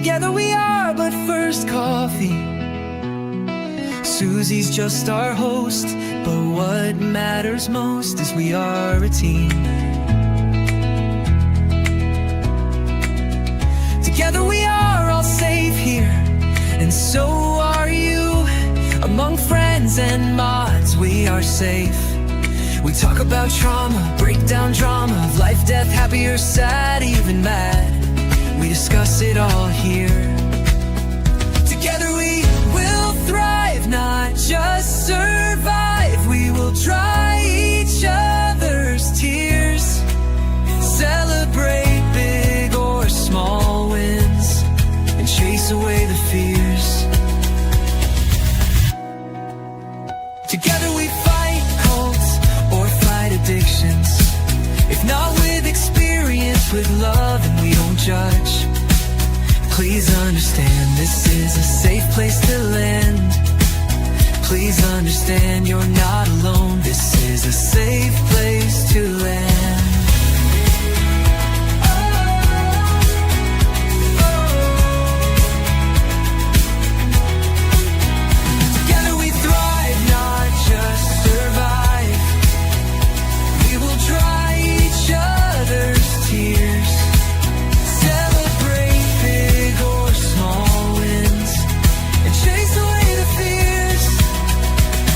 Together we are but first coffee. Susie's just our host, but what matters most is we are a team. Together we are all safe here, and so are you. Among friends and mods we are safe. We talk about trauma, break down drama of life, death, happy or sad, even mad. We discuss it all here. Together we will thrive, not just survive. We will dry each other's tears, celebrate big or small wins, and chase away the fears. Together we fight cults or fight addictions. If not with experience, with love, and we don't judge. Please understand, this is a safe place to land. Please understand, you're not alone. This is a safe place to land. Together we thrive, not just survive. We will dry each other's tears, celebrate big or small wins, and chase away the fears.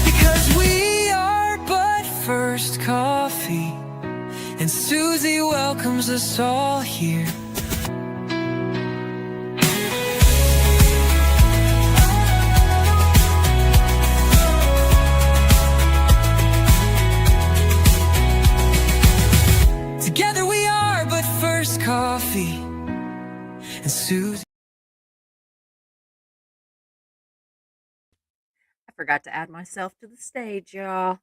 Because we are but first coffee, and Susie welcomes us all here. Together we are but first coffee, and Susie. I forgot to add myself to the stage, y'all.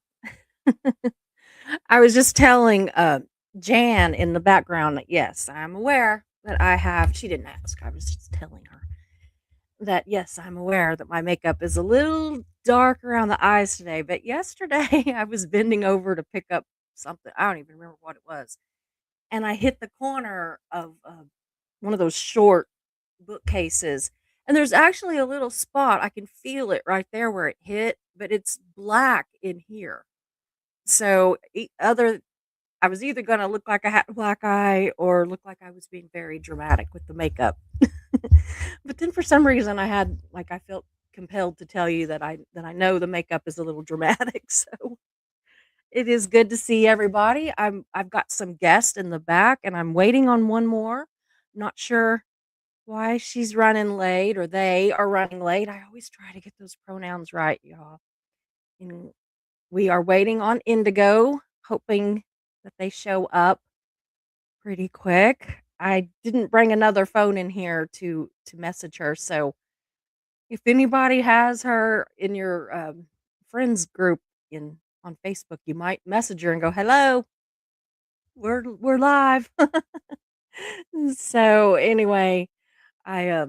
I was just telling Jan in the background that yes, I'm aware that I have. She didn't ask. I was just telling her that yes, I'm aware that my makeup is a little dark around the eyes today. But yesterday I was bending over to pick up something. I don't even remember what it was, and I hit the corner of one of those short bookcases. And there's actually a little spot. I can feel it right there where it hit, but it's black in here. So I was either going to look like I had a black eye or look like I was being very dramatic with the makeup. But then for some reason I felt compelled to tell you that I know the makeup is a little dramatic. So it is good to see everybody. I've got some guests in the back and I'm waiting on one more. Not sure why she's running late or they are running late. I always try to get those pronouns right, y'all. And we are waiting on Indigo, hoping that they show up pretty quick. I didn't bring another phone in here to message her, so if anybody has her in your friends group in on Facebook, you might message her and go, "Hello, we're live." So anyway, I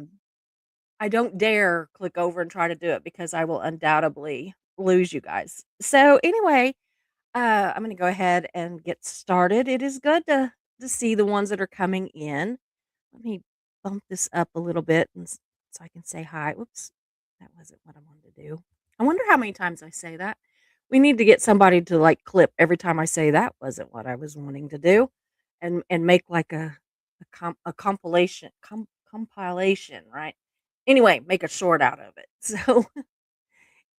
I don't dare click over and try to do it because I will undoubtedly lose you guys. So anyway, I'm gonna go ahead and get started. It is good to see the ones that are coming in. Let me bump this up a little bit so I can say hi. Whoops, that wasn't what I wanted to do. I wonder how many times I say that. We need to get somebody to like clip every time I say that wasn't what I was wanting to do, and make like a compilation, right? Anyway, make a short out of it. So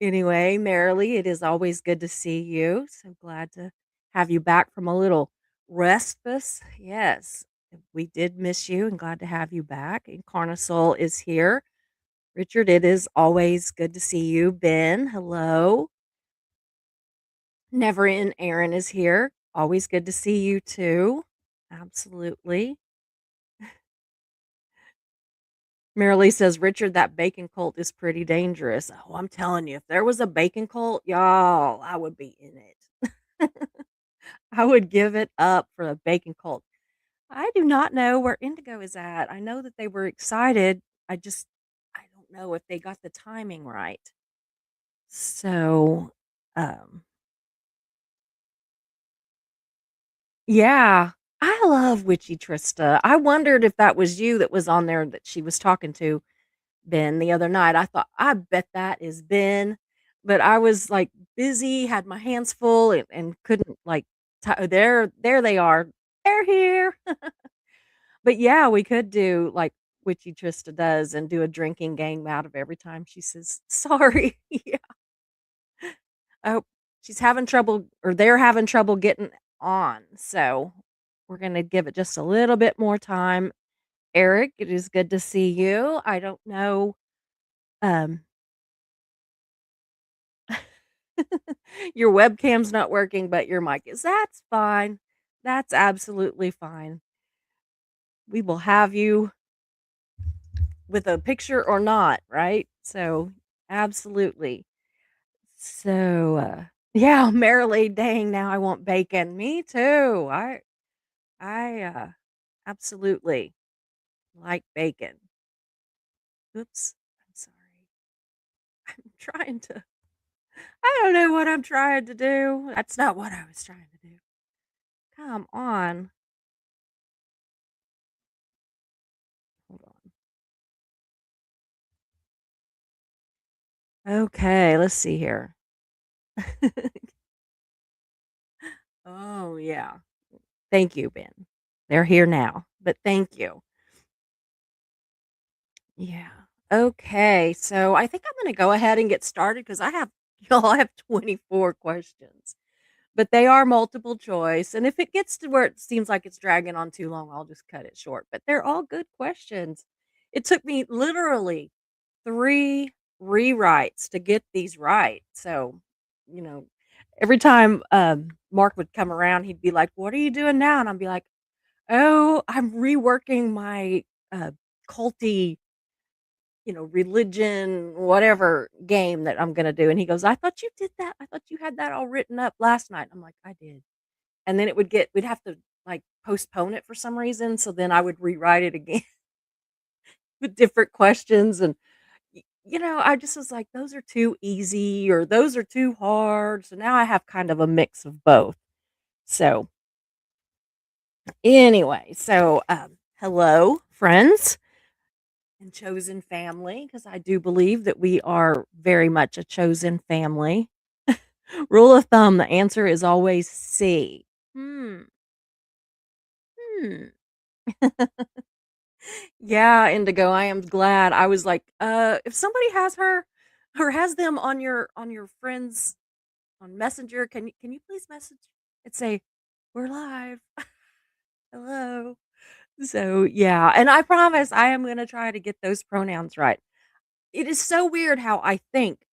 anyway, Marilee, it is always good to see you. So glad to have you back from a little respite. Yes, we did miss you and glad to have you back. And Carnosol is here. Richard, it is always good to see you. Ben, hello. Never in Aaron is here. Always good to see you too. Absolutely. Marilee says, Richard, that bacon cult is pretty dangerous. Oh, I'm telling you, if there was a bacon cult, y'all, I would be in it. I would give it up for a bacon cult. I do not know where Indigo is at. I know that they were excited. I don't know if they got the timing right. So, um, yeah. I love Witchy Trista. I wondered if that was you that was on there that she was talking to, Ben, the other night. I thought, I bet that is Ben, but I was like busy, had my hands full, and couldn't like. There they are. They're here. But yeah, we could do like Witchy Trista does and do a drinking game out of every time she says sorry. Yeah. Oh, she's having trouble, or they're having trouble getting on. So we're gonna give it just a little bit more time. Eric, it is good to see you. I don't know. Um, your webcam's not working, but your mic is. That's fine. That's absolutely fine. We will have you with a picture or not, right? So, absolutely. So, yeah, Marilee, dang, now I want bacon. Me too. I absolutely like bacon. Oops. I'm sorry. I'm trying to I don't know what I'm trying to do. That's not what I was trying to do. Come on. Hold on. Okay, let's see here. Oh, yeah. Thank you, Ben. They're here now, but thank you. Yeah. Okay, so I think I'm gonna go ahead and get started because I have 24 questions. But they are multiple choice, and if it gets to where it seems like it's dragging on too long, I'll just cut it short, but they're all good questions. It took me literally 3 rewrites to get these right, so, you know, every time, Mark would come around, he'd be like, "What are you doing now?" And I'd be like, "Oh, I'm reworking my, culty, religion, whatever game that I'm gonna do." And he goes, "I thought you did that. I thought you had that all written up last night." I'm like, "I did." And then we'd have to like postpone it for some reason. So then I would rewrite it again with different questions. And, I just was like, those are too easy or those are too hard. So now I have kind of a mix of both. So anyway, hello, friends and chosen family, because I do believe that we are very much a chosen family. Rule of thumb, the answer is always C. Hmm. Hmm. Yeah, Indigo, I am glad. I was like, if somebody has her or has them on your friends on Messenger, can you please message and say, "We're live. Hello." So, yeah, and I promise I am gonna try to get those pronouns right. It is so weird how I think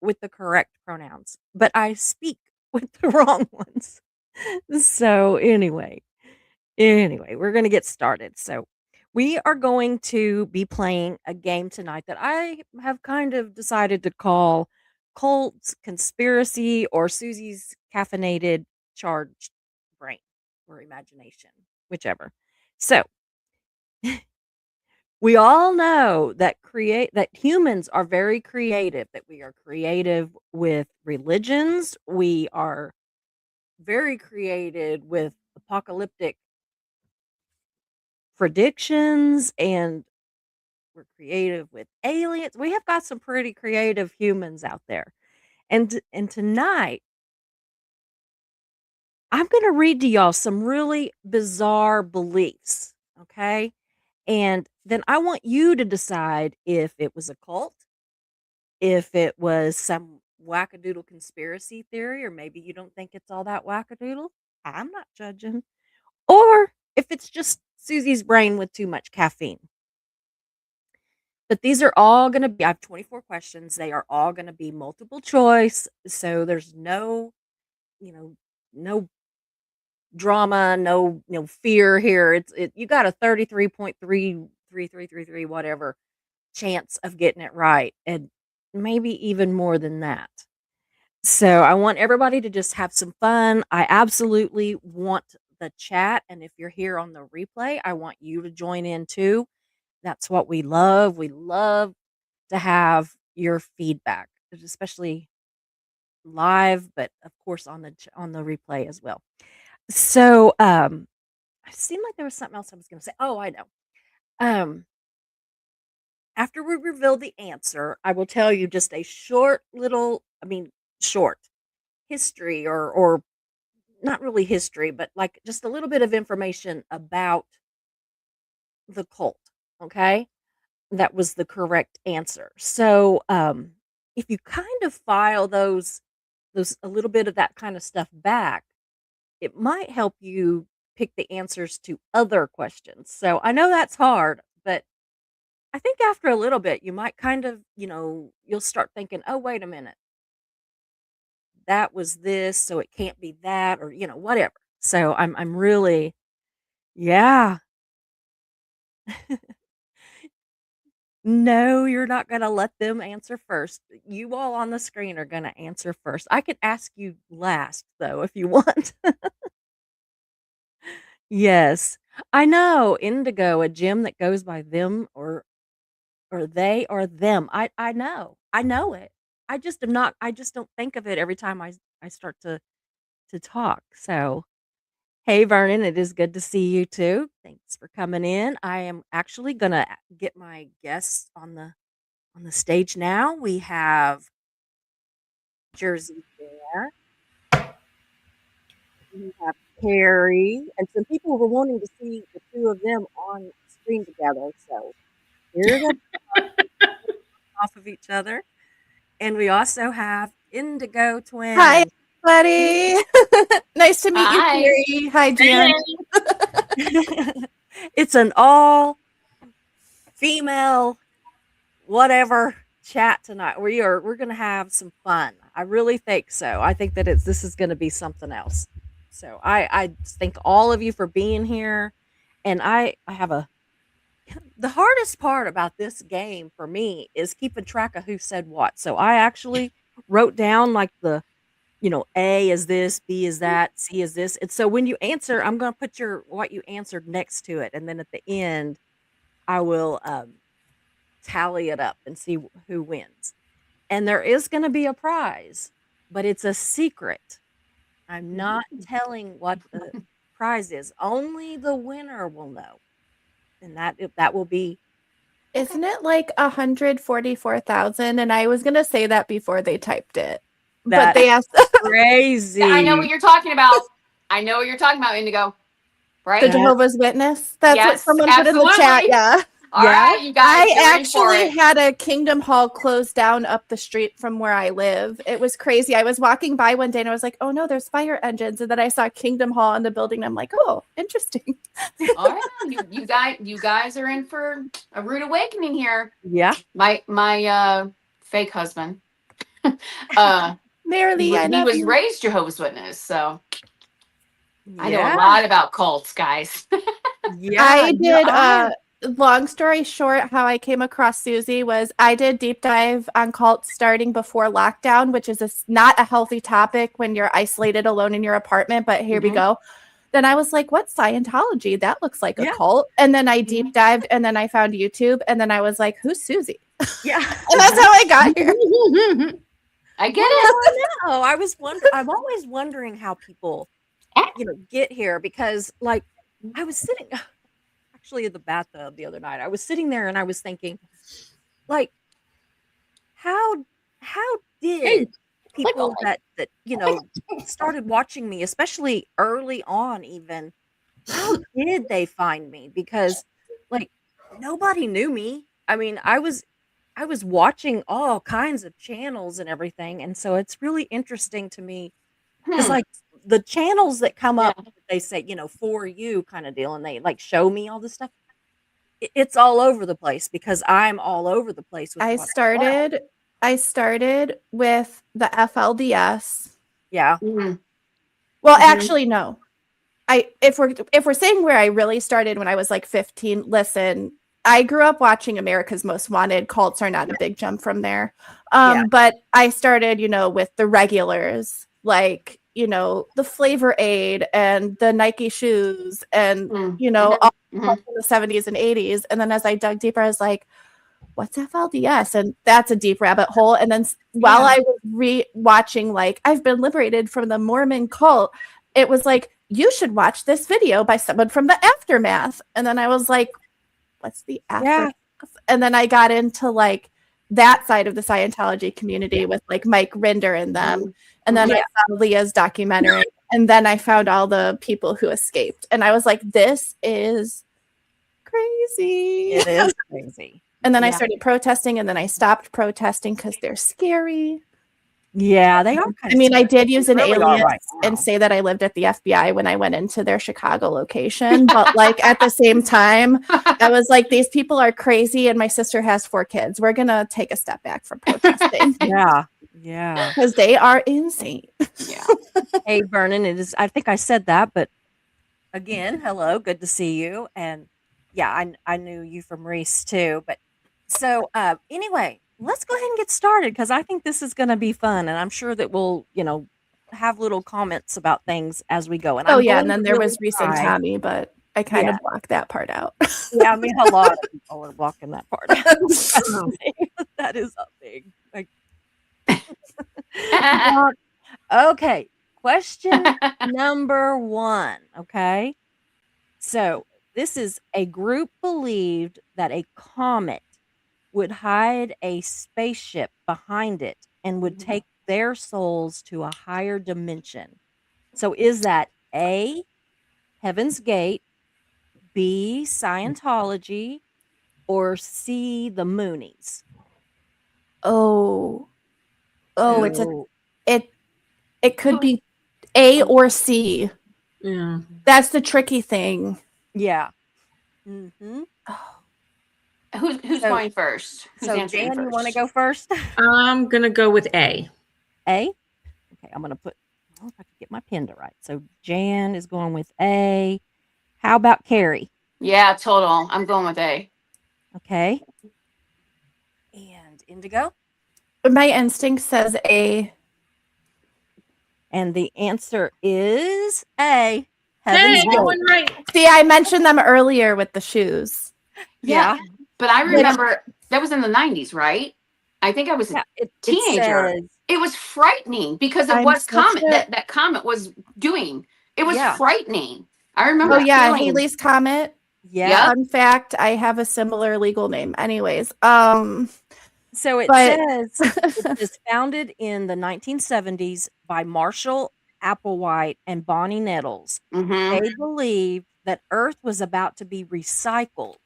with the correct pronouns, but I speak with the wrong ones. So, anyway, we're going to get started. So, we are going to be playing a game tonight that I have kind of decided to call Colt's Conspiracy or Susie's Caffeinated Charged Brain or Imagination, whichever. So, we all know that humans are very creative, that we are creative with religions, we are very creative with apocalyptic predictions, and we're creative with aliens. We have got some pretty creative humans out there. And tonight, I'm going to read to y'all some really bizarre beliefs, okay? And then I want you to decide if it was a cult, if it was some wackadoodle conspiracy theory, or maybe you don't think it's all that wackadoodle. I'm not judging. Or if it's just Susie's brain with too much caffeine. But these are all going to be, I have 24 questions. They are all going to be multiple choice. So there's you know, no drama, no fear here. You got a 33.33333 whatever chance of getting it right, and maybe even more than that. So I want everybody to just have some fun. I absolutely want the chat, and if you're here on the replay, I want you to join in too. That's what we love. We love to have your feedback, especially live, but of course on the replay as well. So, it seemed like there was something else I was going to say. Oh, I know. Um, after we reveal the answer, I will tell you just a short little, I mean, short history or not really history, but like just a little bit of information about the cult. Okay. That was the correct answer. So, if you kind of file those a little bit of that kind of stuff back, it might help you pick the answers to other questions. So, I know that's hard, but I think after a little bit, you might kind of, you'll start thinking, "Oh, wait a minute. That was this, so it can't be that," or, whatever. So, I'm really yeah. No, you're not gonna let them answer first. You all on the screen are gonna answer first. I could ask you last, though, if you want. Yes. I know, Indigo, a gym that goes by them or they or them. I know. I know it. I just don't think of it every time I start to talk. So, hey, Vernon, it is good to see you too. Thanks for coming in. I am actually gonna get my guests on the stage now. We have Jersey Bear, we have Carrie, and some people were wanting to see the two of them on screen together. So here they off of each other. And we also have Indigo Hi, Twins. everybody. Nice to meet you, Hi. Carrie. Hi, Jan. It's an all female whatever chat tonight. We're gonna have some fun. I really think so. I think that this is gonna be something else. So I thank all of you for being here. And I have the hardest part about this game for me is keeping track of who said what. So I actually wrote down like A is this, B is that, C is this. And so when you answer, I'm gonna put what you answered next to it. And then at the end, I will tally it up and see who wins. And there is going to be a prize, but it's a secret. I'm not telling what the prize is. Only the winner will know. And that will be Isn't it like 144,000? And I was gonna say that before they typed it, but they asked crazy. I know what you're talking about. I know what you're talking about, Indigo. Right? the Jehovah's Witness. That's what Yes, someone put in the chat. absolutely. Yeah. All right, you guys. I you're in for actually it. had a Kingdom Hall closed down up the street from where I live. It was crazy. I was walking by one day and I was like, oh no, there's fire engines. And then I saw Kingdom Hall in the building. And I'm like, oh, interesting. All right, you guys are in for a rude awakening here. Yeah. My fake husband. Merrily, he was raised Jehovah's Witness, so I know a lot about cults, guys. Yeah. I did long story short, how I came across Susie was I did deep dive on cults starting before lockdown, which is not a healthy topic when you're isolated alone in your apartment, but here we go. Then I was like, what's Scientology? That looks like a cult. And then I deep dived and then I found YouTube and then I was like, who's Susie? Yeah. And that's how I got here. I get it. No, I'm always wondering how people get here because like I was sitting actually in the bathtub the other night. I was sitting there and I was thinking, like, how did people that started watching me, especially early on, even how did they find me? Because like nobody knew me. I mean, I was watching all kinds of channels and everything, and so it's really interesting to me because like the channels that come up, they say, for you kind of deal, and they like show me all this stuff. It's all over the place because I'm all over the place with I started with the FLDS. Yeah. Well, actually, no. If we're saying where I really started when I was like 15, listen, I grew up watching America's Most Wanted. Cults are not a big jump from there. But I started, with the regulars, like, the Flavor Aid and the Nike shoes and, all in the 70s and 80s. And then as I dug deeper, I was like, what's FLDS? And that's a deep rabbit hole. And then while I was watching, like, I've been liberated from the Mormon cult, it was like, you should watch this video by someone from the Aftermath. And then I was like, what's the Aftermath? And then I got into like that side of the Scientology community with like Mike Rinder and them. And then I found Leah's documentary. And then I found all the people who escaped. And I was like, this is crazy. It is crazy. And then I started protesting, and then I stopped protesting because they're scary. Yeah, they are. I mean, I did use an really alias right and say that I lived at the FBI when I went into their Chicago location. But like at the same time, I was like, these people are crazy. And my sister has 4 kids. We're going to take a step back from protesting. Yeah. Yeah. Because they are insane. Yeah. Hey, Vernon, it is. I think I said that, but again, hello, good to see you. And yeah, I knew you from Reese too. But so anyway, let's go ahead and get started because I think this is going to be fun, and I'm sure that we'll, have little comments about things as we go. And and then there was Reese and Tommy, but I kind of blocked that part out. Yeah, I mean, a lot of people are blocking that part out. That is a big. Okay, question number 1. Okay, so this is a group believed that a comet would hide a spaceship behind it and would take their souls to a higher dimension. So is that A, Heaven's Gate, B, Scientology, or C, the Moonies? It could be A or C. Yeah. That's the tricky thing. Yeah. Mm-hmm. Who's going first? Who's So answering Dan, first? you want to go first? I'm going to go with A. A? Okay, I'm going to put, if I can get my pen to write. So Jan is going with A. How about Carrie? Yeah, total. I'm going with A. Okay. And Indigo? My instinct says A. And the answer is A. Heaven's Hey, Gate. one right. See, I mentioned them earlier with the shoes. Yeah. But I remember that was in the 90s, right? I think I was a teenager. It was frightening because of what that comet was doing. It was frightening. I remember. Oh yeah, Halley's Comet. Yeah. Fun fact: I have a similar legal name. Anyways, So it says it was founded in the 1970s by Marshall Applewhite and Bonnie Nettles. Mm-hmm. They believed that Earth was about to be recycled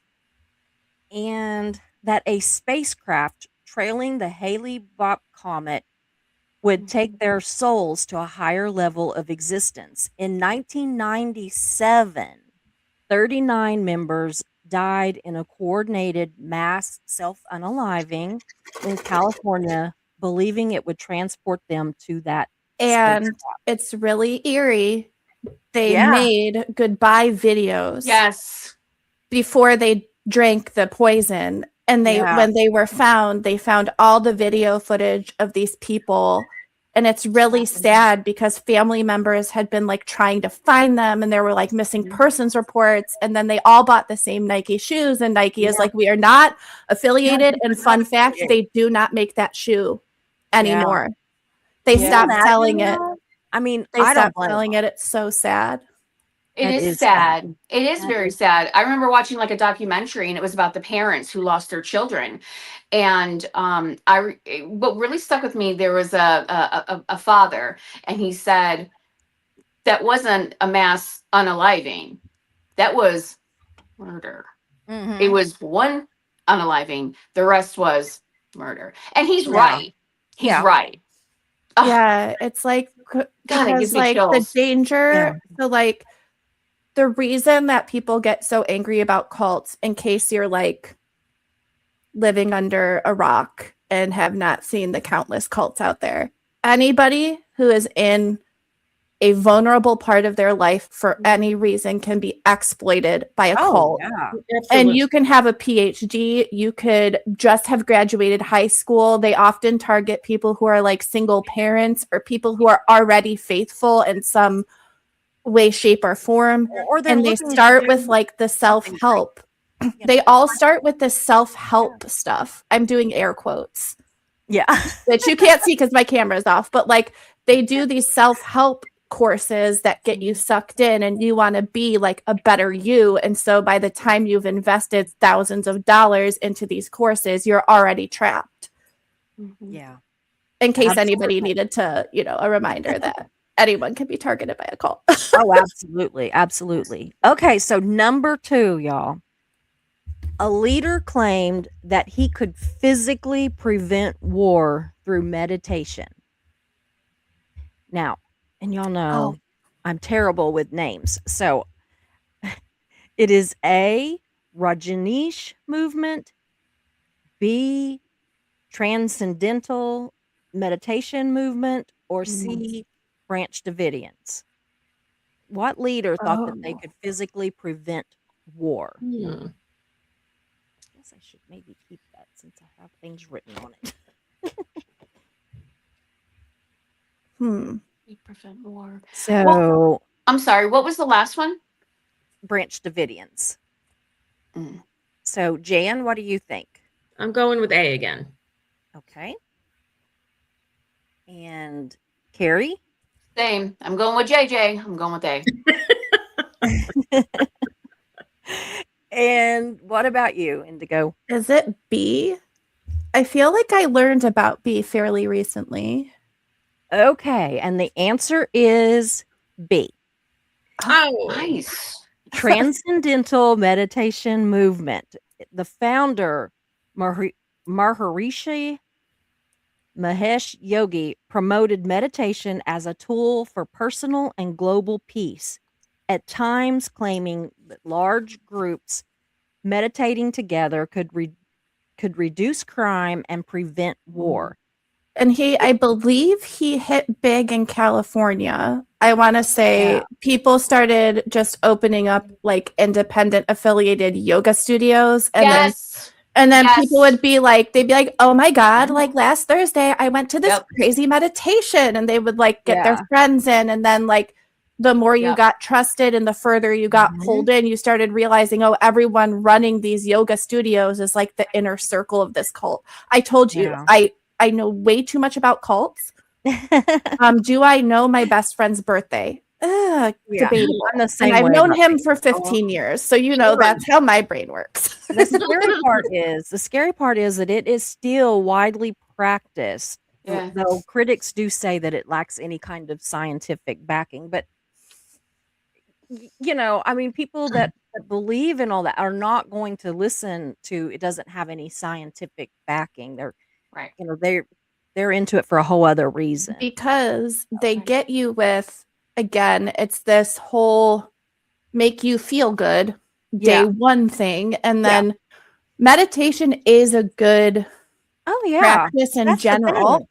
and that a spacecraft trailing the Halley-Bopp comet would take their souls to a higher level of existence. In 1997, 39 members died in a coordinated mass self-unaliving in California, believing it would transport them to that and spacecraft. it's really eerie. They made goodbye videos. Yes. Before they drank the poison, and when they were found, they found all the video footage of these people. And it's really sad because family members had been like trying to find them, and there were like missing persons reports. And then they all bought the same Nike shoes, and Nike is like, we are not affiliated. And fun fact, they do not make that shoe anymore. They stopped selling it. I mean, They I stopped don't selling it. It's so sad. It is sad. It is very sad. I remember watching like a documentary, and it was about the parents who lost their children. And what really stuck with me, there was a father, and he said that wasn't a mass unaliving, that was murder. Mm-hmm. It was one unaliving, the rest was murder. And he's right. He's right. Yeah, it's like God, it gives me like chills. the danger. So like the reason that people get so angry about cults, in case you're like living under a rock and have not seen the countless cults out there, anybody who is in a vulnerable part of their life for any reason can be exploited by a cult. And you can have a PhD, you could just have graduated high school. They often target people who are like single parents or people who are already faithful in some way, shape, or form. And they start with like the self-help. They all start with the self-help stuff. I'm doing air quotes. Yeah. Which you can't see because my camera's off, but like they do these self-help courses that get you sucked in, and you want to be like a better you. And so by the time you've invested thousands of dollars into these courses, you're already trapped. Yeah. In case anybody Absolutely. needed to, a reminder that anyone can be targeted by a cult. Oh, absolutely. Absolutely. Okay. So, number 2, y'all. A leader claimed that he could physically prevent war through meditation. Now, and y'all know I'm terrible with names. So, it is A, Rajneesh movement, B, transcendental meditation movement, or C, Branch Davidians. What leader thought that they could physically prevent war? Hmm. I guess I should maybe keep that since I have things written on it. We prevent war. So, Well, I'm sorry. What was the last one? Branch Davidians. Mm. So, Jan, what do you think? I'm going with A again. Okay. And Carrie? Same. I'm going with JJ. I'm going with A. And what about you, Indigo? Is it B? I feel like I learned about B fairly recently. Okay. And the answer is B. Oh, Nice. Transcendental Meditation Movement. The founder, Maharishi Mahesh Yogi, promoted meditation as a tool for personal and global peace, at times claiming that large groups meditating together could reduce crime and prevent war. And I believe he hit big in California. I want to say people started just opening up like independent affiliated yoga studios. And then people would be like, they'd be like, oh my God, like last Thursday, I went to this crazy meditation, and they would like get their friends in. And then like the more you got trusted and the further you got pulled in, you started realizing, oh, everyone running these yoga studios is like the inner circle of this cult. I told you, I know way too much about cults. Do I know my best friend's birthday? Debatable. I'm the same and I've way known about him people. for 15 years. So, that's how my brain works. The scary part is that it is still widely practiced, though critics do say that it lacks any kind of scientific backing. But, I mean, people that believe in all that are not going to listen to it doesn't have any scientific backing. They're, they're into it for a whole other reason. Because they get you with, again, it's this whole make you feel good day one thing. And then meditation is a good practice in general.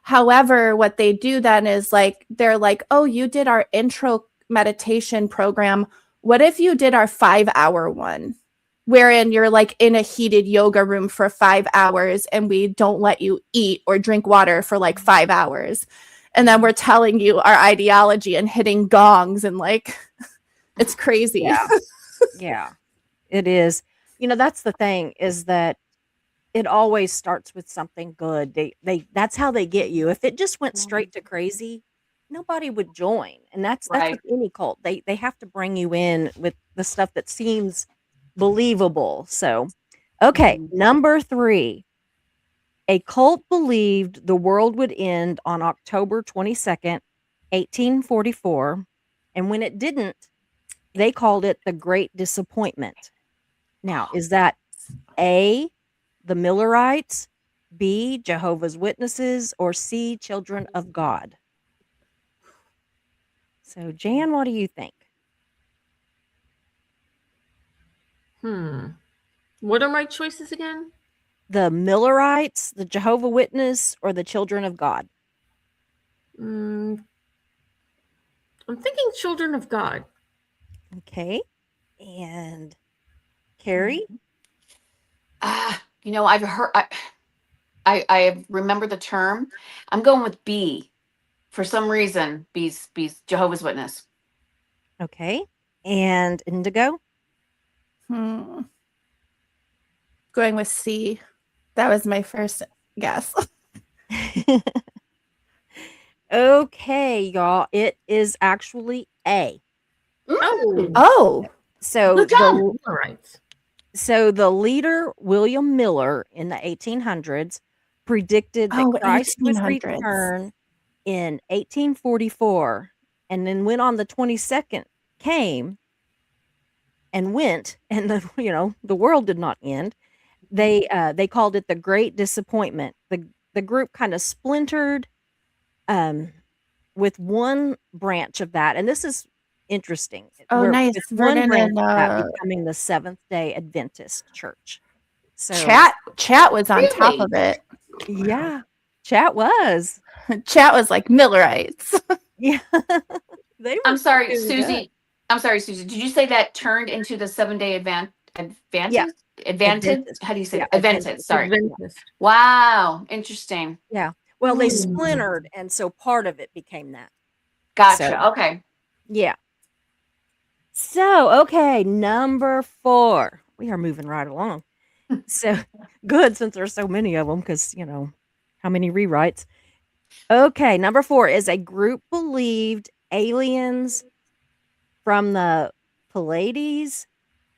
However, what they do then is like, they're like, oh, you did our intro meditation program. What if you did our 5-hour one? Wherein you're like in a heated yoga room for 5 hours and we don't let you eat or drink water for like 5 hours. And then we're telling you our ideology and hitting gongs and like, it's crazy. Yeah, it is. That's the thing is that it always starts with something good. That's how they get you. If it just went straight to crazy, nobody would join. And that's with any cult. They have to bring you in with the stuff that seems believable. So, okay, number 3. A cult believed the world would end on October 22nd, 1844, and when it didn't, they called it the Great Disappointment. Now, is that A, the Millerites, B, Jehovah's Witnesses, or C, Children of God? So, Jan, what do you think? What are my choices again? The Millerites, the Jehovah Witness, or the Children of God? I'm thinking Children of God. Okay. And Carrie? I've heard, I remember the term. I'm going with B. For some reason, B's Jehovah's Witness. Okay. And Indigo? Going with C. That was my first guess. Okay, y'all. It is actually A. Oh, Oh, So Good job. all right. the leader William Miller in the 1800s predicted that oh, Christ would 1800s. return in 1844, and then when on the 22nd came and went, and the world did not end. They called it the Great Disappointment. The group kind of splintered, um, with one branch of that, and this is interesting. Oh, nice. With one Vernon branch and of that becoming the Seventh Day Adventist Church. So Chat was on top Really? of it. yeah, chat was Chat was like Millerites. yeah. They were I'm sorry, doing good. Susie. I'm sorry, Susie. Did you say that turned into the 7-day Yeah. Advantage? How do you say Yeah, that? Advantage. Sorry. Adventist. Wow. Interesting. Yeah. Well, they Hmm. splintered, and so part of it became that. Gotcha. So, Okay. yeah. So, okay, number 4. We are moving right along. So, good since there's so many of them because, how many rewrites. Okay, number 4 is a group believed aliens from the Pleiades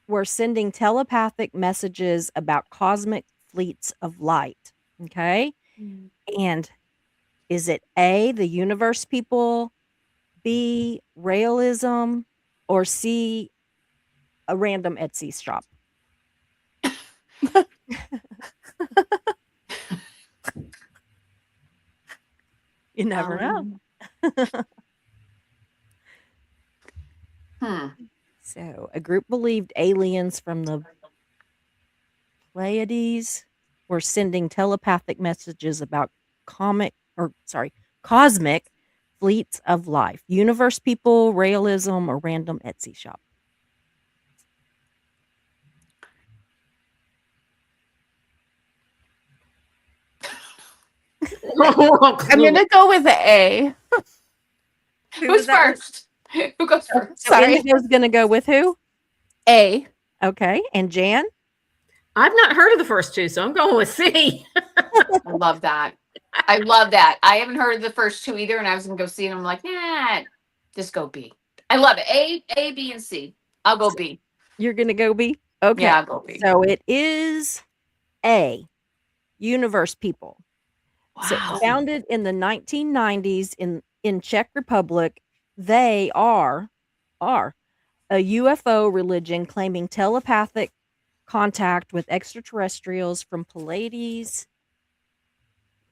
were sending telepathic messages about cosmic fleets of light. Okay? And is it A, the universe people, B, realism, or C, a random Etsy shop? You never know. Hmm. So, a group believed aliens from the Pleiades were sending telepathic messages about cosmic fleets of life. Universe people, realism, or random Etsy shop. I'm gonna go with A. Who's first? Who goes first? So Sorry. Indigo's gonna go with who? A. Okay, and Jan? I've not heard of the first two, so I'm going with C. I love that. I love that. I haven't heard of the first two either, and I was gonna go see it. And I'm like, nah, just go B. I love it. A, B, and C. I'll go B. You're gonna go B? Okay. Yeah, I'll go B. So it is A, universe people. So Wow. founded in the 1990s in Czech Republic, they are a UFO religion claiming telepathic contact with extraterrestrials from Pleiades,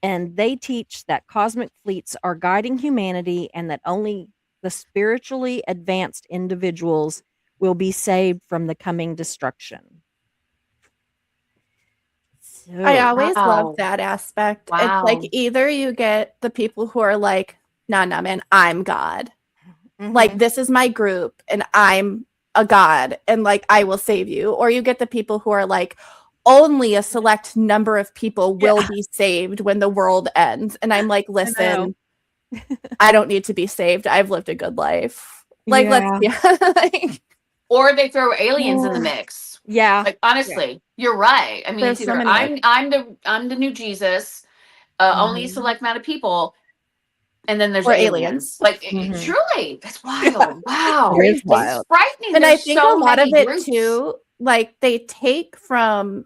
and they teach that cosmic fleets are guiding humanity and that only the spiritually advanced individuals will be saved from the coming destruction. So, I always Wow. love that aspect. It's Wow. like either you get the people who are like, nah, man, I'm God. Like, this is my group and I'm a God and like I will save you. Or you get the people who are like, only a select number of people will be saved when the world ends. And I'm like, listen, I don't need to be saved. I've lived a good life. Like, let's Or they throw aliens in the mix. yeah. Like honestly, you're right. I mean, There's it's so either many I'm the new Jesus, only a select amount of people, and then there's Or aliens. aliens. Like Mhm. truly, that's wild. Wow, It is it's wild. frightening. And I There's think so a lot of many it groups. too, like they take from,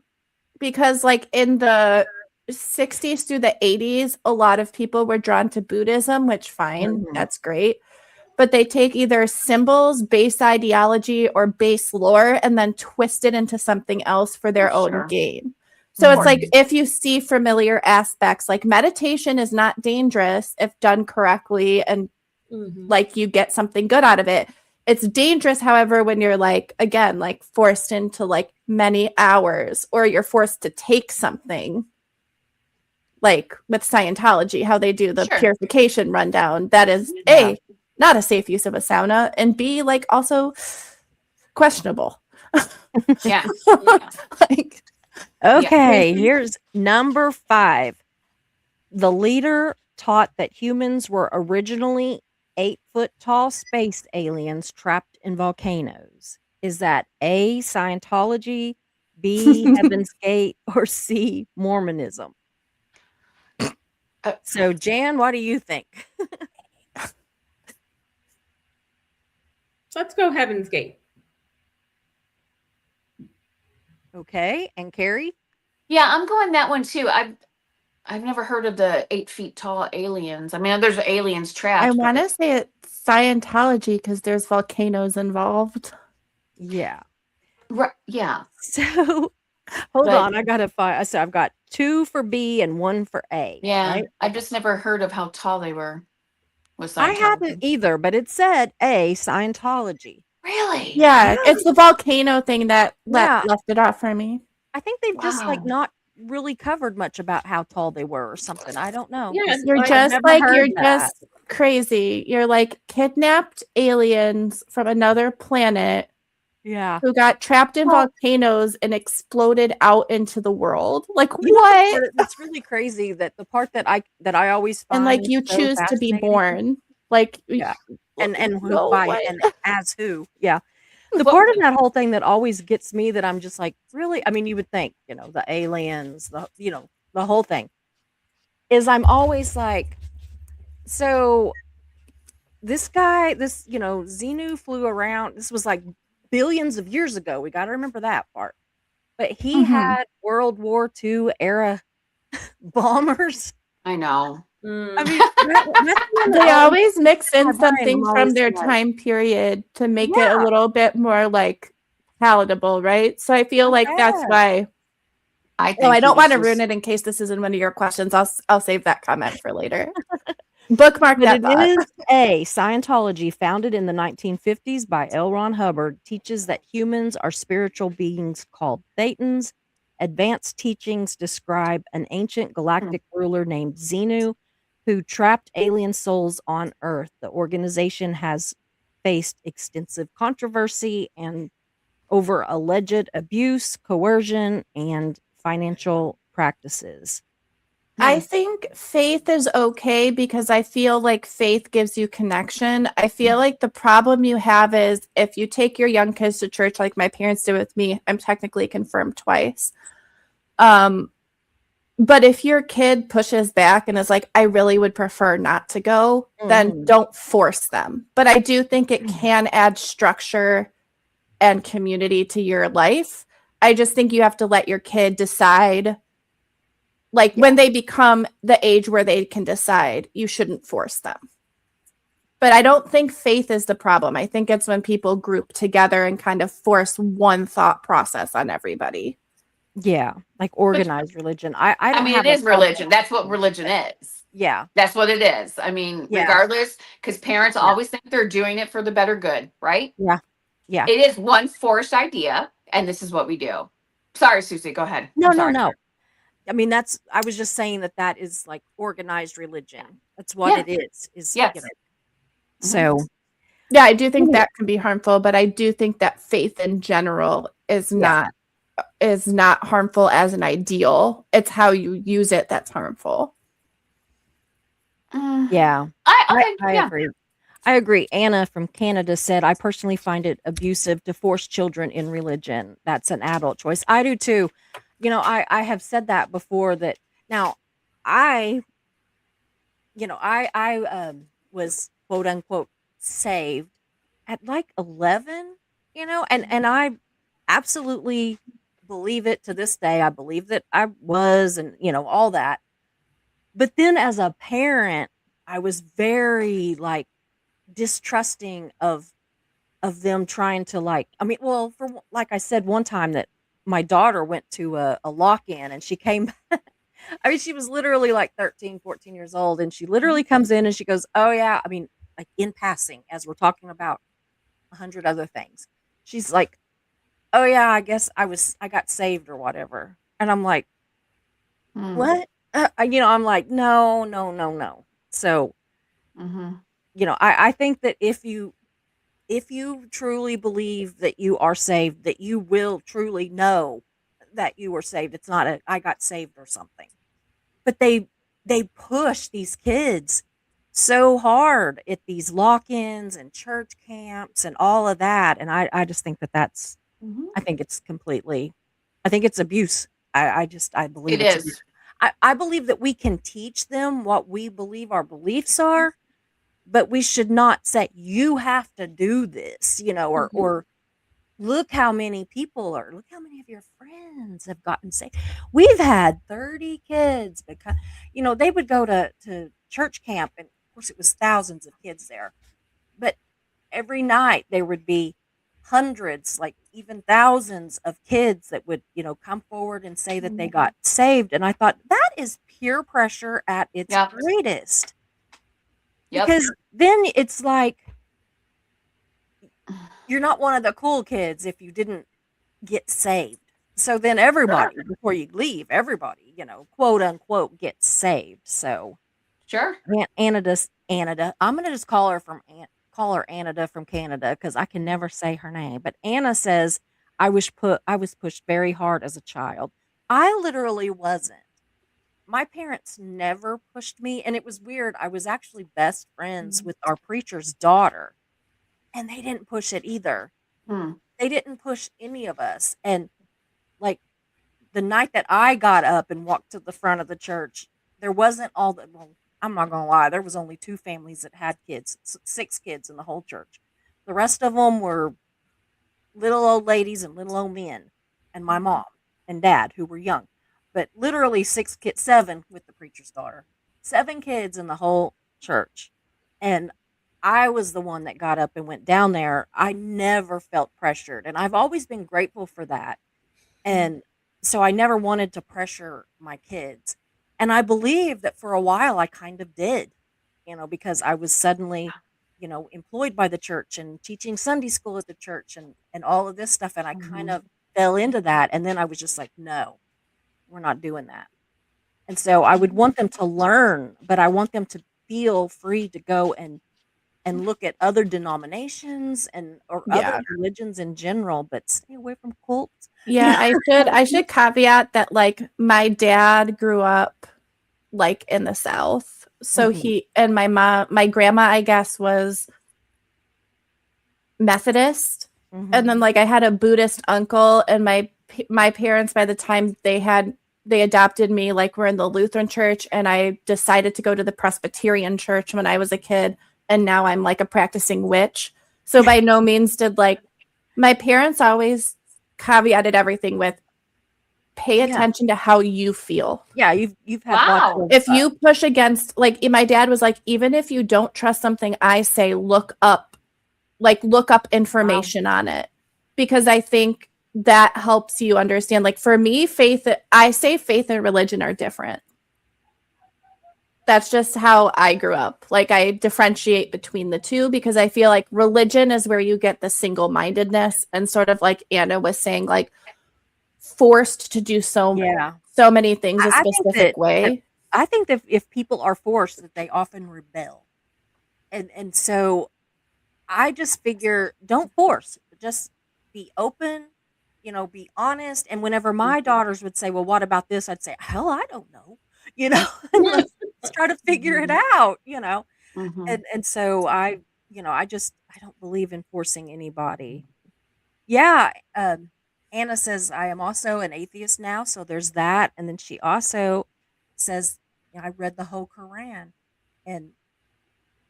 because like in the 60s through the 80s, a lot of people were drawn to Buddhism, which fine, that's great. But they take either symbols, base ideology, or base lore and then twist it into something else for their own gain. So it's like if you see familiar aspects, like meditation is not dangerous if done correctly and like you get something good out of it. It's dangerous, however, when you're like, again, like forced into like many hours or you're forced to take something like with Scientology, how they do the purification rundown. That is A, not a safe use of a sauna, and B, like also questionable. Yeah. Like, Okay, here's number 5. The leader taught that humans were originally 8-foot tall space aliens trapped in volcanoes. Is that A, Scientology, B, Heaven's Gate, or C, Mormonism? So, Jan, what do you think? So let's go Heaven's Gate. Okay, and Carrie? Yeah, I'm going that one too. I've never heard of the 8 feet tall aliens. I mean, there's aliens I trapped. want to say it's Scientology because there's volcanoes involved. Yeah. Yeah. So, hold But- on, I gotta find. So I've got 2 for B and 1 for A. Yeah. right? I've just never heard of how tall they were. With I Scientology. haven't either, but it said A, Scientology. Really? Yeah, Yeah. it's the volcano thing that Yeah. left it off for me. I think they've just like Wow. not really covered much about how tall they were or something. I don't know. Yeah, 'cause You're I've just never like heard you're that. just crazy. You're like kidnapped aliens from another planet Yeah. who got trapped in Well- volcanoes and exploded out into the world. Like You know what? the part that's really crazy that the part that I always find And like you so choose to be fascinating- by Like Yeah. and who no by way. and as who. Yeah. The part of that whole thing that always gets me that I'm just like, really? I mean, you would think, the aliens, the whole thing is I'm always like, so this guy, Xenu flew around. This was like billions of years ago. We got to remember that part. But he Mhm. had World War II era bombers. I know. I mean, that's one They that always mix in my brain, something I'm from always their like- time period to make it Yeah. a little bit more like palatable, right? So I feel like that's guess. why. I think Oh, I he don't was want to just- ruin it in case this isn't one of your questions. I'll save that comment for later. Bookmark But that it thought. is A. Scientology, founded in the 1950s by L. Ron Hubbard, teaches that humans are spiritual beings called Thetans. Advanced teachings describe an ancient galactic ruler named Xenu who trapped alien souls on Earth. The organization has faced extensive controversy and over alleged abuse, coercion, and financial practices. I think faith is okay because I feel like faith gives you connection. I feel like the problem you have is if you take your young kids to church, like my parents did with me, I'm technically confirmed twice. But if your kid pushes back and is like, I really would prefer not to go, then Mhm. don't force them. But I do think it can add structure and community to your life. I just think you have to let your kid decide. Like when they become the age where they can decide, you shouldn't force them. But I don't think faith is the problem. I think it's when people group together and kind of force one thought process on everybody. Yeah, like organized religion. I I don't mean, have it a is problem- religion. That's what religion is. Yeah, That's what it is. I mean, Yeah. regardless, because parents Yeah. always think they're doing it for the better good, right? yeah. It is one forced idea, and this is what we do. Sorry, Susie, go ahead. No, I'm no, sorry. no. I mean, I was just saying that is like organized religion. That's what Yeah. it is. Yes. So, Yeah, I do think that can be harmful, but I do think that faith in general is not harmful as an ideal. It's how you use it that's harmful. yeah. I yeah. agree. I agree. Anna from Canada said, I personally find it abusive to force children in religion. That's an adult choice. I do too. I have said that before that now I was quote unquote saved at like 11, and I absolutely believe it to this day. I believe that I was, and all that. But then as a parent, I was very like distrusting of them trying to like I said one time that my daughter went to a lock-in and she came I mean, she was literally like 13, 14 years old, and she literally comes in and she goes, oh yeah, I mean, like in passing, as we're talking about 100 other things, she's like, oh yeah, I guess I got saved or whatever. And I'm like, what? I'm like, no, no, no, no. So, I think that if you truly believe that you are saved, that you will truly know that you were saved. It's not I got saved or something. But they push these kids so hard at these lock-ins and church camps and all of that. And I just think I think it's completely, I think it's abuse. I believe It it's is. abuse. I believe that we can teach them what we believe our beliefs are, but we should not say, you have to do this, Mhm. or look how many people are, look how many of your friends have gotten saved. We've had 30 kids because, they would go to church camp, and of course it was thousands of kids there. But every night there would be hundreds, like even thousands of kids that would, come forward and say that they got saved. And I thought that is peer pressure at its Yep. greatest. Yep. Because then it's like you're not one of the cool kids if you didn't get saved. So then everybody, before you leave, everybody, quote unquote, gets saved. So Sure. Anada. I'm gonna just call her Anada from Canada because I can never say her name. But Anna says I was pushed very hard as a child. I literally wasn't. My parents never pushed me, and it was weird. I was actually best friends with our preacher's daughter, and they didn't push it either. Hmm. They didn't push any of us. And like the night that I got up and walked to the front of the church, there wasn't all the, well, I'm not gonna lie, there was only two families that had kids, six kids in the whole church. The rest of them were little old ladies and little old men, and my mom and dad who were young. But literally six kids, seven with the preacher's daughter, seven kids in the whole church. And I was the one that got up and went down there. I never felt pressured, and I've always been grateful for that. And so I never wanted to pressure my kids. And I believe that for a while I kind of did, because I was suddenly, employed by the church and teaching Sunday school at the church and all of this stuff. And I kind of fell into that. And then I was just like, no, we're not doing that. And so I would want them to learn, but I want them to feel free to go and look at other denominations or other Yeah. religions in general, but stay away from cults. Yeah, I should caveat that like my dad grew up like in the South. So Mhm. he and my grandma, I guess, was Methodist. Mhm. And then like I had a Buddhist uncle, and my parents, by the time they adopted me, like were in the Lutheran church, and I decided to go to the Presbyterian church when I was a kid, and now I'm like a practicing witch. So by no means did like my parents always caveated everything with pay Yeah. attention to how you feel. Yeah, you've had Wow. lots of If you push against, like my dad was like, even if you don't trust something I say, look up information on it, because I think that helps you understand. Like for me, I say faith and religion are different. That's just how I grew up. Like I differentiate between the two because I feel like religion is where you get the single-mindedness, and sort of like Anna was saying, like forced to do so many things a I think specific way. I think that if people are forced, that they often rebel. And so I just figure, don't force, just be open, be honest. And whenever my daughters would say, well, what about this? I'd say, hell, I don't know, and let's try to figure it out, And so I don't believe in forcing anybody. Yeah. Anna says, I am also an atheist now. So there's that. And then she also says, I read the whole Quran. And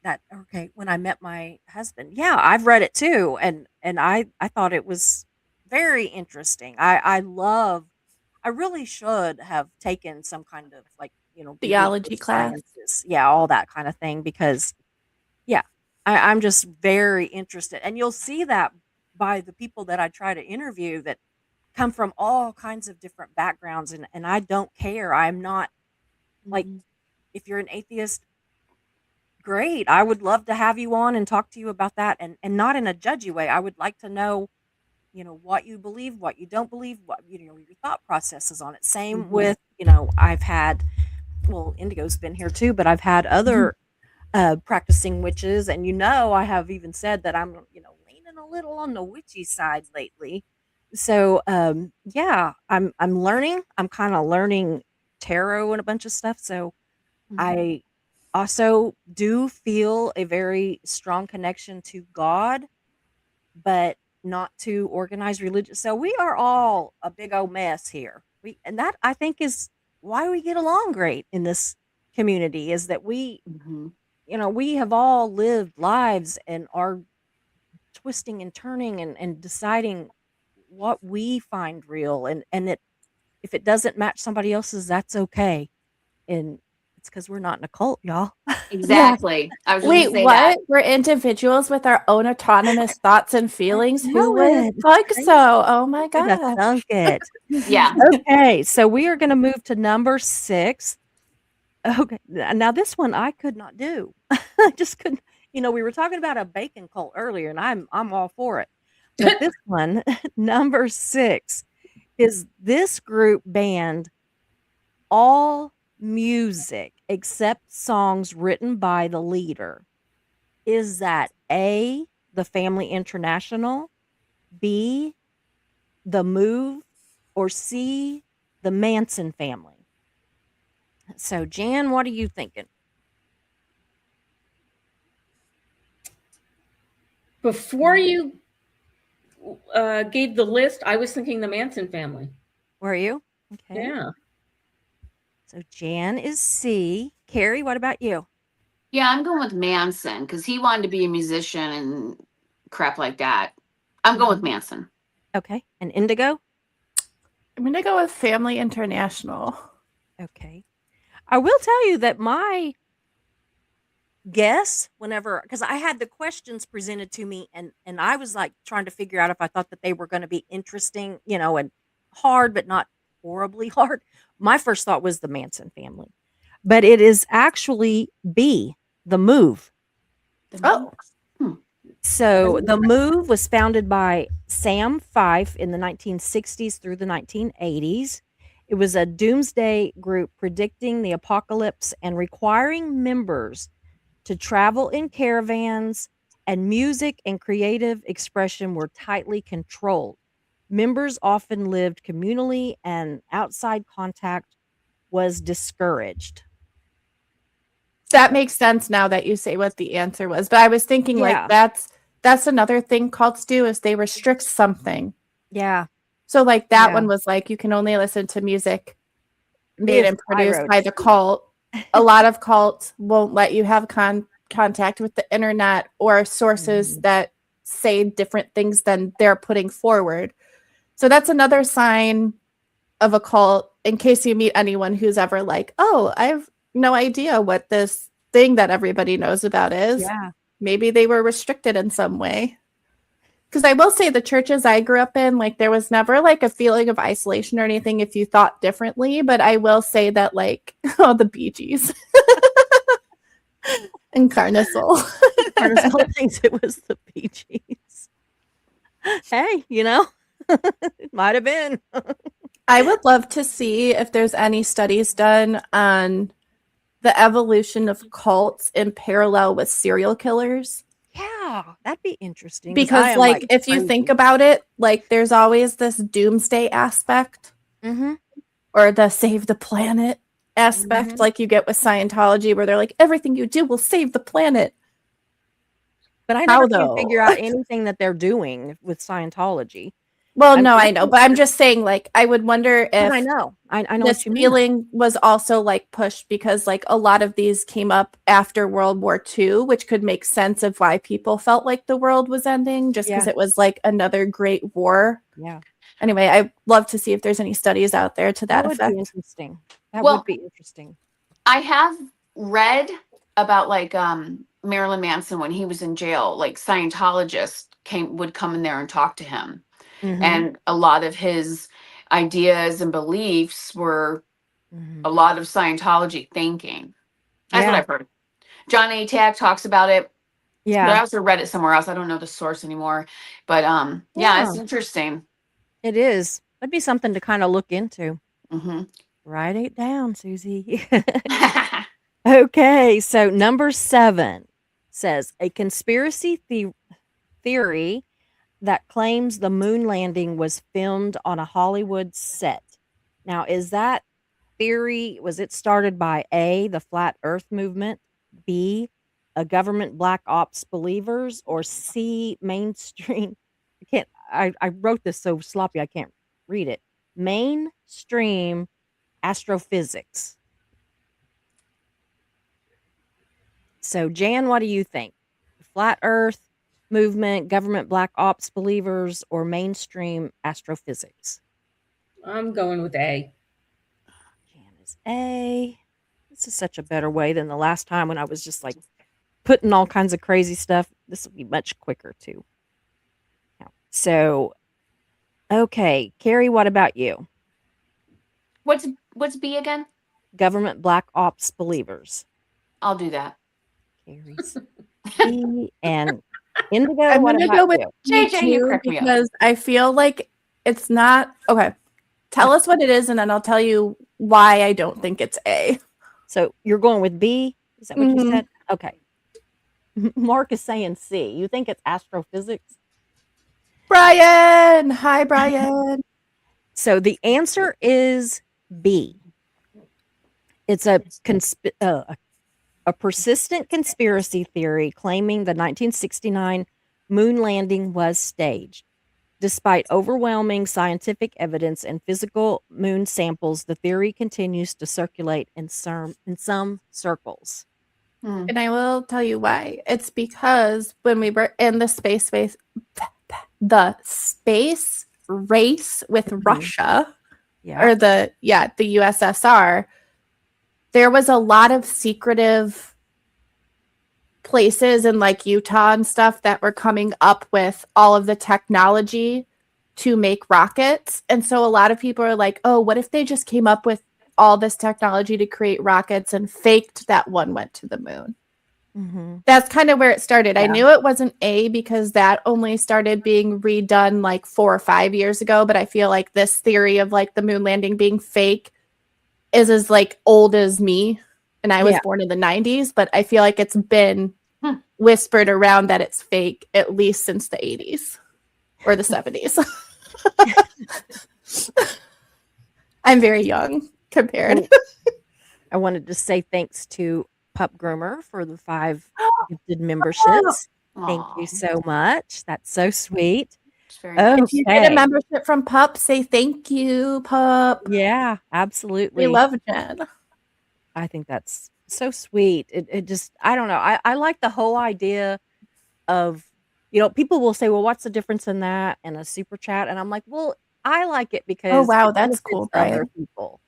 that, okay, when I met my husband, yeah, I've read it too. And I thought it was very interesting. I really should have taken some kind of like, Theology religious class. sciences. Yeah, all that kind of thing. Because yeah, I'm just very interested. And you'll see that by the people that I try to interview that come from all kinds of different backgrounds. And I don't care. I'm not like, if you're an atheist, great. I would love to have you on and talk to you about that, and not in a judgy way. I would like to know, what you believe, what you don't believe, what, your thought processes on it. Same with, I've had, well, Indigo's been here too, but I've had other practicing witches, and I have even said that I'm leaning a little on the witchy side lately. So yeah, I'm learning. I'm kind of learning tarot and a bunch of stuff. So I also do feel a very strong connection to God, but not to organized religion. So we are all a big old mess here. And that I think is why we get along great in this community is that we, Mhm. we have all lived lives and are twisting and turning and deciding what we find real, and it if it doesn't match somebody else's, that's okay. And it's because we're not in a cult, y'all. Yeah. Exactly. I was just gonna Wait, say that. what? We're individuals with our own autonomous thoughts and feelings. Who Know would it. It's think crazy. so? Oh my Who'd have god. thunk it? Yeah. Okay, so we are going to move to number 6. Okay, now this one I could not do. I just couldn't. We were talking about a bacon cult earlier, and I'm all for it. But this one, number 6, is this group banned all music except songs written by the leader. Is that A, the Family International, B, the Move, or C, the Manson family? So, Jan, what are you thinking? Before you gave the list, I was thinking the Manson family. Were you? Okay. Yeah. So, Jan is C. Carrie, what about you? Yeah, I'm going with Manson because he wanted to be a musician and crap like that. I'm going with Manson. Okay. And Indigo? I'm gonna go with Family International. Okay. I will tell you that my guess because I had the questions presented to me and I was like trying to figure out if I thought that they were going to be interesting, and hard but not horribly hard. My first thought was the Manson family. But it is actually B, the Move. Oh, So the Move was founded by Sam Fife in the 1960s through the 1980s. It was a doomsday group predicting the apocalypse and requiring members to travel in caravans, and music and creative expression were tightly controlled. Members often lived communally, and outside contact was discouraged. that makes sense now that you say what the answer was. But I was thinking Yeah. like that's another thing cults do is they restrict something. Yeah. So like that Yeah. one was like you can only listen to music made If and produced I by the cult. A lot of cults won't let you have contact with the internet or sources Mhm. that say different things than they're putting forward. So that's another sign of a cult in case you meet anyone who's ever like, oh, I have no idea what this thing that everybody knows about is. Yeah. Maybe they were restricted in some way. Because I will say the churches I grew up in, like there was never like a feeling of isolation or anything if you thought differently. But I will say that like, oh, the Bee Gees and Carnival. Carnival thinks it was the Bee Gees. Hey, it might have been. I would love to see if there's any studies done on the evolution of cults in parallel with serial killers. Yeah, that'd be interesting. I Because am, like if you crazy. think about it, like there's always this doomsday aspect Mhm. or the save the planet aspect Mhm. like you get with Scientology where they're like everything you do will save the planet. But I How never can though? figure out anything that they're doing with Scientology. Well, I'm no, I guessing know, but I'm just saying like I would wonder But I if know. I know this what you mean, though. feeling was also like pushed because like a lot of these came up after World War II, which could make sense of why people felt like the world was ending just because Yeah. it was like another great war. Yeah. Anyway, I'd love to see if there's any studies out there to that That would be effect. interesting. That Well- would be interesting. I have read about like Marilyn Manson when he was in jail, like Scientologists would come in there and talk to him. Mhm. And a lot of his ideas and beliefs were Mhm. a lot of Scientology thinking. That's what Yeah. I've heard. John A. Tag talks about it. But I Yeah. also read it somewhere else. I don't know the source anymore. But yeah, it's Yeah. interesting. It is. That'd be something to kinda look into. Hmm. Write it down, Susie. Okay, so number 7 says, "A conspiracy theory that claims the moon landing was filmed on a Hollywood set." Now, is that theory was it started by A, the flat earth movement, B, a government black ops believers, or C, mainstream I wrote this so sloppy I can't read it. Mainstream astrophysics. So, Jan, what do you think? Flat Earth movement, government black ops believers, or mainstream astrophysics? I'm going with A. Jan is A. This is such a better way than the last time when I was just like putting all kinds of crazy stuff. This will be much quicker too. So, okay, Carrie, what about you? What's B again? Government black ops believers. I'll do that. Carrie's B and Indigo. I'm What gonna about go with you? JJ, you too, crack me up. because I feel like it's not okay. Tell us what it is, and then I'll tell you why I don't think it's A. So you're going with B? Is that what you Mhm. said? Okay. Mark is saying C. You think it's astrophysics? Brian, hi Brian. So the answer is B. It's a persistent conspiracy theory claiming the 1969 moon landing was staged. Despite overwhelming scientific evidence and physical moon samples, the theory continues to circulate in some circles. And I will tell you why. It's because when we were in the space race with Russia, or the USSR, there was a lot of secretive places in like Utah and stuff that were coming up with all of the technology to make rockets. And so a lot of people are like, oh, what if they just came up with all this technology to create rockets and faked that one went to the moon? That's kind of where it started. Yeah. I knew it wasn't A because that only started being redone like 4 or 5 years ago, but I feel like this theory of like the moon landing being fake is as like old as me, and I was born in the 90s, but I feel like it's been whispered around that it's fake at least since the 80s or the 70s. I'm very young compared. I wanted to say thanks to Pup Groomer for the 5 gifted memberships. Thank you so much. That's so sweet. If you get a membership from Pup, say thank you, Pup. Yeah, absolutely. We love Jen. I think that's so sweet. It just, I don't know. I like the whole idea of, people will say, well, what's the difference in that and a super chat? And I'm like, well, I like it because oh wow, it that's cool, benefits other Brian. people,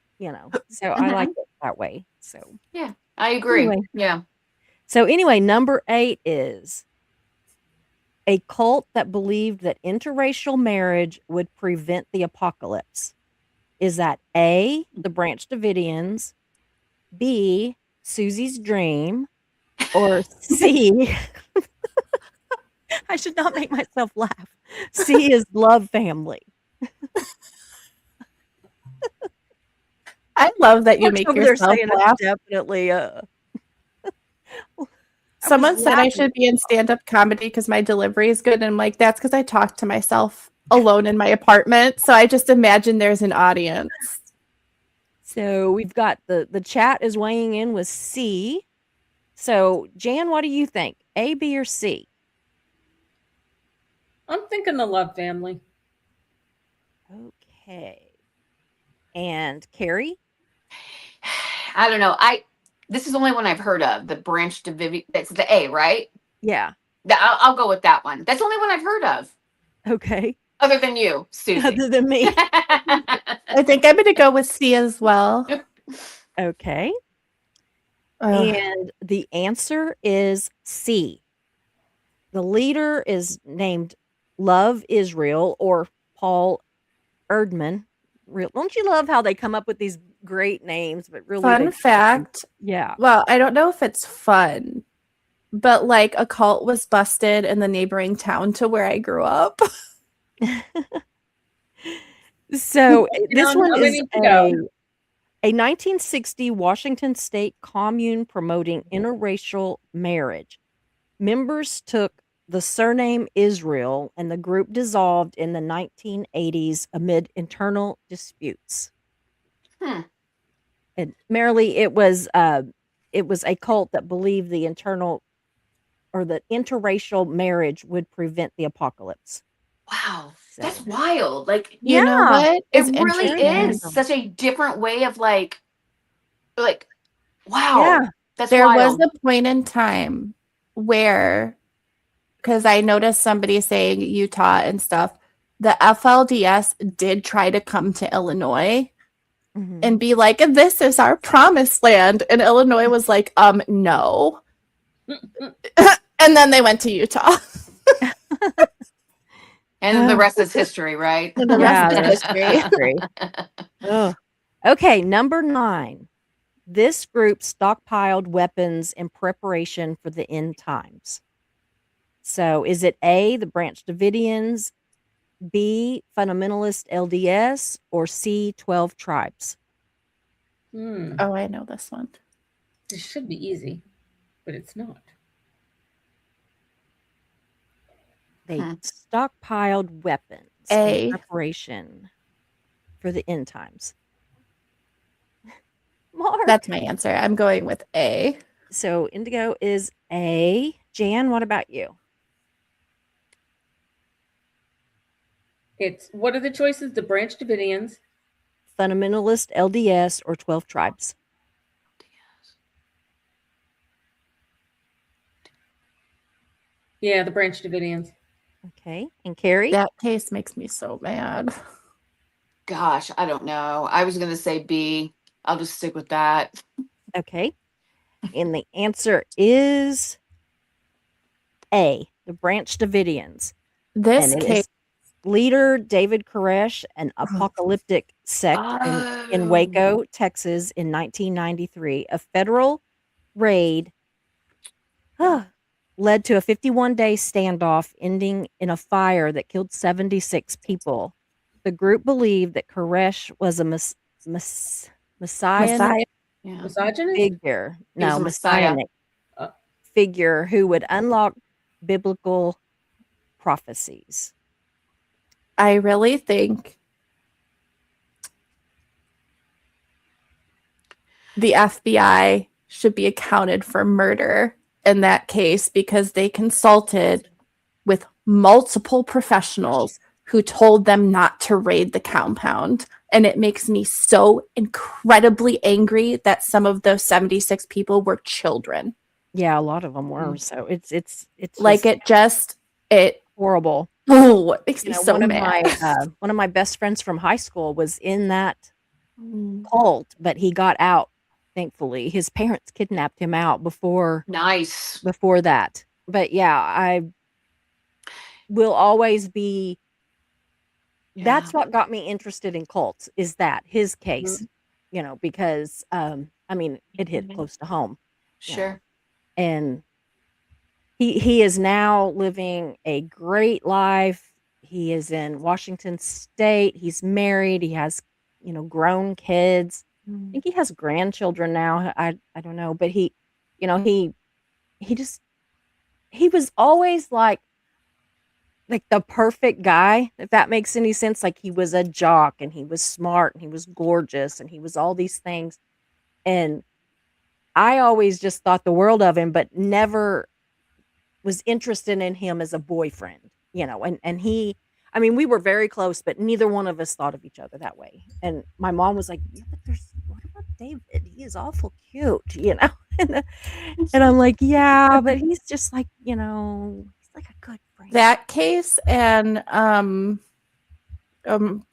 so I like it that way. So yeah, I agree. Anyway. Yeah. So anyway, number 8 is a cult that believed that interracial marriage would prevent the apocalypse. Is that A, the Branch Davidians, B, Susie's Dream, or C, I should not make myself laugh. C is Love Family. I love that you Mark's make over there yourself saying laugh. it's definitely Someone said I laughing. should be in stand-up comedy because my delivery is good. And I'm like, that's because I talk to myself alone in my apartment. So I just imagine there's an audience. So we've got the chat is weighing in with C. So Jan, what do you think? A, B, or C? I'm thinking the Love Family. Okay. And Carrie? I don't know. This is the only one I've heard of. The Branch Davidian. That's the A, right? Yeah. I'll go with that one. That's the only one I've heard of. Okay. Other than you, Susie. Other than me. I think I'm going to go with C as well. Okay. And the answer is C. The leader is named Love Israel or Paul Erdman. Don't you love how they come up with these great names, but really Fun fact. Yeah. Well, I don't know if it's fun, but like a cult was busted in the neighboring town to where I grew up. So this one I'm is ready to go. a 1960 Washington state commune promoting interracial marriage. Members took the surname Israel, and the group dissolved in the 1980s amid internal disputes. And merely, it was a cult that believed the interracial marriage would prevent the apocalypse. Wow. So That's wild. Like, You know yeah, what it is really very interesting? is random. such a different way of like, Yeah. wow, that's There was wild. a point in time where, because I noticed somebody saying Utah and stuff, the FLDS did try to come to Illinois Mhm. and be like, this is our promised land. And Illinois was like, no. And then they went to Utah. And the rest is history, right? And the Yeah, rest the is rest is history. history. Ugh. Okay, number 9. This group stockpiled weapons in preparation for the end times. So, is it A, the Branch Davidians, B, fundamentalist LDS, or C, 12 tribes? Oh, I know this one. This should be easy, but it's not. They Hmm. stockpiled weapons in A. preparation for the end times. Mark. That's my answer. I'm going with A. So Indigo is A. Jan, what about you? It's what are the choices? The Branch Davidians. Fundamentalist LDS or 12 tribes? Yeah, the Branch Davidians. Okay. And Carrie? That case makes me so mad. Gosh, I don't know. I was going to say B. I'll just stick with that. Okay. And the answer is A, the Branch Davidians. This And it case, is leader David Koresh, an apocalyptic sect in Oh. Waco, Texas in 1993. A federal raid led to a 51-day standoff ending in a fire that killed 76 people. The group believed that Koresh was a messianic Messiah. Yeah. Misogynist? figure. He was No, a messiah. messianic Uh, figure who would unlock biblical prophecies. I really think the FBI should be accounted for murder in that case because they consulted with multiple professionals who told them not to raid the compound. And it makes me so incredibly angry that some of those 76 people were children. Yeah, a lot of them were. So it's Like it horrible. oh, it makes You me know, so one of mad. my one of my best friends from high school was in that cult, but he got out. Thankfully, his parents kidnapped him out before Nice. that. But yeah, I will always be. That's what got me interested in cults. Is that his case? You know, because I mean, it hit close to home. you know, Sure. and he is now living a great life. He is in Washington State. He's married. He has, grown kids. I think he has grandchildren now. I don't know, but he just he was always like the perfect guy, if that makes any sense. Like he was a jock and he was smart and he was gorgeous and he was all these things. And I always just thought the world of him, but never was interested in him as a boyfriend, and he, I mean, we were very close, but neither one of us thought of each other that way. And my mom was like, yeah, but what about David? He is awful cute. and, and I'm like, yeah, but he's just like, he's like a good friend. That case and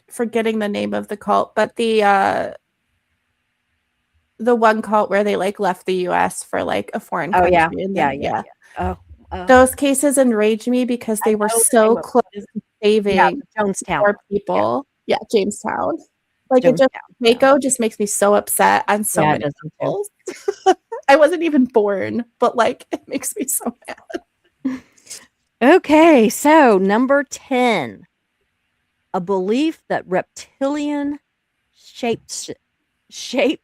forgetting the name of the cult, but the one cult where they like left the US for like a foreign Oh country. yeah. And Yeah. then, Yeah. Oh, those cases enrage me because they were know the so name of close it. to saving Jonestown. more people. Yeah, Jamestown. Like it just Jonestown. Yeah. Waco just makes me so upset on so Yeah, it many does me too. levels. I wasn't even born, but like it makes me so mad. Okay, so number 10, a belief that reptilian shapeshifters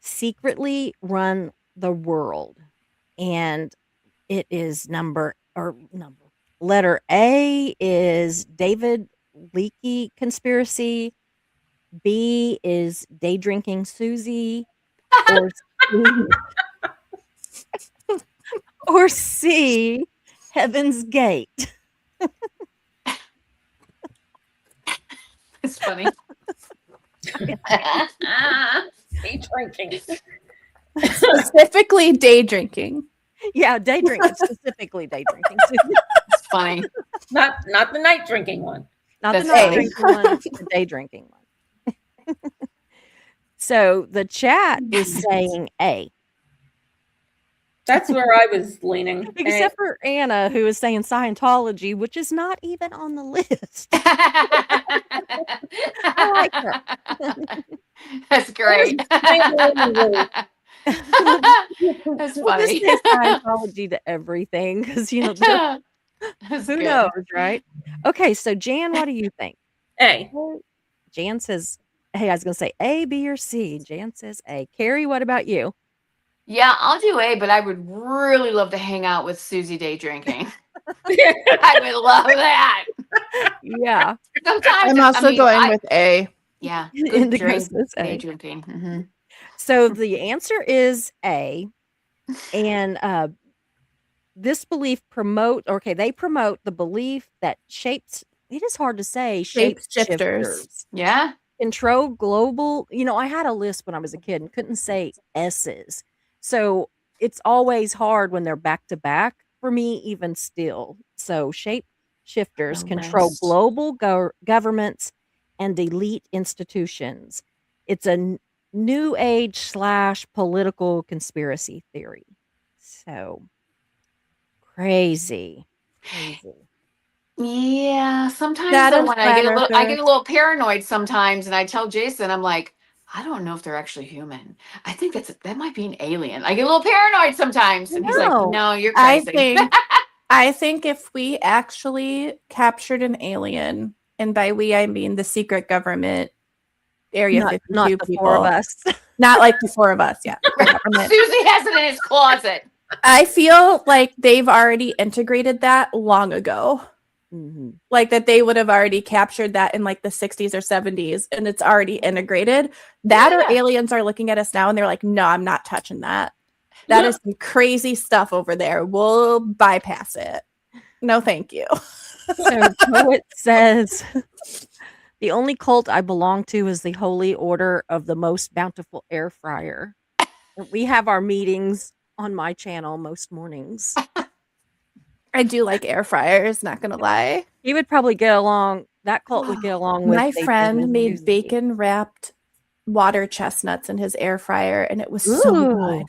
secretly run the world. And it is letter A is David Leakey conspiracy. B is day drinking Susie. Or C, Heaven's Gate. It's funny. Day drinking. Specifically day drinking. Yeah, day drinking, specifically day drinking. It's funny. Not the night drinking one. Not That's the night funny. drinking one, the day drinking one. So the chat is saying A. That's where I was leaning. Except for Anna, who is saying Scientology, which is not even on the list. I like her. That's great. That's We'll just funny. say Scientology to everything because That's who good. knows, right? Okay, so Jan, what do you think? A. Jan says, "Hey, I was gonna say A, B, or C." Jan says A. Carrie, what about you? Yeah, I'll do A, but I would really love to hang out with Susie day drinking. I would love that. Yeah, Sometimes I'm also going with A. yeah, Indigo good drink, says A. day drinking. Mm-hmm. So the answer is A, and this belief they promote the belief that it is hard to say, Shapeshifters. Yeah. control global. I had a list when I was a kid and couldn't say S's. So it's always hard when they're back to back for me, even still. So shapeshifters control Yes. global governments and elite institutions. It's a new age / political conspiracy theory. So crazy. Yeah. Sometimes That though, and when flat I get a earthers. little paranoid sometimes, and I tell Jason, I'm like, I don't know if they're actually human. I think that might be an alien. I get a little paranoid sometimes, and he's like, No. no, you're I crazy. think if we actually captured an alien, and by we I mean the secret government, Area Not 52 the people, four of us. not like the four of us, yeah. the government. Susie has it in his closet. I feel like they've already integrated that long ago. Mhm. Like that they would have already captured that in like the 60s or 70s and it's already integrated. That or Yeah. aliens are looking at us now and they're like, no, I'm not touching that. That is some crazy stuff over there. We'll bypass it. No, thank you. So Poet says the only cult I belong to is the Holy Order of the Most Bountiful Air Fryer. We have our meetings on my channel most mornings. I do like air fryers, not gonna lie. He would probably get along. That cult would get along with My David friend and made Susie. bacon wrapped water chestnuts in his air fryer and it was so Ooh. good.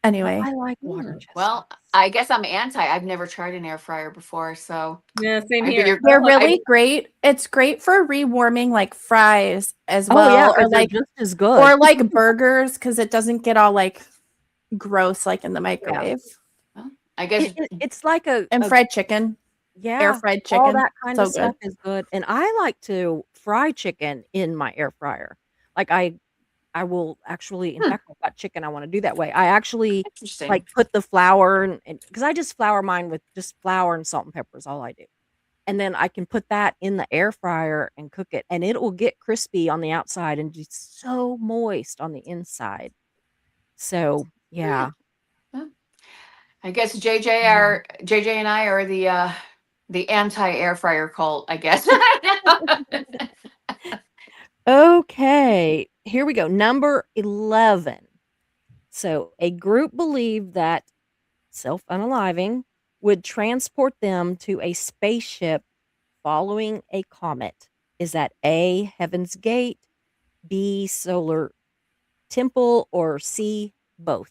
Anyway, I like water chestnuts. Well, I guess I'm anti. I've never tried an air fryer before, so Yeah, same I here. figure- they're really great. It's great for rewarming like fries as well, yeah, or 'cause they're like just as good. or like burgers because it doesn't get all like gross like in the microwave. I guess it's like And a fried chicken, yeah, air fried all chicken. that kind So of stuff good. is good. And I like to fry chicken in my air fryer. Like I will actually, in fact, I've got chicken I want to do that way. I actually interesting. like put the flour and because I just flour mine with just flour and salt and pepper is all I do. And then I can put that in the air fryer and cook it, and it will get crispy on the outside and just so moist on the inside. So yeah. I guess JJ and I are the anti air fryer cult, I guess. Okay, here we go. Number 11. So, a group believed that self-unaliving would transport them to a spaceship following a comet. Is that A, Heaven's Gate, B, Solar Temple, or C, both?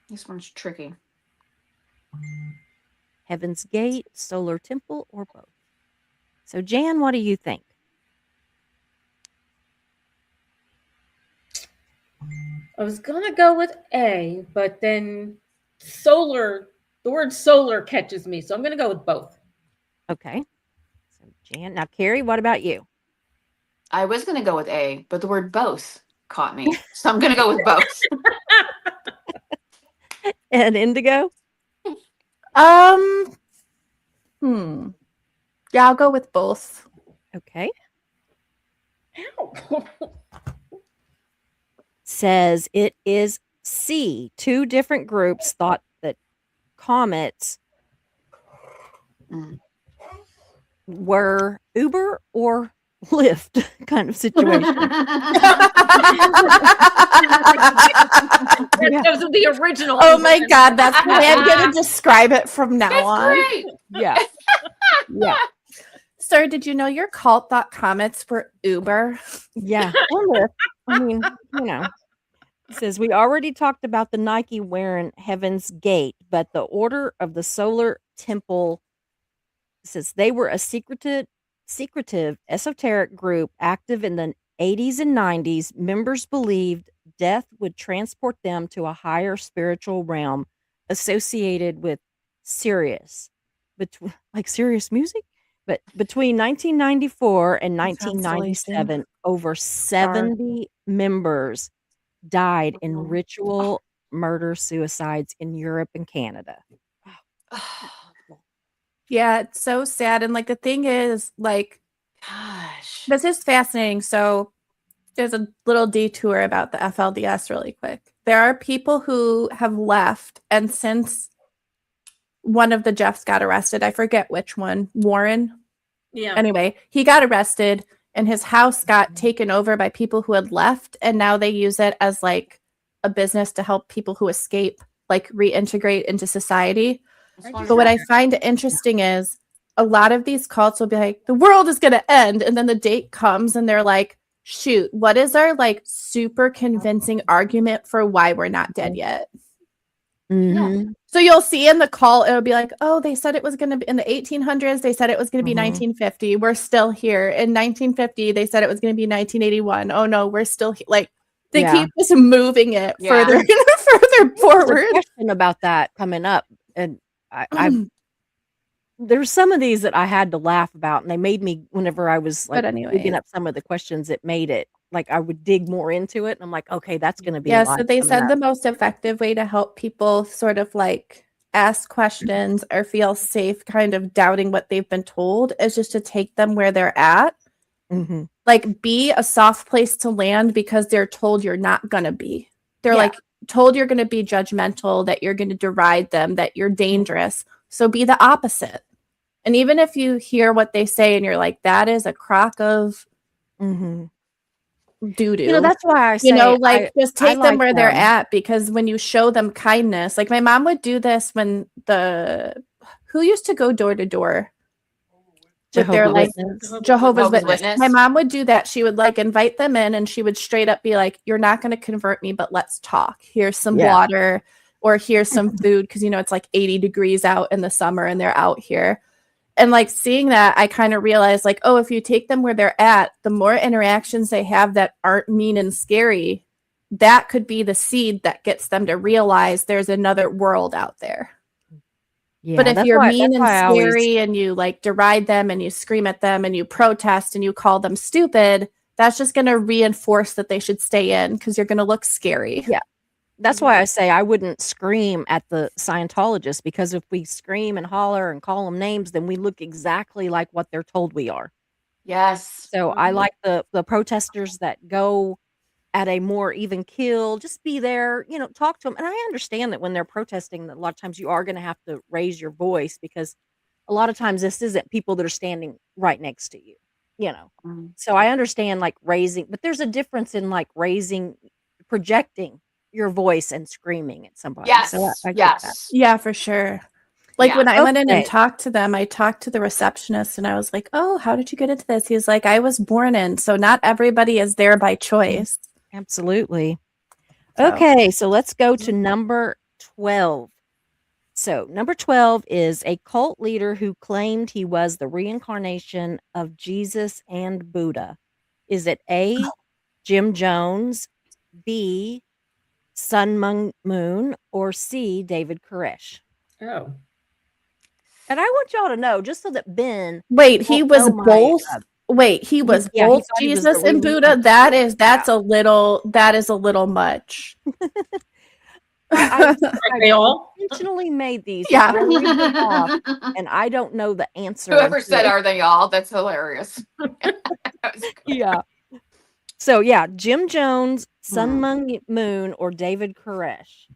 This one's tricky. Heaven's Gate, Solar Temple, or both? So, Jan, what do you think? I was gonna go with A, but then the word solar catches me, so I'm gonna go with both. Okay. So, Jan, now, Carrie, what about you? I was going to go with A, but the word both caught me. So I'm going to go with both. And Indigo? Yeah, I'll go with both. Okay. Ow. Says it is C, two different groups thought that comets Mm. were Uber or Lyft kind of situation. Yeah. Those are the original. Oh my God, that's the way I'm going to describe it from now That's on. great. Yeah. Yeah. Sir, did you know your cult thought comets were Uber? Yeah. Or Lyft. I mean, you know. It says we already talked about the Nike wearing Heaven's Gate, but the Order of the Solar Temple says they were a secretive, esoteric group active in the 80s and 90s. Members believed death would transport them to a higher spiritual realm associated with Sirius, like Sirius music. But between 1994 and Constellation. 1997, over 70 members died in ritual murder suicides in Europe and Canada. Yeah, it's so sad. And like the thing is, like, Gosh. this is fascinating. So there's a little detour about the FLDS really quick. There are people who have left, and since one of the Jeffs got arrested, I forget which one, Warren. Yeah. Anyway, he got arrested and his house got taken over by people who had left, and now they use it as like a business to help people who escape like reintegrate into society. But what I find interesting is a lot of these cults will be like, the world is going to end, and then the date comes and they're like, shoot, what is our like super convincing argument for why we're not dead yet? Mm-hmm. So you'll see in the call, it'll be like, oh, they said it was going to be in the 1800s. They said it was going to be 1950. We're still here. In 1950, they said it was going to be 1981. Oh no, we're still like they keep just moving it further and further forward. There's a question about that coming up, and there's some of these that I had to laugh about, and they made me whenever I was like digging up some of the questions. It made it like I would dig more into it, and I'm like, okay, that's going to be so they said the most effective way to help people sort of like ask questions or feel safe, kind of doubting what they've been told, is just to take them where they're at. Mm-hmm. Like be a soft place to land because they're told you're not going to be. They're like told you're going to be judgmental, that you're going to deride them, that you're dangerous. So be the opposite. And even if you hear what they say and you're like, that is a crock of doo-doo. You know, that's why I say, just take them where they're at, because when you show them kindness, like my mom would do this when who used to go door to door with their like Jehovah's Witness. My mom would do that. She would like invite them in and she would straight up be like, you're not going to convert me, but let's talk. Here's some water, or here's some food, because you know it's like 80 degrees out in the summer and they're out here. And like seeing that, I kind of realized like, oh, if you take them where they're at, the more interactions they have that aren't mean and scary, that could be the seed that gets them to realize there's another world out there. Yeah, but if you're mean and scary and you like deride them and you scream at them and you protest and you call them stupid, that's just going to reinforce that they should stay in, because you're going to look scary. Yeah. That's why I say I wouldn't scream at the Scientologists, because if we scream and holler and call them names, then we look exactly like what they're told we are. Yes. So I like the protesters that go at a more even keel, just be there, you know, talk to them. And I understand that when they're protesting, that a lot of times you are going to have to raise your voice, because a lot of times this isn't people that are standing right next to you, you know. So I understand like raising, but there's a difference in like projecting your voice and screaming at somebody. Yes. So I get that. Yeah, for sure. Like when I went in and talked to them, I talked to the receptionist and I was like, oh, how did you get into this? He was like, I was born in. So not everybody is there by choice. Absolutely. Okay, so let's go to number 12. So number 12 is a cult leader who claimed he was the reincarnation of Jesus and Buddha. Is it A, Jim Jones, B, Sun Moon, or C, David Koresh? Oh. And I want y'all to know, just so that Ben... Wait, he was both? Wait, he was both Jesus and Buddha? That's a little much. I intentionally made these. Yeah. And I don't know the answer. Whoever said, are they all? That's hilarious. Yeah. So yeah, Jim Jones, Sun Hmm. Myung Moon, or David Koresh.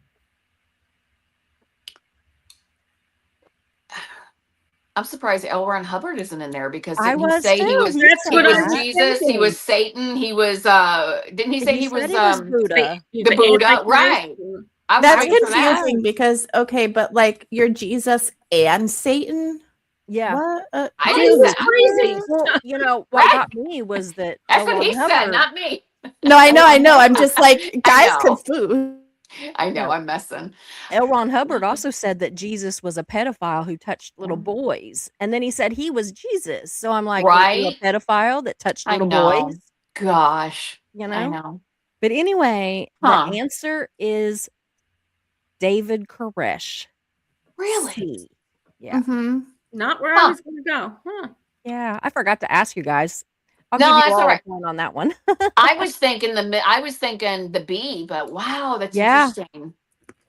I'm surprised L. Ron Hubbard isn't in there because I didn't he was say he too. was He That's said he what I was was that. Jesus, he thinking. was Satan, he was didn't he say He he said was he was Buddha. He's the Buddha? Antichrist. Right. I was That's waiting for that. confusing because okay, but like you're Jesus and Satan. Yeah. What? I Well, didn't Dude. say he's crazy. Well, you know what right. got me was that That's L. what Ron he said, Hubbard. not me. No, I L. know. Ron I'm just like, I guys know. confused. I know, Yeah. I'm messing. L. Ron Hubbard also said that Jesus was a pedophile who touched little Mm. boys, and then he said he was Jesus. So I'm like, was he Right? a pedophile that touched I little know. boys? Gosh. You I know. know. But anyway, Huh. the answer is David Koresh. Really? C. Yeah. Mm-hmm. Not where I Huh. was going to go. Huh. Yeah. I forgot to ask you guys. I'll No, give you that's all all a right. point on that one. I was thinking the B, but wow, that's Yeah. interesting. Yeah.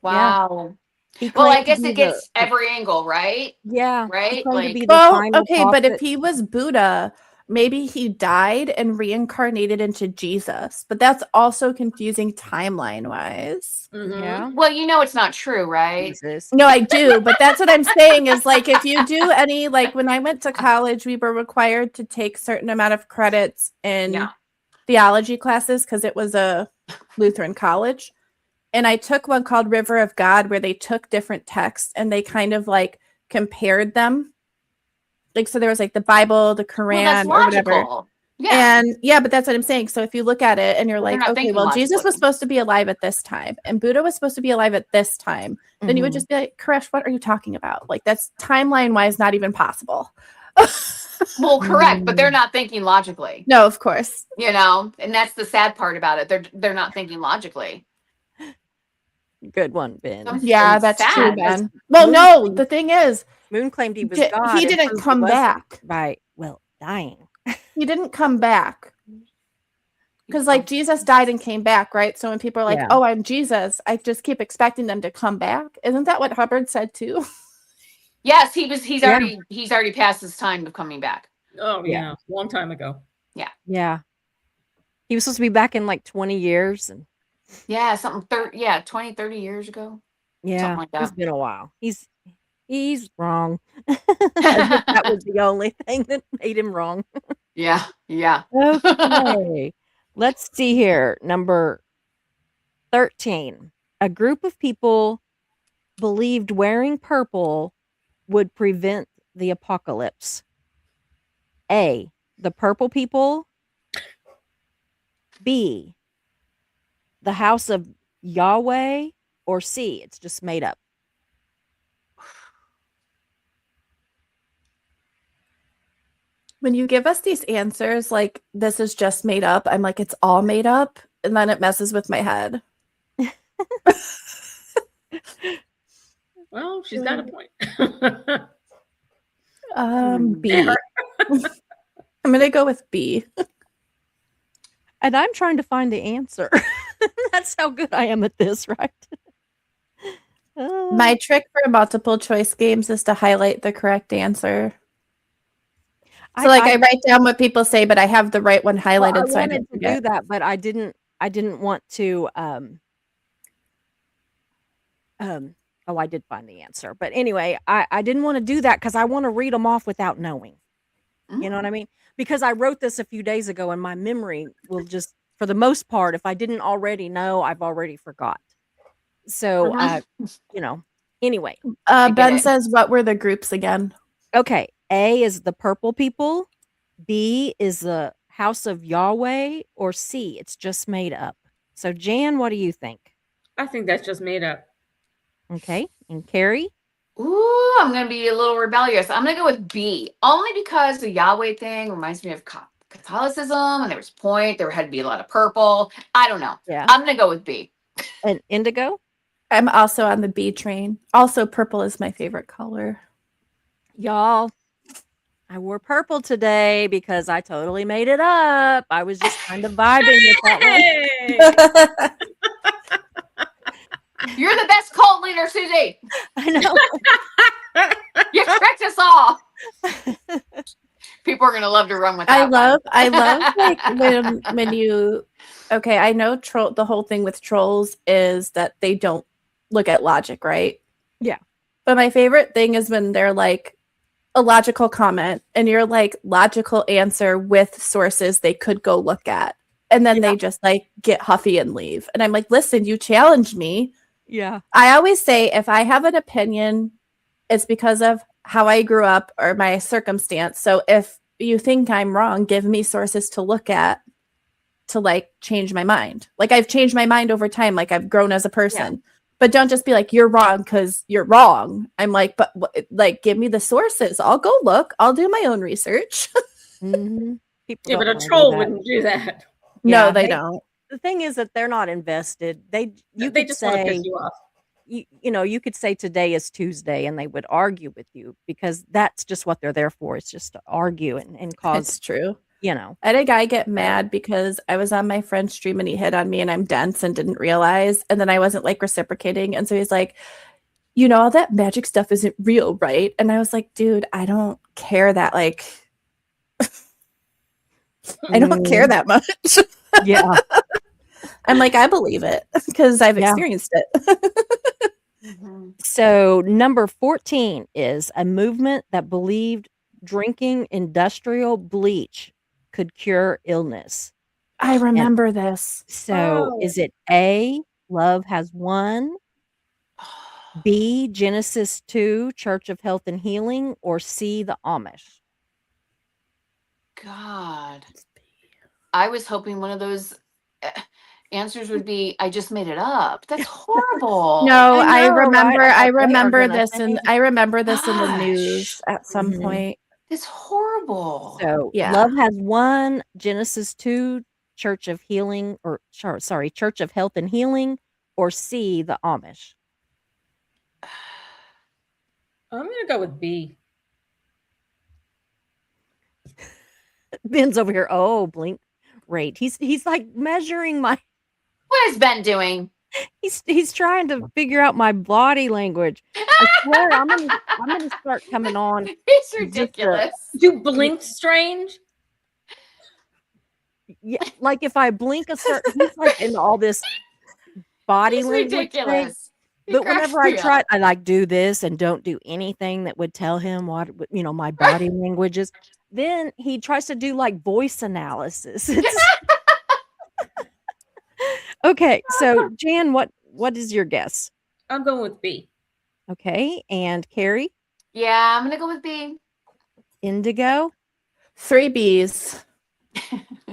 Wow. He Well, I claimed to guess be it gets every angle, right? he Right? claimed to Like, be the Well, final okay, but if prophet. he was Buddha, maybe he died and reincarnated into Jesus. But that's also confusing timeline wise. Mhm. Yeah. well, you know it's not true, right? Jesus. No, I do, but that's what I'm saying is like if you do any like when I went to college, we were required to take certain amount of credits in Yeah. theology classes because it was a Lutheran college. And I took one called River of God where they took different texts and they kind of like compared them. Like so there was like the Bible, the Well, that's Quran, or whatever. logical. Yeah. And yeah, but that's what I'm saying. So if you look at it and you're Well, they're like, not okay, thinking well, Jesus was logically. supposed to be alive at this time, and Buddha was supposed to be alive at this time, then you would Mhm. just be like, Koresh, what are you talking about? Like that's timeline wise not even possible. Well, correct, but they're Mm. not thinking logically, No, of course. you know, and that's the sad part about it. They're not thinking logically. Good one, Ben. So Yeah, it's that's true, sad. Ben. Well, Moon no, claimed- the thing is, Moon claimed he was he God. and didn't proved it come wasn't back. by dying. He didn't come back. Because like Jesus died and came back, right? So when people are like, Yeah. "Oh, I'm Jesus," I just keep expecting them to come back. Isn't that what Hubbard said too? Yes, he's Yeah. already past his time of coming back. Oh, Yeah. yeah. Long time ago. Yeah. He was supposed to be back in like 20 years. And Yeah, 20, 30 years ago. yeah, like it's that. been a while. He's wrong. I think that was the only thing that made him wrong. Yeah, yeah. Okay. Let's see here. Number 13. A group of people believed wearing purple would prevent the apocalypse. A. The purple people. B. The house of Yahweh. Or C. It's just made up. When you give us these answers, like this is just made up, I'm like, it's all made up, and then it messes with my head. Well, she's got a point. B. I'm gonna go with B. And I'm trying to find the answer. That's how good I am at this, right? My trick for multiple choice games is to highlight the correct answer. So I write down what people say, but I have the right one highlighted. Well, I so I wanted don't to forget. do that, but I didn't want to. Oh, I did find the answer, but anyway, I didn't want to do that because I want to read them off without knowing. You know what I mean? Because I wrote this a few days ago, and my memory will just, for the most part, if I didn't already know, I've already forgot. So, you know. Anyway, Ben says, "What were the groups again?" Okay, A is the purple people, B is the house of Yahweh, or C, it's just made up. So, Jan, what do you think? I think that's just made up. Okay, and Carrie? Ooh, I'm going to be a little rebellious. I'm going to go with B, only because the Yahweh thing reminds me of Catholicism, and there was point. There had to be a lot of purple. I don't know. Yeah. I'm going to go with B. And Indigo? I'm also on the B train. Also, purple is my favorite color. Y'all, I wore purple today because I totally made it up. I was just kind of vibing with that one. You're the best cult leader, Susie. I know. You tricked us all. People are gonna love to run with I that love like one. when you okay, I know the whole thing with trolls is that they don't look at logic, right? Yeah. But my favorite thing is when they're like a logical comment and you're like logical answer with sources they could go look at. And then they just like get huffy and leave. And I'm like, listen, you challenged me. Yeah. I always say if I have an opinion, it's because of how I grew up or my circumstance. So if you think I'm wrong, give me sources to look at to like change my mind. Like I've changed my mind over time. Like I've grown as a person. But don't just be like, you're wrong because you're wrong. I'm like, but like, give me the sources. I'll go look. I'll do my own research. Mm-hmm. People Yeah, don't but a wanna do troll that. wouldn't do that. No, Yeah, they don't. The thing is that they're not invested. You They could just want to piss say, you off. you could say today is Tuesday and they would argue with you because that's just what they're there for. It's just to argue and It's cause, true. you know. I had a guy get mad because I was on my friend's stream and he hit on me and I'm dense and didn't realize. And then I wasn't like reciprocating. And so he's like, all that magic stuff isn't real, right? And I was like, dude, I don't care that like I don't care that much. Yeah. I'm like, I believe it because I've Yeah. experienced it. Mhm. So number 14 is a movement that believed drinking industrial bleach could cure illness. I And remember this. so Oh. is it A, love has won, B, Genesis 2, Church of Health and Healing, or C, the Amish? God, I was hoping one of those answers would be, I just made it up. That's horrible. No, I I know, right? remember. I I thought they are remember gonna this, and I remember this in the Gosh. news at some Mhm. point. It's horrible. So Yeah. love has won, Genesis 2, Church of Healing, or sorry, Church of Health and Healing, or C, the Amish. I'm gonna go with B. Ben's over here. Oh, blink rate. He's like measuring my. What is Ben doing? He's trying to figure out my body language. I swear I'm gonna start coming on. It's ridiculous. Do blinks strange? Yeah, like if I blink a certain, he's like in all this body It's language thing. ridiculous. He But cracks whenever I me try, up. I like do this and don't do anything that would tell him what my body language is. Then he tries to do like voice analysis. Okay, so Jan, what is your guess? I'm going with B. Okay, and Carrie, Yeah, I'm gonna go with B. Indigo. 3 Bs.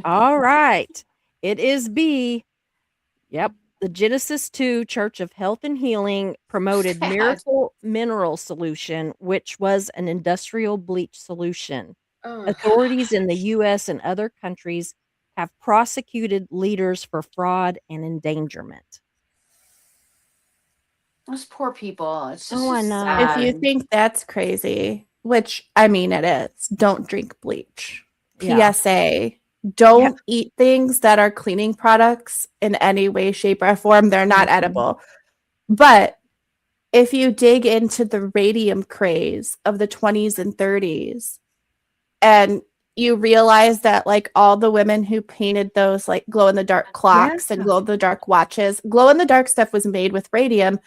All right, it is B. Yep, the Genesis 2 Church of Health and Healing promoted Sad. Miracle Mineral Solution, which was an industrial bleach solution. Oh, Authorities in the U.S. and other countries have prosecuted leaders for fraud and endangerment. Those poor people. It's just Oh, I so know. If you sad. think that's crazy, which I mean it is, don't drink bleach. Yeah. PSA. Don't eat things that are cleaning products in any way, shape, or form. They're not Mhm. edible. But if you dig into the radium craze of the 20s and 30s, and you realize that like all the women who painted those like glow in the dark clocks and glow in the dark watches, glow in the dark stuff was made with radium.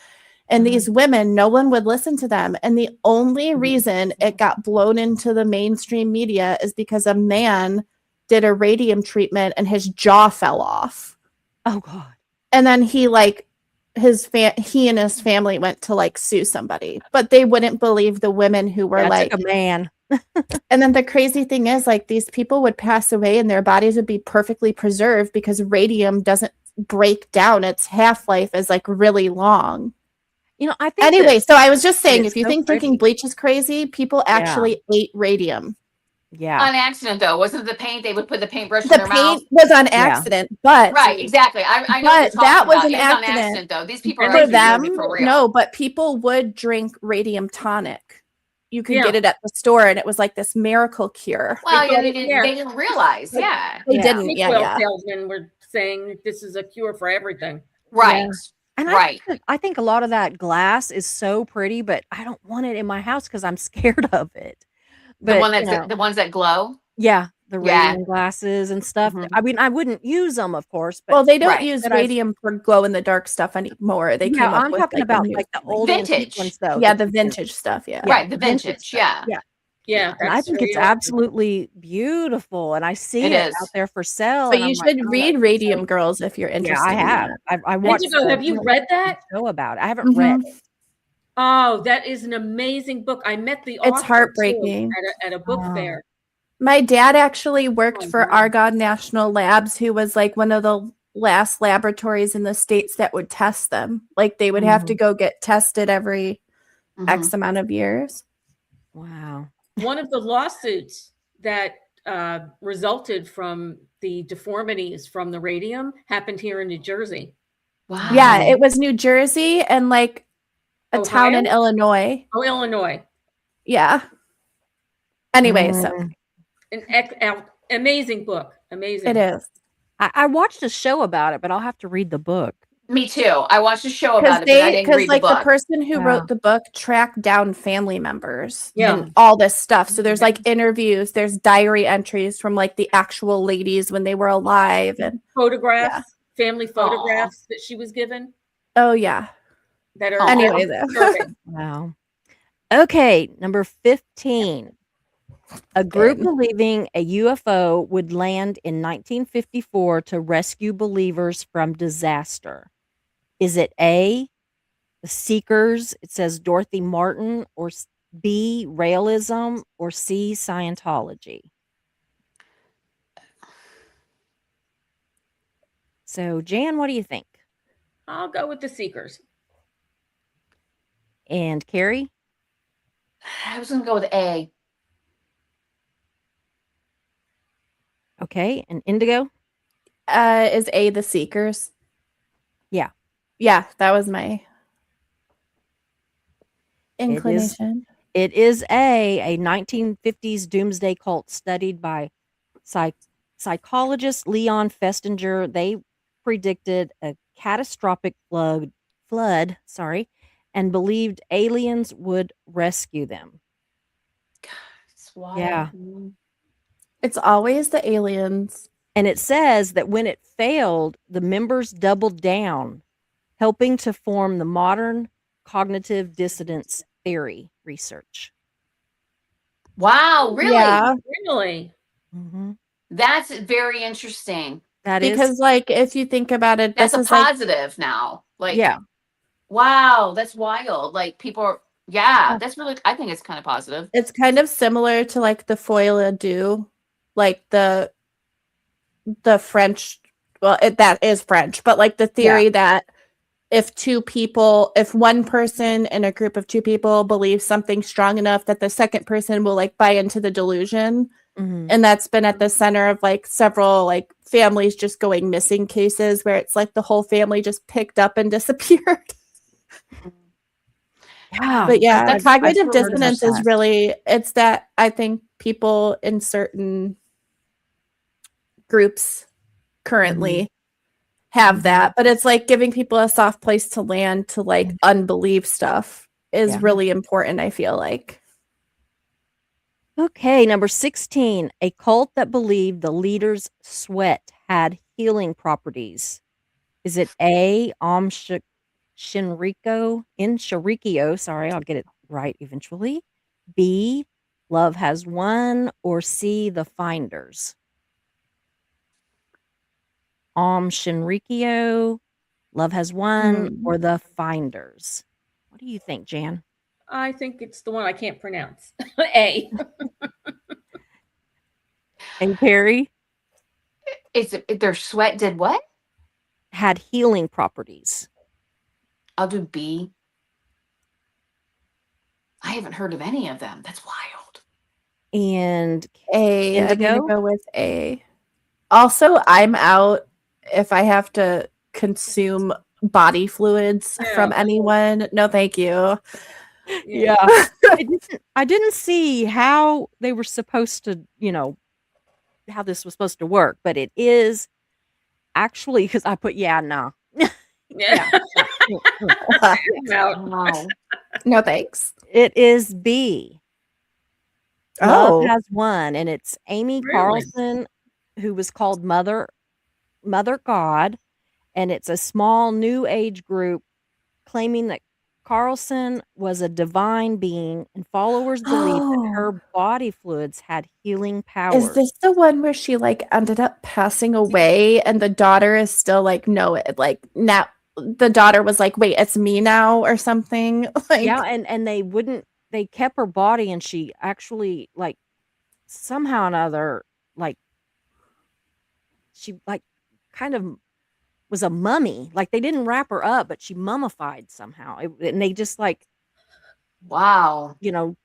And these women, no one would listen to them. And the only reason it got blown into the mainstream media is because a man did a radium treatment and his jaw fell off. Oh God. And then he like he and his family went to like sue somebody, but they wouldn't believe the women who were Yeah, it like took a man. and then the crazy thing is like these people would pass away and their bodies would be perfectly preserved because radium doesn't break down. Its half-life is like really long. I think Anyway, so I was just saying, it's if you so think drinking pretty. bleach is crazy, people actually ate radium. Yeah. On accident, though, wasn't it the paint? They would put the paintbrush in The their mouth. paint was on accident, but Right, exactly. I know what you're but talking that was about. an It was on accident. accident, though. These people are for actually them, doing it for real. no, but people would drink radium tonic. You could Yeah. get it at the store, and it was like this miracle cure. Well, yeah, They they didn't realize. Yeah. They Yeah. didn't, Snake yeah, oil yeah. salesmen were saying this is a cure for everything. Right. And Right. I think a lot of that glass is so pretty, but I don't want it in my house because I'm scared of it. The But, one that's the ones that glow. yeah, the Yeah. radium glasses and stuff. Mhm. I mean, I wouldn't use them, of course, but Well, they don't Right. use But I've radium for glow in the dark stuff anymore. They yeah, came up I'm with talking like a about, new like, the family. old antique Vintage. ones, though. Yeah, that the you can vintage stuff. Yeah. Right, the vintage vintage. stuff. Yeah. Yeah. Yeah, And I that's think very it's awesome. absolutely beautiful, and I see It it is. out there for sale, So and you I'm like, should "Oh, read that's Radium so." Girls if you're Yeah, interested I in have. that. I watched Indigo, have you read that? show about it. I haven't read Mhm. it. Oh, that is an amazing book. I met the It's author too heartbreaking. at a book Oh. fair. My dad actually worked Oh, for wow. Argonne National Labs, who was like one of the last laboratories in the states that would test them. Like they would have to go get tested every X Mhm. amount of years. Wow. One of the lawsuits that resulted from the deformities from the radium happened here in New Jersey. Wow. Yeah, it was New Jersey and like a town in Ohio? Illinois. Oh, Illinois. Yeah. Anyway, so Mm. An amazing book. Amazing. it is. I watched a show about it, but I'll have to read the book. Me too. I watched a show Because about it, but I didn't because read the like the book. person who Yeah. wrote the book tracked down family members Yeah. and all this stuff. So there's like interviews, there's diary entries from like the actual ladies when they were alive, and Photographs, family photographs that she was given oh yeah. that are Aw. Anyway, very though. disturbing. Wow. Okay, number 15. A group Good. believing a UFO would land in 1954 to rescue believers from disaster. Is it A, the Seekers? It says Dorothy Martin, or B, Raelism, or C, Scientology. So, Jan, what do you think? I'll go with the Seekers. And Carrie? I was gonna go with A. Okay, and Indigo? Is A the Seekers? Yeah. Yeah, that was my inclination. It is a 1950s doomsday cult studied by psychologist Leon Festinger. They predicted a catastrophic flood, and believed aliens would rescue them. It's wild. Yeah. It's always the aliens. And it says that when it failed, the members doubled down, helping to form the modern cognitive dissonance theory research. Wow, really? Yeah. Really? Mm-hmm. That's very interesting. That is Because like if you think about it, That's this a is like positive now. Like, yeah. wow, that's wild. Like people are, yeah, that's really, I think it's kind of positive. it's kind of similar to like the foil à deux, like the French. Well, that is French, but like the theory that if one person in a group of two people believes something strong enough that the second person will like buy into the delusion. Mm-hmm. And that's been at the center of like several like families just going missing cases where it's like the whole family just picked up and disappeared. Yeah. But yeah, That's- cognitive I've heard about dissonance is that. really, it's that I think people in certain groups currently have that, but it's like giving people a soft place to land to like unbelieve stuff is Yeah. really important, I feel like. Okay, number 16. A cult that believed the leader's sweat had healing properties. Is it A, Shinrikyo, sorry, I'll get it right eventually. B, Love Has Won, or C, The Finders? Shinrikyo, Love Has Won, or The Finders? What do you think, Jan? I think it's the one I can't pronounce. A. And Perry? Their sweat did what? Had healing properties. I'll do B. I haven't heard of any of them. That's wild. And A. I'm Indigo? gonna go with A. Also, I'm out if I have to consume body fluids from anyone. No, thank you. Yeah. I didn't see how they were supposed to, how this was supposed to work, but it is actually because I put no. Yeah. I'm out. Wow. No, thanks. It is B. Love Oh, has won, and it's Amy Really? Carlson, who was called Mother God, and it's a small new age group claiming that Carlson was a divine being, and followers believe that oh, her body fluids had healing is powers. this the one where she like ended up passing away and the daughter is still like, no, it like now the daughter was like, wait, it's me now or something? Yeah, Like, and they kept her body, and she actually, like, somehow or another, like, she, like, kind of was a mummy. Like, they didn't wrap her up, but she mummified somehow, and they just, like, Wow.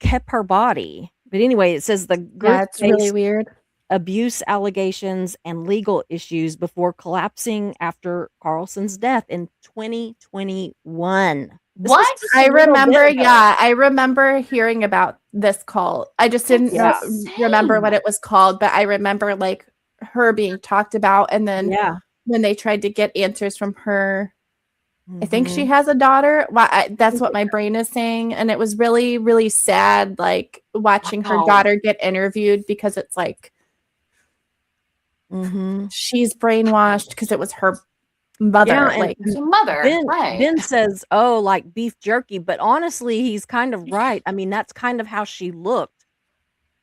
kept her body. But anyway, it says the yeah, group it's really faced weird. abuse allegations and legal issues before collapsing after Carlson's death in 2021. This was What? just I a little bit remember, ago. yeah, I remember hearing about this cult. I just didn't That's Yeah. remember what insane. it was called, but I remember like her being talked about. And then Yeah. when they tried to get answers from her, I think she Mhm. has a daughter. That's what my brain is saying. And it was really, really sad, like watching her Wow. daughter get interviewed because it's like Mhm. she's brainwashed because it was her mother. Yeah, and Like, It's your mother, right? Ben says, "Oh, like beef jerky," but honestly, he's kind of right. I mean, that's kind of how she looked,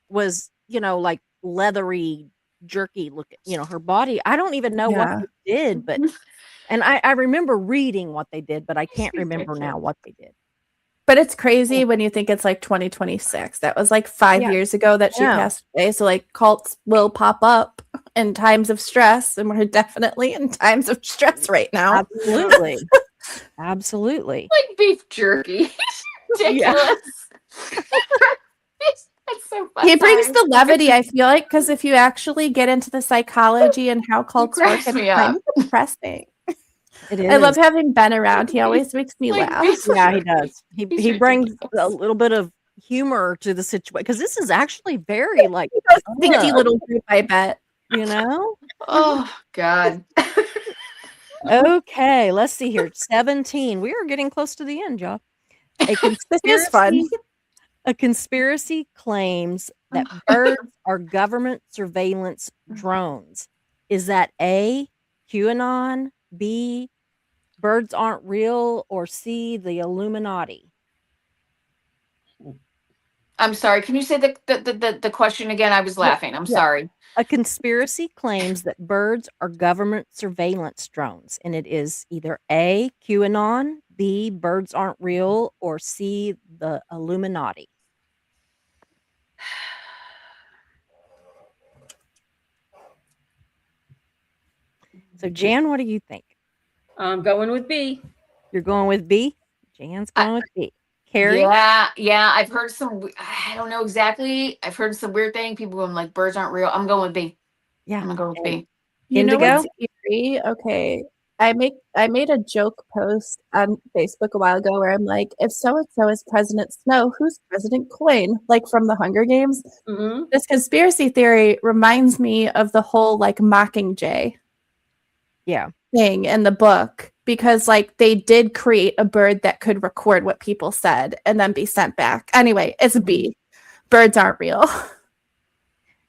was, like leathery, jerky looking, her body. I don't even know what yeah. they did, but and I remember reading what they did, but I It's can't remember now ridiculous. what they did. But it's crazy when you think it's like 2026. That was like 5 Yeah, years ago that she yeah, passed away. So like cults will pop up in times of stress, and we're definitely in times of stress right now. Yeah. absolutely. Absolutely. Like beef jerky. Yeah. Ridiculous. That's so fun. He brings Sorry. the levity, I feel like, because if you actually get into the psychology and how It cults work, cracks it's me kind up. of depressing. It I love is. having Ben around. He always makes me Like laugh. beef Yeah, he jerky. does. He He's he brings a ridiculous. little bit of humor to the situation, because this is actually very, like, A stinky ugh, little group, I bet. you know? Oh God. Okay, let's see here. 17. We are getting close to the end, y'all. A This is fun. conspiracy claims that birds are government surveillance drones. Is that A, QAnon, B, birds aren't real, or C, the Illuminati? I'm sorry. Can you say the question again? I was Yeah, laughing. I'm yeah. sorry. A conspiracy claims that birds are government surveillance drones, and it is either A, QAnon, B, birds aren't real, or C, the Illuminati. So, Jan, what do you think? I'm going with B. You're going with B? Jan's I, going with B. Carrie? yeah. I've heard some. I don't know exactly. I've heard some weird thing. People going like birds aren't real. I'm going with B. Yeah. I'm gonna go with And B. You know Indigo? what's eerie? Okay. I made a joke post on Facebook a while ago where I'm like, if so and so is President Snow, who's President Coin? Like from the Hunger Games. Mm-hmm. This conspiracy theory reminds me of the whole like Mockingjay Yeah. thing in the book because like they did create a bird that could record what people said and then be sent back. Anyway, it's a B. Birds aren't real.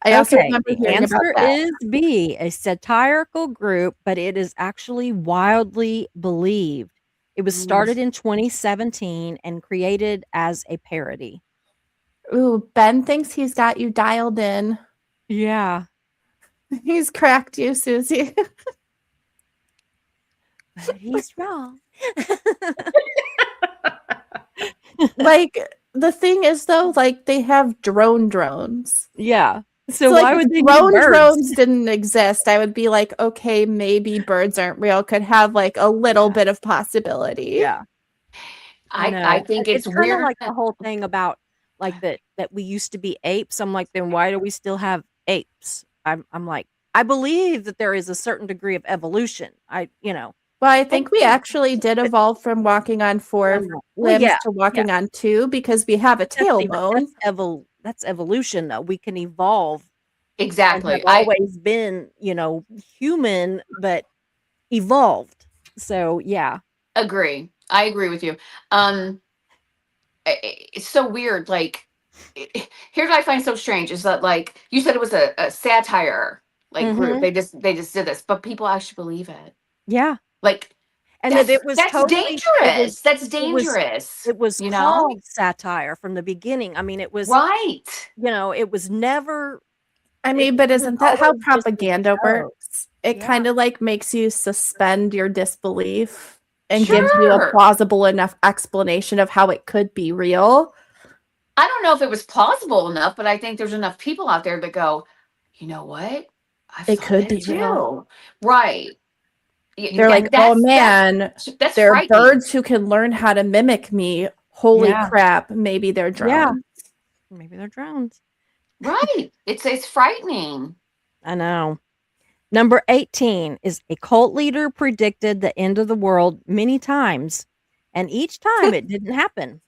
I also Okay, remember the hearing about answer that. is B, a satirical group, but it is actually wildly believed. It was started in 2017 and created as a parody. Ooh, Ben thinks he's got you dialed in. Yeah. He's cracked you, Susie. But he's wrong. Like the thing is though, like they have drones. Yeah. So So why like would they if need birds? drones didn't exist, I would be like, okay, maybe birds aren't real. Could have like a little bit of possibility. Yeah. I I know. think It's it's kind of weird. like the whole thing about like that we used to be apes. I'm like, then why do we still have apes? I'm like, I believe that there is a certain degree of evolution. Well, I think we actually did evolve from walking on four Well, limbs yeah, to walking on two because we have a tailbone. that's evolution though. We can evolve and have Exactly. always been, human, but evolved. So yeah. Agree. I agree with you. It's so weird. Like here's what I find so strange is that, like, you said it was a satire, like, group. Mhm. They just did this, but people actually believe it. Yeah. Like, And that it was that's totally dangerous. That's it was dangerous. it was You know? called satire from the beginning. I mean, it was, Right. it was never I it mean, but was isn't that how always just a propaganda joke. works? It Yeah. kind of like makes you suspend your disbelief and gives you a Sure. plausible enough explanation of how it could be real. I don't know if it was plausible enough, but I think there's enough people out there that go, you know what? I It thought could that be real. too. Right. They're like, oh man, that's there are frightening. birds who can learn how to mimic me. Holy Yeah. crap, maybe they're drones. Maybe they're drones. Right. It's frightening. I know. Number 18 is a cult leader predicted the end of the world many times, and each time it didn't happen.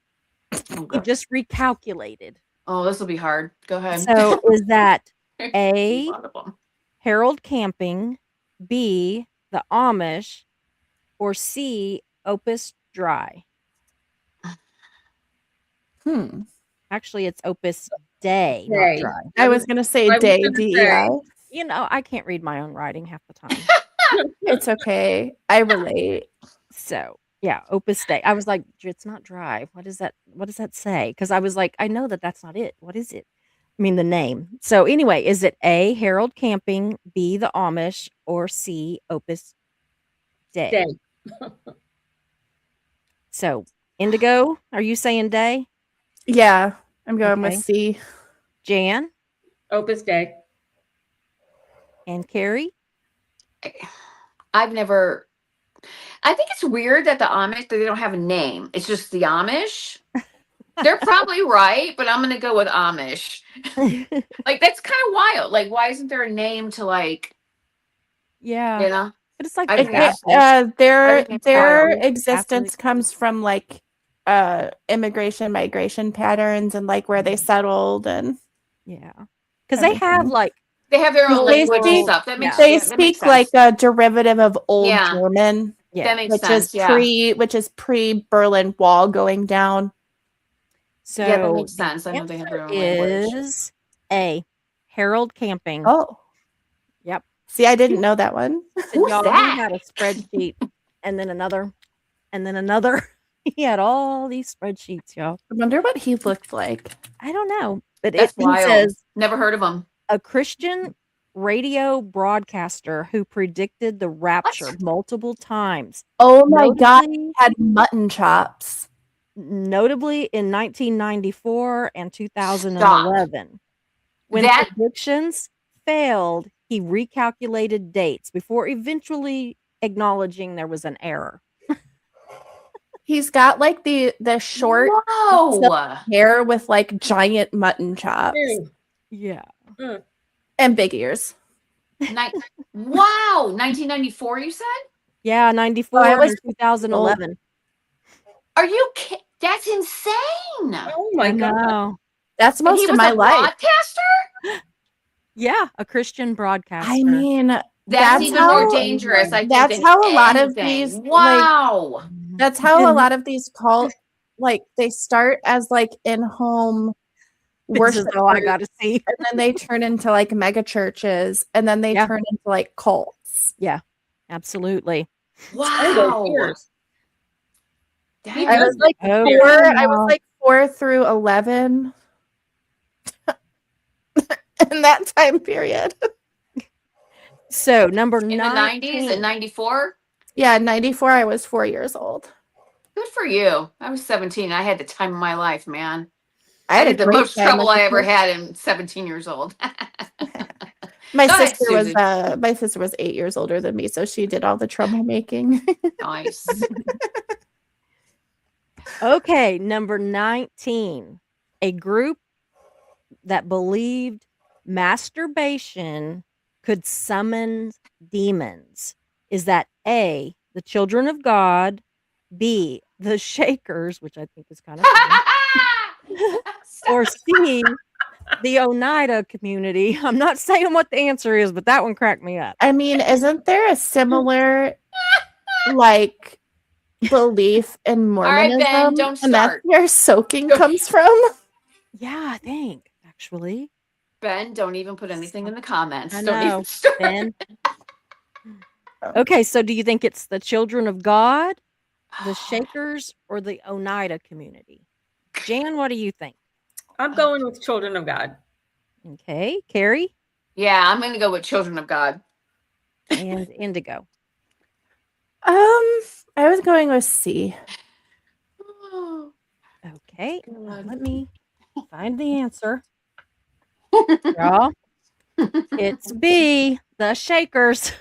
Oh, He God. just recalculated. Oh, this will be hard. Go ahead. So is that A, A lot of them. Harold Camping, B, the Amish, or C, Opus Dry? Actually, it's Opus Day, not Day. Dry. I was gonna say I was day gonna DEI. You know, I can't read my own writing half the time. It's okay. I relate. So, yeah, Opus Day. I was like, it's not dry. What is that? What does that say? Because I was like, I know that that's not it. What is it? I mean, the name. So, anyway, is it A, Harold Camping, B, the Amish, or C, Opus Day? Day. So, Indigo, are you saying Day? Yeah, I'm going Okay. with C. Jan Opus Day. and Carrie? I've never. I think it's weird that the Amish, that they don't have a name. It's just the Amish. They're probably right, but I'm gonna go with Amish. Like, that's kind of wild. Like, why isn't there a name to, like, Yeah. you know? But it's like I the think that's- Catholics. Their think it's wild. existence Catholics. comes from like immigration migration patterns and like where they settled and Yeah. Because they have everything. like They have their own They language and speak- stuff. That makes they yeah, that makes speak like sense. a derivative of Old Yeah. German, yeah. That makes which sense. is Yeah. pre Berlin Wall going down. So Yeah, that makes the sense. I know they have their own answer language. is A, Harold Camping. Oh, Yep. see, I didn't know that one. Who's Y'all, that? he had a spreadsheet and then another and then another. He had all these spreadsheets, y'all. I wonder what he looked like. I don't know, but That's he wild. says Never heard of them. a Christian radio broadcaster who predicted the rapture multiple times. Oh my god, Notably- he had mutton chops. Notably in 1994 and 2011. When That- predictions failed, he recalculated dates before eventually acknowledging there was an error. He's got like the short Whoa. hair with like giant mutton chops Mm. Yeah. and big ears. Wow. 1994, you said? Yeah, 94 Oh, I was or 2011. Are you kidding? That's insane. Oh my I god. know. That's And most he of was my a life. broadcaster? Yeah, a Christian broadcaster. I mean, That's That's even how- more dangerous. I think, that's than how a lot of anything. these, like, Wow. that's how a lot of these cults, like, they start as like in-home This worship, is all I groups, got to see. and then they turn into like mega churches, and then they Yeah. turn into like cults. Absolutely. Wow. Years. That- I was like Oh, four. I was like 4 through 11 in that time period. So number in the 90s 19. and 94? Yeah, in 94, I was 4 years old. Good for you. I was 17. I had the time of my life, man. I had a the great most time trouble as a I ever kid. had in 17 years old. My Go ahead, sister was Susie. my sister was 8 years older than me, so she did all the troublemaking. Nice. Okay, number 19. A group that believed masturbation could summon demons. Is that A, the Children of God, B, the Shakers, which I think is kind of funny, or C, the Oneida community? I'm not saying what the answer is, but that one cracked me up. I mean, isn't there a similar like belief in right, Mormonism? Ben, don't And that's start. where soaking comes from. Yeah, I think actually. Ben, don't even put anything in the comments. I Don't even know, start. Ben. Okay, so do you think it's the Children of God, the Shakers, or the Oneida community? Jan, what do you think? I'm going with Children of God. Okay, Carrie Yeah, I'm going to go with Children of God. and Indigo. I was going with C. Okay, God. let me find the answer. Y'all, it's B, the Shakers.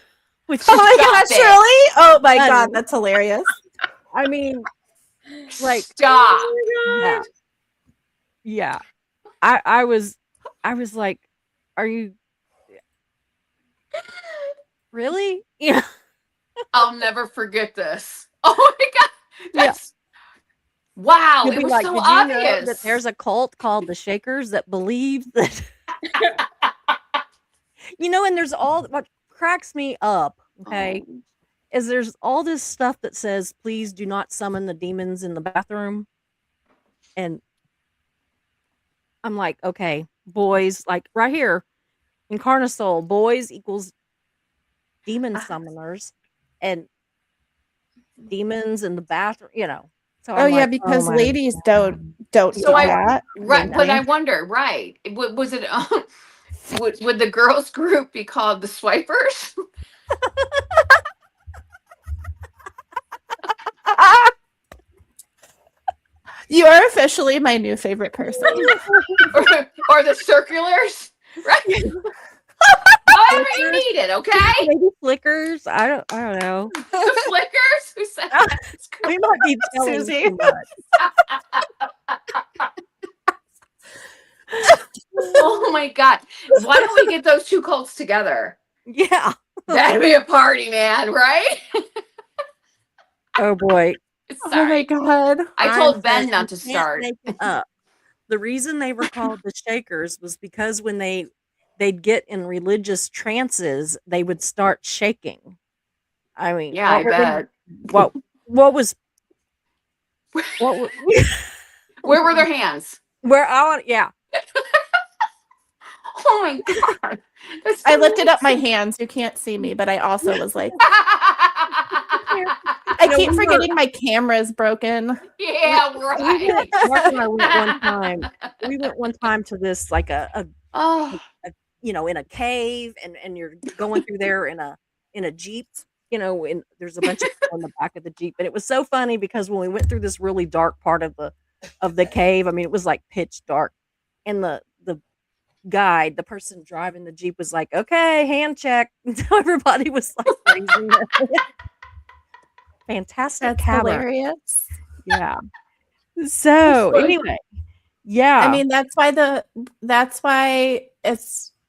Which Oh my Stop gosh, it. really? Oh my Funny. god, that's hilarious. I mean, like, Stop. yeah, yeah. I was like, are you really? Yeah, I'll never forget this. Oh my God. yeah. That's wow. You'll It be was like, so did you know that obvious. there's a cult called the Shakers that believes that, and there's all what cracks me up, okay, Oh. is there's all this stuff that says, please do not summon the demons in the bathroom. And I'm like, okay, boys, like right here in Carnosol, boys equals demon summoners and demons in the bathroom. So Oh I'm yeah, like, oh because my ladies God. don't So do I that. right, but I Midnight. wonder, right? Was it would the girls group be called the swipers? You are officially my new favorite person. or the circulars? Right? However you need it, okay? Maybe flickers. I don't know. The flickers? Who said that? We might be telling Susie. too much. Oh my God. Why don't we get those two cults together? Yeah. That'd be a party, man, right? Oh boy. Oh my Sorry. god. I I'm told Ben said, not you to can't start. make it up. The reason they were called the Shakers was because when they'd get in religious trances, they would start shaking. I mean, Yeah, I bet. what was what was, Where were their hands? yeah. Oh my God. That's I lifted up my amazing. hands. You can't see me, but I also was like, You I know, keep we were- forgetting my camera's broken. Yeah, we right. went, Mark and I went one time. We went one time to this like a Oh, in a cave, and you're going through there in a Jeep, and there's a bunch of people in the back of the Jeep. And it was so funny because when we went through this really dark part of the cave, I mean, it was like pitch dark. And the guide, the person driving the Jeep was like, okay, hand check. So everybody was like raising their hand. Fantastic That's cavern. hilarious. Yeah. So anyway, yeah. I mean, that's why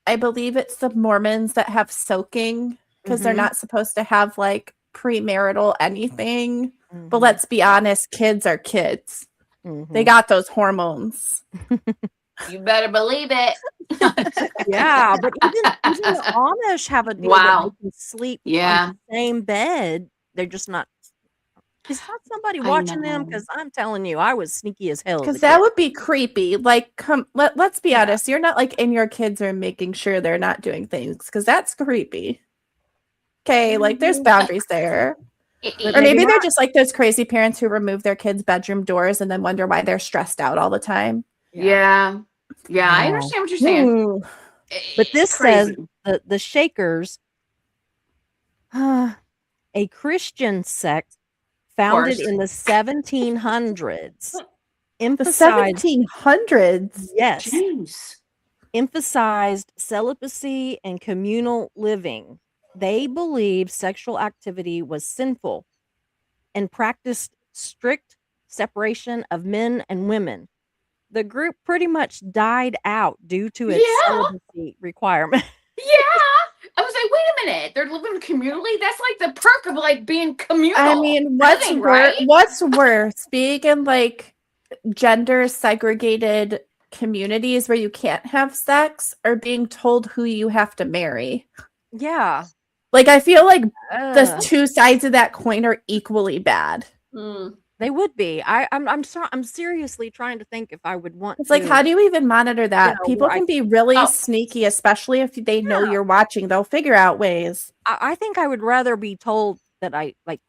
I believe it's the Mormons that have soaking because they're Mhm. not supposed to have like premarital anything. But Mhm. let's be honest, kids are kids. They Mhm. got those hormones. you better believe it. Yeah, but even the Amish have a deal that Wow. they can sleep Yeah. on the same bed. They're just not. Is not somebody I watching them? know. Because I'm telling you, I was sneaky as hell. as a Because that kid. would be creepy. Like, let's be Yeah. honest. You're not like in your kids are making sure they're not doing things because that's creepy. Okay, like there's boundaries there. But Or maybe maybe they're not. just like those crazy parents who remove their kids' bedroom doors and then wonder why they're stressed out all the time. Yeah. Yeah, I Yeah. understand what you're saying. Ooh. But this Crazy. says the Shakers, a Christian sect founded course. in the 1700s, The emphasized 1700s. yes, Jeez. emphasized celibacy and communal living. They believed sexual activity was sinful and practiced strict separation of men and women. The group pretty much died out due to its Yeah. celibacy requirement. Yeah. I was like, wait a minute. They're living communally? That's like the perk of like being communal. I mean, what's living, worse? right? What's worse, being in like gender segregated communities where you can't have sex, or being told who you have to marry? Yeah. Like, I feel like the Ugh. two sides of that coin are equally bad. Mm. They would be. I'm seriously trying to think if I would want It's like, to, how do you even monitor that? People where I can be really Oh. sneaky, especially if they know Yeah. you're watching. They'll figure out ways. I think I would rather be told that I like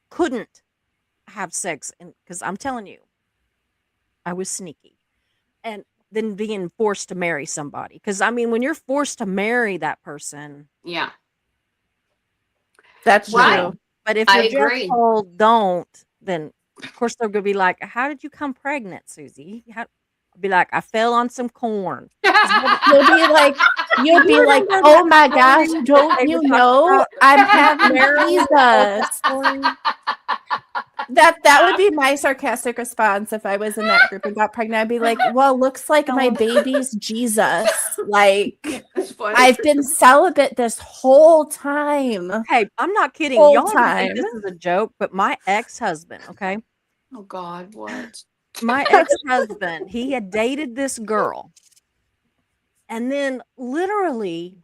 couldn't have sex, and because I'm telling you, I was sneaky, and then being forced to marry somebody. Because I mean, when you're forced to marry that person, Yeah. That's Right. true. but if I you're just agree. told don't, then of course they're gonna be like, "How did you come pregnant, Susie?" I'll be like, "I fell on some corn." You'll be like, remember oh that my gosh, story that don't they you were talking know about I'm having Marilyn Jesus? story? That would be my sarcastic response if I was in that group and got pregnant. I'd be like, well, looks like my baby's Jesus. Like, That's funny. I've been celibate this whole time. Hey, I'm not kidding. Whole Y'all think time. this is a joke, but my ex-husband, okay? Oh God, what? My ex-husband, he had dated this girl. And then literally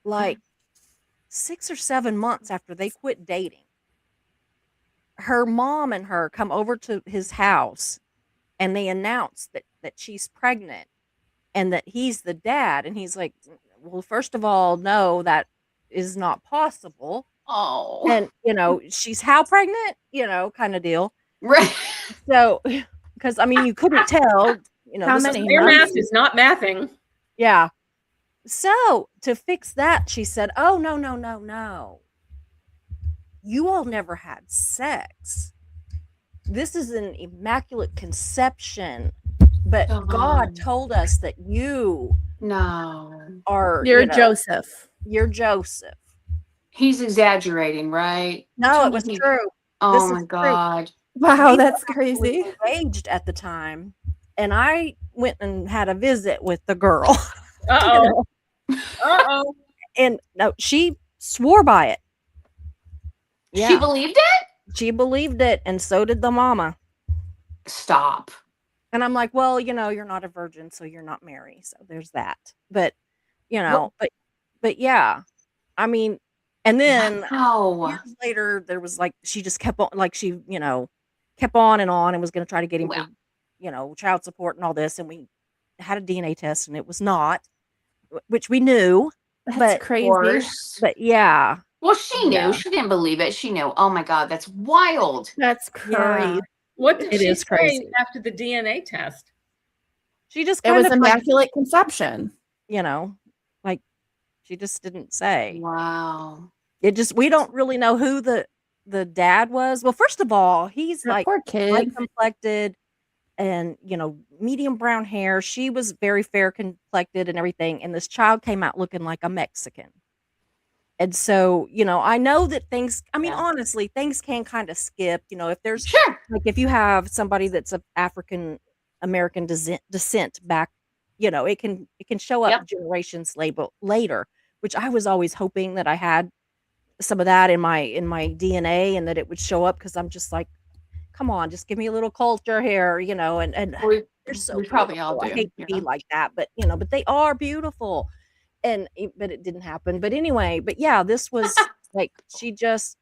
like 6 or 7 months after they quit dating, her mom and her come over to his house and they announce that she's pregnant and that he's the dad. And he's like, well, first of all, no, that is not possible. Oh. And, she's how pregnant, kind of deal. Right. So, because I mean, you couldn't tell, How this is many Their months? math is not mathing. Yeah. So to fix that, she said, oh, no, no, no, no. You all never had sex. This is an immaculate conception. But God told us that you No. are, You're Joseph. You're Joseph. He's exaggerating, right? No, it was true. Oh This my is true. God. Wow, We that's were crazy. engaged at the time. And I went and had a visit with the girl. Uh-oh. Uh-oh. And no, she swore by it. Yeah. She believed it? She believed it, and so did the mama. Stop. And I'm like, well, you're not a virgin, so you're not Mary. So there's that. But, but yeah, I mean, and then Wow. years later, there was like, she just kept on, like she, kept on and was going to try to get him Wow. for, child support and all this. And we had a DNA test and it was not, which we knew. That's but, crazy. But yeah. Well, she knew. Yeah. She didn't believe it. She knew. Oh my God, that's wild. That's crazy. Yeah. What did It she is say crazy. after the DNA test? She just It kind was of immaculate conception. like she just didn't say. Wow. We don't really know who the dad was. Well, first of all, he's That like poor kid. light complected and medium brown hair. She was very fair complected and everything. And this child came out looking like a Mexican. And so, I know that things, I mean, Yeah. honestly, things can kind of skip, if there's Sure. like, if you have somebody that's of African American descent back, it can show up Yep. generations later, which I was always hoping that I had some of that in my DNA and that it would show up. Cause I'm just like, come on, just give me a little culture here, and We they're so probably all beautiful. do. I hate to be like that, but but they are beautiful. But it didn't happen. But anyway, but yeah, this was like, she just,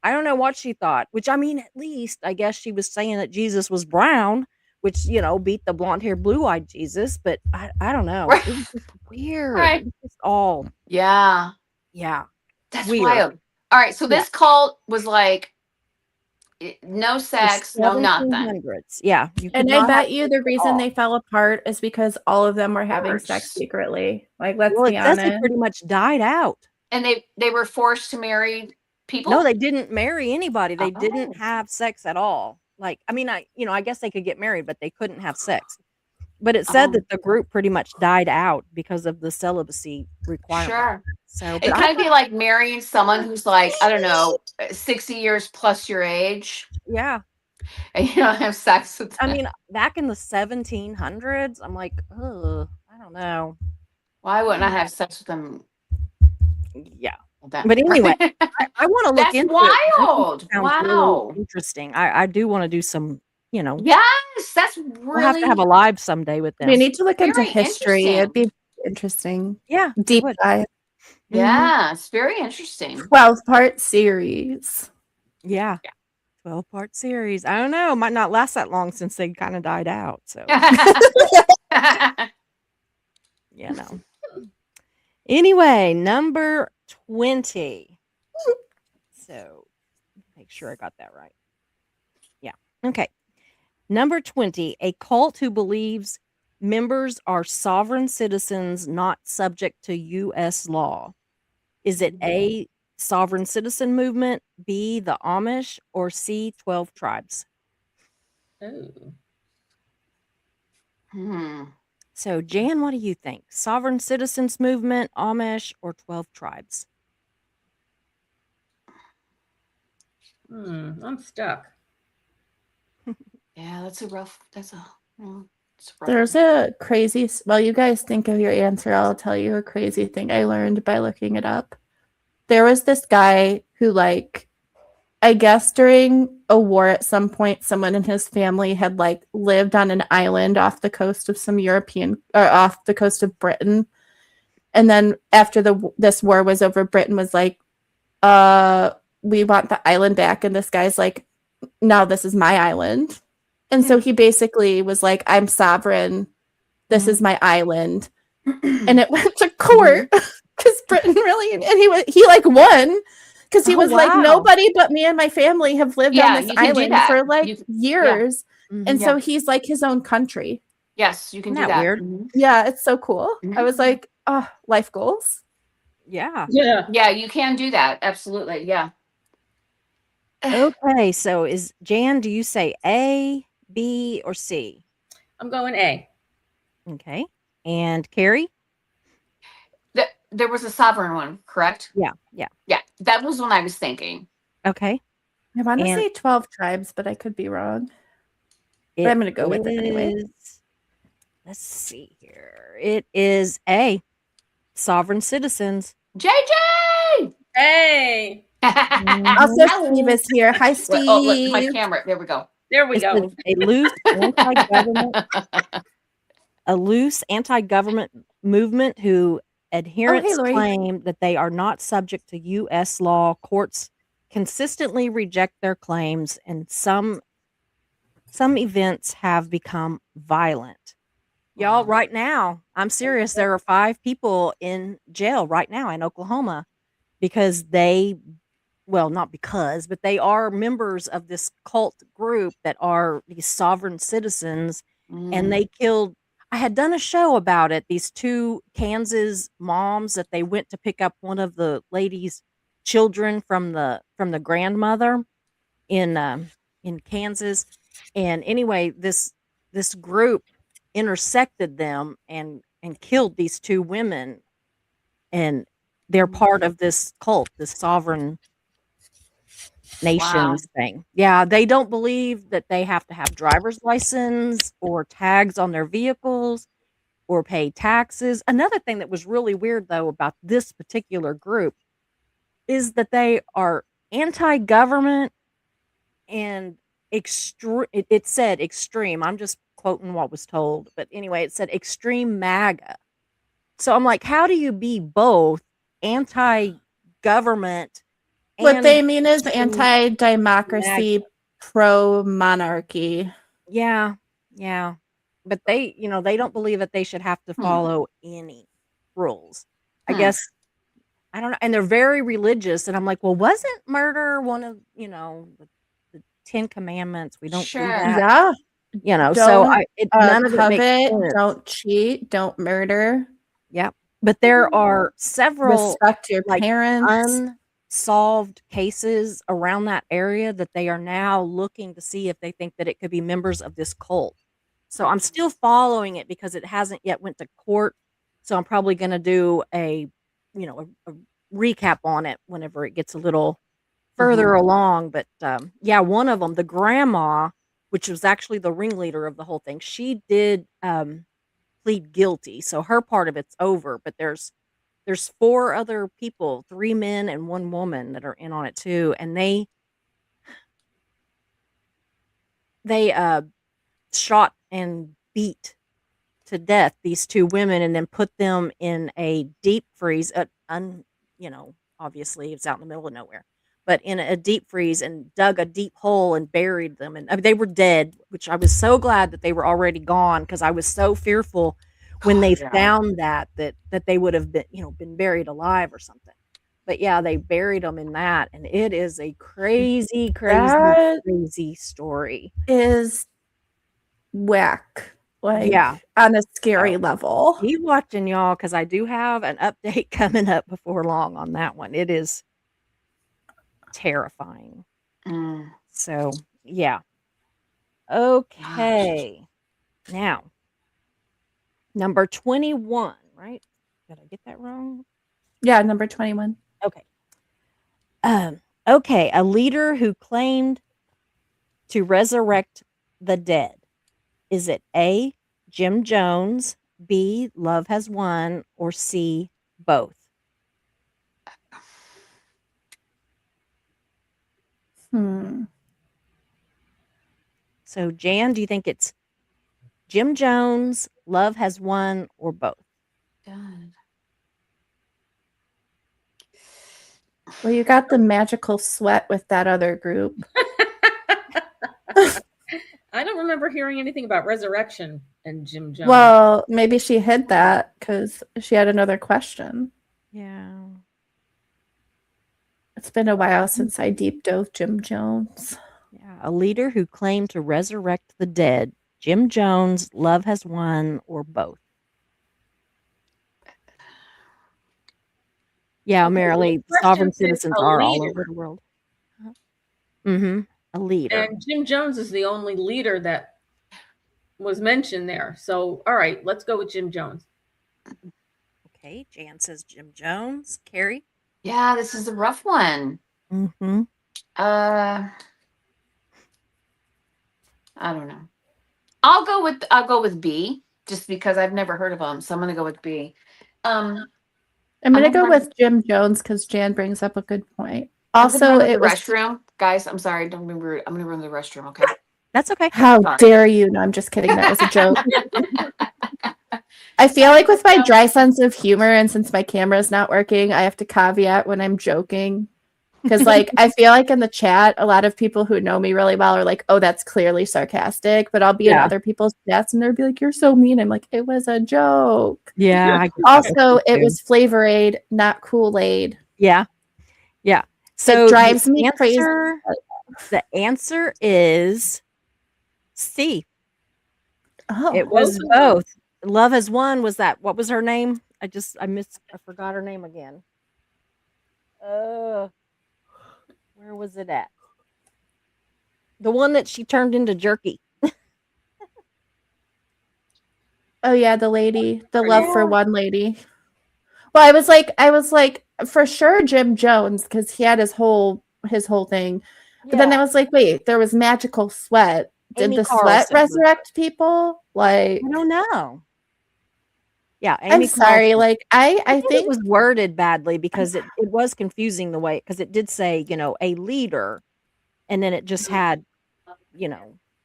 I don't know what she thought, which I mean, at least I guess she was saying that Jesus was brown, which, beat the blonde hair, blue eyed Jesus. But I don't know. Right. It was just weird. Right. It was just all, Yeah. yeah. That's Weird. wild. All right. So Yeah. this cult was like no sex, no nothing. 1700s. Yeah. You could And I not have bet you sex the at reason all. they fell apart is because all of them were having course. sex secretly. Like, let's Well, it be says they honest. pretty much died out. And they were forced to marry people? No, they didn't marry anybody. They Oh. didn't have sex at all. Like, I mean, I guess they could get married, but they couldn't have sex. But it said Oh. that the group pretty much died out because of the celibacy requirement. Sure. So, It but kind of be like marrying someone who's like, I don't know, 60 years plus your age, yeah. and you don't have sex with them. I mean, back in the 1700s, I'm like, ugh, I don't know. Why wouldn't I have sex with them? Yeah. That- But anyway, I want to look That's into it. wild. Sounds Wow. really interesting. I do want to do some, Yes, that's really. we'll have to have a live someday with them. We need to look into Very history. It'd be interesting. interesting. Yeah. it Deep would. dive. Yeah, it's very interesting. 12-part series. Yeah. 12-part series. I don't know. Might not last that long since they kind of died out. So, you know. Anyway, number 20. So, make sure I got that right. Yeah. Okay. Number 20, a cult who believes members are sovereign citizens not subject to U.S. law. Is it A, sovereign citizen movement, B, the Amish, or C, 12 tribes? Oh. So, Jan, what do you think? Sovereign citizens movement, Amish, or 12 tribes? I'm stuck. Yeah, that's a rough. It's a rough There's a crazy, well, you guys think of your answer. I'll tell you a crazy thing I learned by looking it up. There was this guy who, like, I guess during a war at some point, someone in his family had like lived on an island off the coast of some European or off the coast of Britain. And then after this war was over, Britain was like, we want the island back. And this guy's like, no, this is my island. And so he basically was like, I'm sovereign. This is my island. And it went to court because Britain really, and he like won because he was like, nobody but me and my family have lived on this island for like years. And so he's like his own country. Yes, you can do Isn't that. that weird? Yeah, it's so cool. I was like, oh, life goals. Yeah. Yeah, you can do that. Absolutely. Yeah. Okay, so is Jan, do you say A, B, or C? I'm going A. Okay. And Carrie? There was a sovereign one, correct? Yeah. Yeah, that was one I was thinking. Okay. I want to And- say 12 tribes, but I could be wrong. But I'm going to go with it anyway. Let's see here. It is A, sovereign citizens. JJ! Hey! Also, Steve is here. Hi, Steve. Oh, look, my camera. There we go. There we It's go. a loose anti-government movement who adherents Lori. claim that they are not subject to U.S. law. Courts consistently reject their claims, and some events have become violent. Y'all, right now, I'm serious. There are 5 people in jail right now in Oklahoma because not because, but they are members of this cult group that are these sovereign citizens. And they killed, I had done a show about it, these 2 Kansas moms that they went to pick up one of the lady's children from the grandmother in Kansas. And anyway, this group intersected them and killed these 2 women, and they're part of this cult, this sovereign nations thing. Yeah, they don't believe that they have to have driver's license or tags on their vehicles or pay taxes. Another thing that was really weird though about this particular group is that they are anti-government and extreme. It said extreme. I'm just quoting what was told, but anyway, it said extreme MAGA. So I'm like, how do you be both anti-government? What they mean is anti-democracy, pro-monarchy. Yeah. But they don't believe that they should have to follow any rules. I guess, I don't know. And they're very religious. And I'm like, well, wasn't murder one of, the 10 commandments? We don't do that. Yeah. None of it makes sense. Don't cheat. Don't murder. Yeah. But there are several respect your parents. Unsolved cases around that area that they are now looking to see if they think that it could be members of this cult. So I'm still following it because it hasn't yet went to court. So I'm probably going to do a recap on it whenever it gets a little further along. But one of them, the grandma, which was actually the ringleader of the whole thing, she did plead guilty. So her part of it's over, but there's 4 other people, 3 men and 1 woman that are in on it too. And they shot and beat to death these 2 women and then put them in a deep freeze. Obviously it's out in the middle of nowhere, but in a deep freeze and dug a deep hole and buried them. And I mean, they were dead, which I was so glad that they were already gone because I was so fearful when they Yeah. found that they would have been, been buried alive or something. But yeah, they buried them in that, and it is a crazy, crazy, That crazy story. is whack. Like Yeah. on a scary So level. keep watching, y'all, because I do have an update coming up before long on that one. It is terrifying. Mm. So yeah. Okay. Now, number 21, right? Did I get that wrong? Yeah, number 21. Okay. Okay, a leader who claimed to resurrect the dead. Is it A, Jim Jones, B, Love Has Won, or C, both? So, Jan, do you think it's Jim Jones, Love Has Won, or both? God. Well, you got the magical sweat with that other group. I don't remember hearing anything about resurrection and Jim Jones. Well, maybe she hid that because she had another question. Yeah. It's been a while since I deep dove Jim Jones. Yeah. A leader who claimed to resurrect the dead. Jim Jones, Love Has Won, or both? Yeah, Okay, Marilee, the sovereign question is citizens a are all leader. over the world. Mm-hmm. A leader. And Jim Jones is the only leader that was mentioned there. So, all right, let's go with Jim Jones. Okay, Jan says Jim Jones. Carrie? Yeah, this is a rough one. Mm-hmm. I don't know. I'll go with B just because I've never heard of them, so I'm gonna go with B. I'm I'm gonna gonna go run- with Jim Jones because Jan brings up a good point. I'm gonna Also, run to it the was restroom, guys. I'm sorry, don't be rude. I'm gonna run to the restroom. Okay. That's okay. how Sorry. dare you? No, I'm just kidding. That was a joke. I feel like with my dry sense of humor, and since my camera's not working, I have to caveat when I'm joking. Because, like, I feel like in the chat, a lot of people who know me really well are like, oh, that's clearly sarcastic. But I'll be in Yeah. other people's chats and they'll be like, you're so mean. I'm like, it was a joke. Yeah. I get that Also, with you, it too. was Flavor Aid, not Kool-Aid. Yeah. Yeah. So drives me crazy. The answer is C. Oh, It was both. Love Has Won was that. What was her name? I forgot her name again. Where was it at? The one that she turned into jerky. oh yeah, the lady, the love for one lady. Well, I was like, for sure Jim Jones because he had his whole thing. But then I was like, wait, there was magical sweat. Did Amy the Carlson sweat resurrect people? Like, I don't know. Yeah, I'm Amy sorry. Carlson. Like, I think it was worded badly because it was confusing the way because it did say, a leader, and then it just had,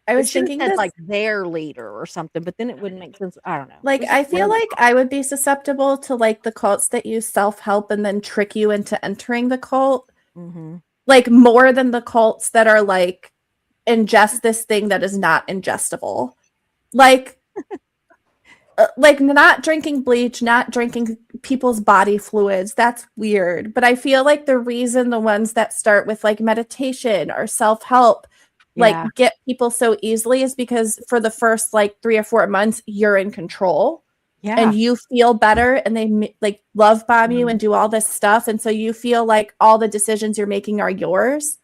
I was it should've thinking said this, like their leader or something, but then it wouldn't make sense. I don't know. like, I feel like I would be susceptible to like the cults that use self-help and then trick you into entering the cult. Mm-hmm. Like more than the cults that are like ingest this thing that is not ingestible. Like not drinking bleach, not drinking people's body fluids. That's weird. But I feel like the reason the ones that start with like meditation or self-help like get people so easily is because for the first like 3 or 4 months you're in control. Yeah. And you feel better and they like love bomb you and do all this stuff. And so you feel like all the decisions you're making are yours.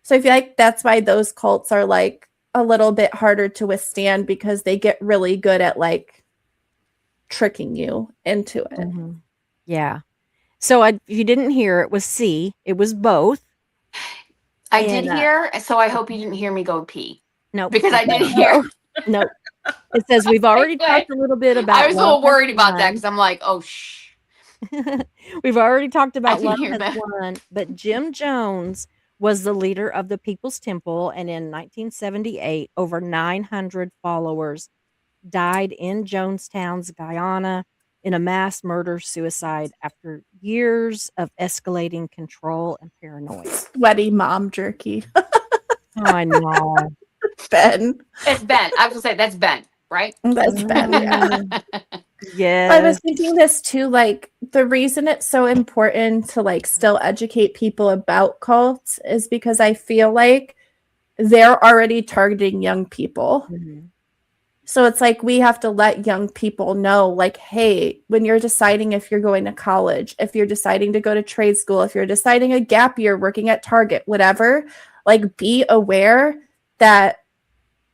So I feel like that's why those cults are like a little bit harder to withstand because they get really good at like tricking you into it. Mm-hmm. Yeah. So if you didn't hear, it was C. It was both. I did hear, so I hope you didn't hear me go pee. No, because I did hear. No. It says we've already talked a little bit about. I was a little worried about that because I'm like, oh, shh. We've already talked about can Love hear Has that. Won, but Jim Jones was the leader of the People's Temple, and in 1978, over 900 followers died in Jonestown's Guyana in a mass murder suicide after years of escalating control and paranoia. Sweaty mom jerky. I know. Ben. It's Ben. I was gonna say that's Ben, right? That's Ben. Yeah. Yes. I was thinking this too, like the reason it's so important to like still educate people about cults is because I feel like they're already targeting young people. Mhm. So it's like we have to let young people know, like, hey, when you're deciding if you're going to college, if you're deciding to go to trade school, if you're deciding a gap year working at Target, whatever, like be aware that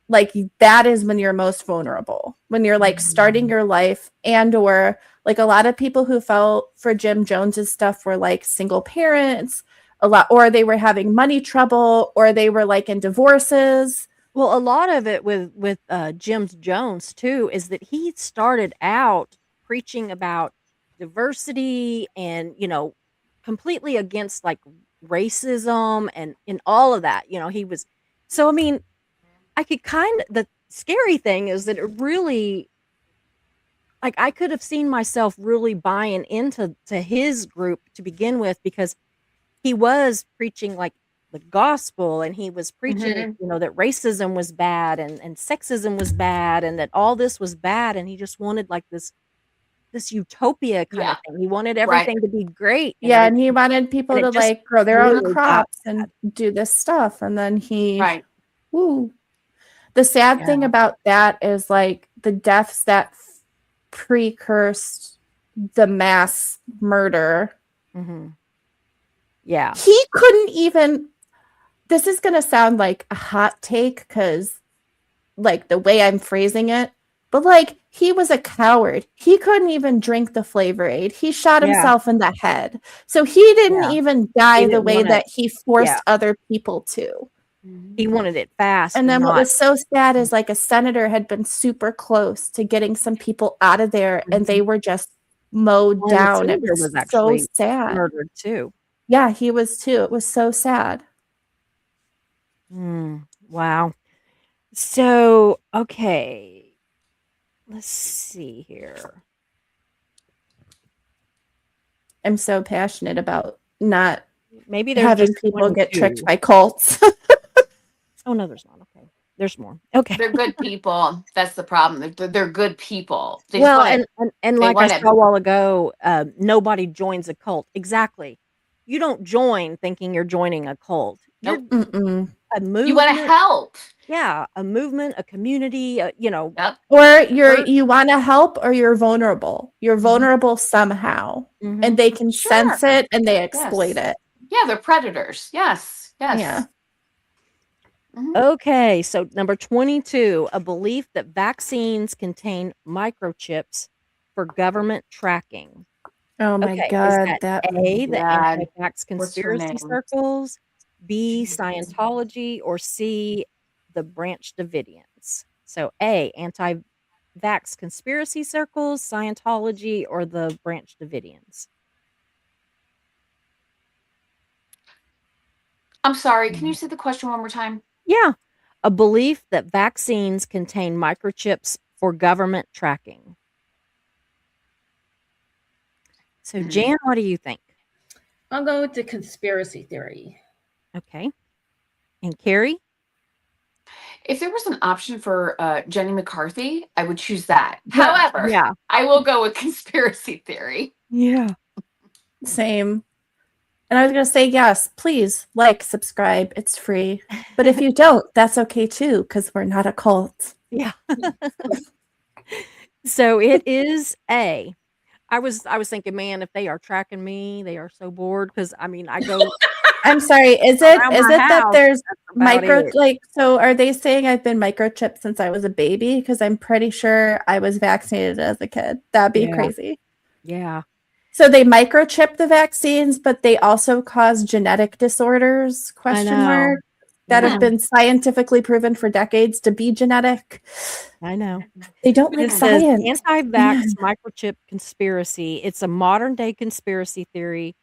like that is when you're most vulnerable, when you're like starting your life, and or like a lot of people who fell for Jim Jones's stuff were like single parents a lot, or they were having money trouble, or they were like in divorces. Well, a lot of it with Jim Jones too is that he started out preaching about diversity and completely against like racism and all of that. He was so I mean I could the scary thing is that it really like I could have seen myself really buying into his group to begin with because he was preaching like the gospel and he was preaching, Mhm. that racism was bad and sexism was bad and that all this was bad and he just wanted like this utopia kind of Yeah. thing. He wanted Right. everything to be great and Yeah, and everything he wanted people and to it just like grow their own really got crops and do this stuff. And then he, Right. woo. The sad thing Yeah. about that is like the deaths that precursed the mass murder. Mhm. Yeah. He couldn't even, this is going to sound like a hot take because like the way I'm phrasing it, but like he was a coward. He couldn't even drink the Flavor Aid. He shot Yeah. himself in the head. So he didn't Yeah. even die He the didn't way wanna that he forced yeah. other people to. He wanted it fast And and then what not was so sad is like a senator had been super close to getting some people out of there and they were just mowed Well, and the down. It senator was was so actually sad. murdered too. Yeah, he was too. It was so sad. Wow. So, okay. Let's see here. I'm so passionate about not Maybe there's having just people 1 or get 2. tricked by cults. Oh, no, there's not. Okay. There's more. Okay. They're good people. That's the problem. They're good people. They just Well, want to. and They like I want said to. a while ago, nobody joins a cult. Exactly. You don't join thinking you're joining a cult. You're Nope. Mm-mm. a You want to movement. help. Yeah, a movement, a community, Yep. Or Or you want to help or you're vulnerable. You're vulnerable somehow. And Mhm. they can Sure. sense it and they exploit Yes. it. Yeah, they're predators. Yes. Yes. Yeah. Mhm. Okay, so number 22, a belief that vaccines contain microchips for government tracking. Oh my Okay, is God. that That A, the God. anti-vax What's her conspiracy name? circles, B, Jesus. Scientology, or C, the Branch Davidians? So A, anti-vax conspiracy circles, Scientology, or the Branch Davidians? I'm sorry. Can you say the question one more time? Yeah, a belief that vaccines contain microchips for government tracking. So, Jan, what do you think? I'll go with the conspiracy theory. Okay. And Carrie? If there was an option for Jenny McCarthy, I would choose that. Yeah. However, Yeah. I will go with conspiracy theory. Yeah. same. And I was going to say, yes, please like, subscribe. It's free. But if you don't, that's okay too, because we're not a cult. Yeah. So it is A. I was thinking, man, if they are tracking me, they are so bored because I mean I go I'm sorry. Is around it my that house. there's That's about micro it. like so are they saying I've been microchipped since I was a baby? Because I'm pretty sure I was vaccinated as a kid. That'd be Yeah. crazy. Yeah. So they microchip the vaccines, but they also cause genetic disorders, I question know. mark, that have been scientifically proven for decades to be genetic. I know. They don't But like it says science. anti-vax microchip conspiracy. It's a modern day conspiracy theory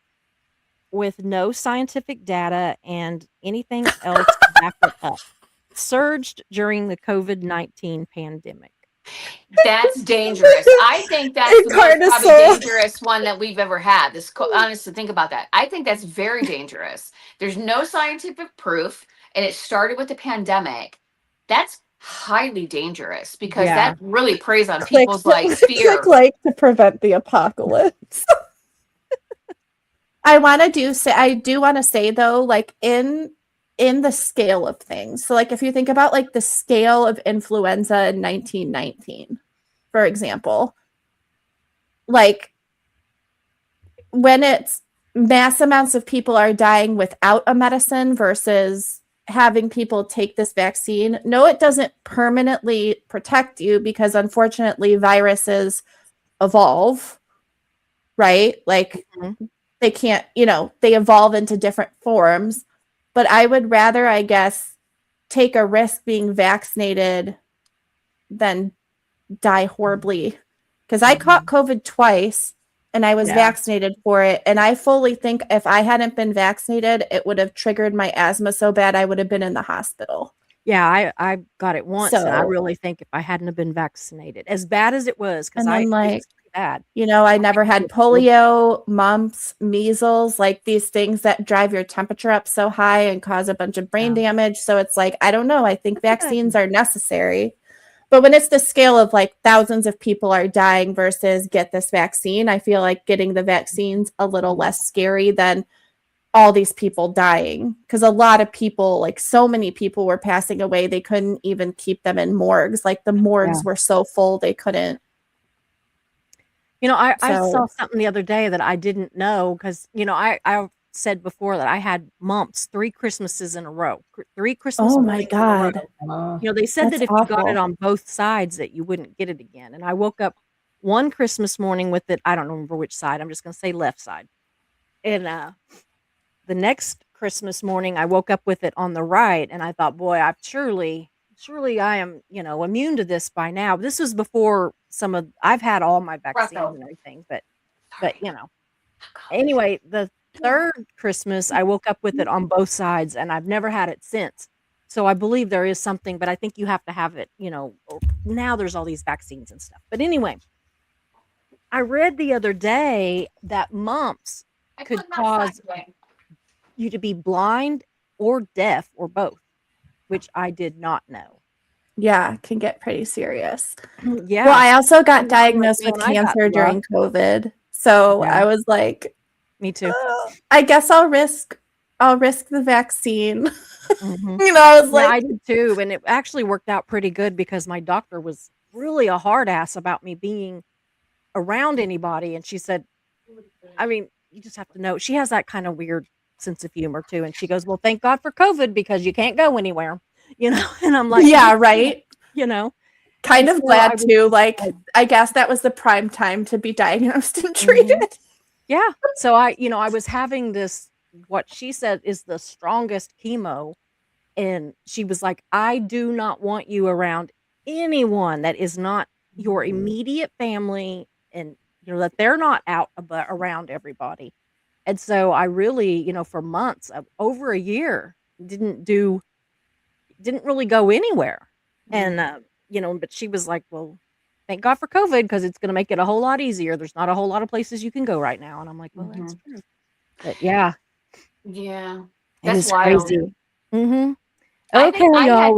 with no scientific data and anything else to back it up. Surged during the COVID-19 pandemic. That's dangerous. I think that's the most probably dangerous one that we've ever had. Honestly, think about that. I think that's very dangerous. There's no scientific proof, and it started with the pandemic. That's highly dangerous because Yeah. that really preys on Click people's like fear. click to prevent the apocalypse. I do want to say though, like in the scale of things. So like if you think about like the scale of influenza in 1919, for example, like when it's mass amounts of people are dying without a medicine versus having people take this vaccine, no, it doesn't permanently protect you because unfortunately viruses evolve, right? Like they can't, they evolve into different forms. But I would rather, I guess, take a risk being vaccinated than die horribly. Because I caught COVID twice and I was vaccinated for it. And I fully think if I hadn't been vaccinated, it would have triggered my asthma so bad I would have been in the hospital. Yeah, I got it once, and I really think if I hadn't have been vaccinated, as bad as it was, because And then, it like, was pretty bad. I never had polio, mumps, measles, like these things that drive your temperature up so high and cause a bunch of brain damage. So it's like, I don't know. I think vaccines are necessary. But when it's the scale of like thousands of people are dying versus get this vaccine, I feel like getting the vaccine's a little less scary than all these people dying. Because a lot of people, like so many people were passing away, they couldn't even keep them in morgues. Like the morgues were so full, they couldn't. I saw something the other day that I didn't know because, I said before that I had mumps 3 Christmases in a row. 3 Christmas Oh my mornings in a God. row. They said That's that if you got it awful. on both sides that you wouldn't get it again. And I woke up one Christmas morning with it. I don't remember which side. I'm just going to say left side. And the next Christmas morning, I woke up with it on the right. And I thought, boy, surely I am, immune to this by now. This was before I've had all my vaccines and everything, but anyway, the third Christmas, I woke up with it on both sides and I've never had it since. So I believe there is something, but I think you have to have it, now there's all these vaccines and stuff. But anyway, I read the other day that mumps could cause you to be blind or deaf or both, which I did not know. Yeah, it can get pretty serious. Yeah. Well, I also got diagnosed with cancer during COVID. So I was like, me too. I guess I'll risk the vaccine. Mm-hmm. I was like, I did too. And it actually worked out pretty good because my doctor was really a hard ass about me being around anybody. And she said, I mean, you just have to know, she has that kind of weird sense of humor too. And she goes, well, thank God for COVID because you can't go anywhere, and I'm like, yeah, right. And Kind of so glad too. Like, I guess that was the prime time to be diagnosed and treated. Yeah. So I was having this, what she said is the strongest chemo. And she was like, I do not want you around anyone that is not your immediate family and, that they're not out around everybody. And so I really, for months, over a year, didn't really go anywhere. And, but she was like, well, thank God for COVID because it's going to make it a whole lot easier. There's not a whole lot of places you can go right now. And I'm like, well, that's true. But yeah. Yeah. That's crazy. Mm-hmm. Okay, y'all,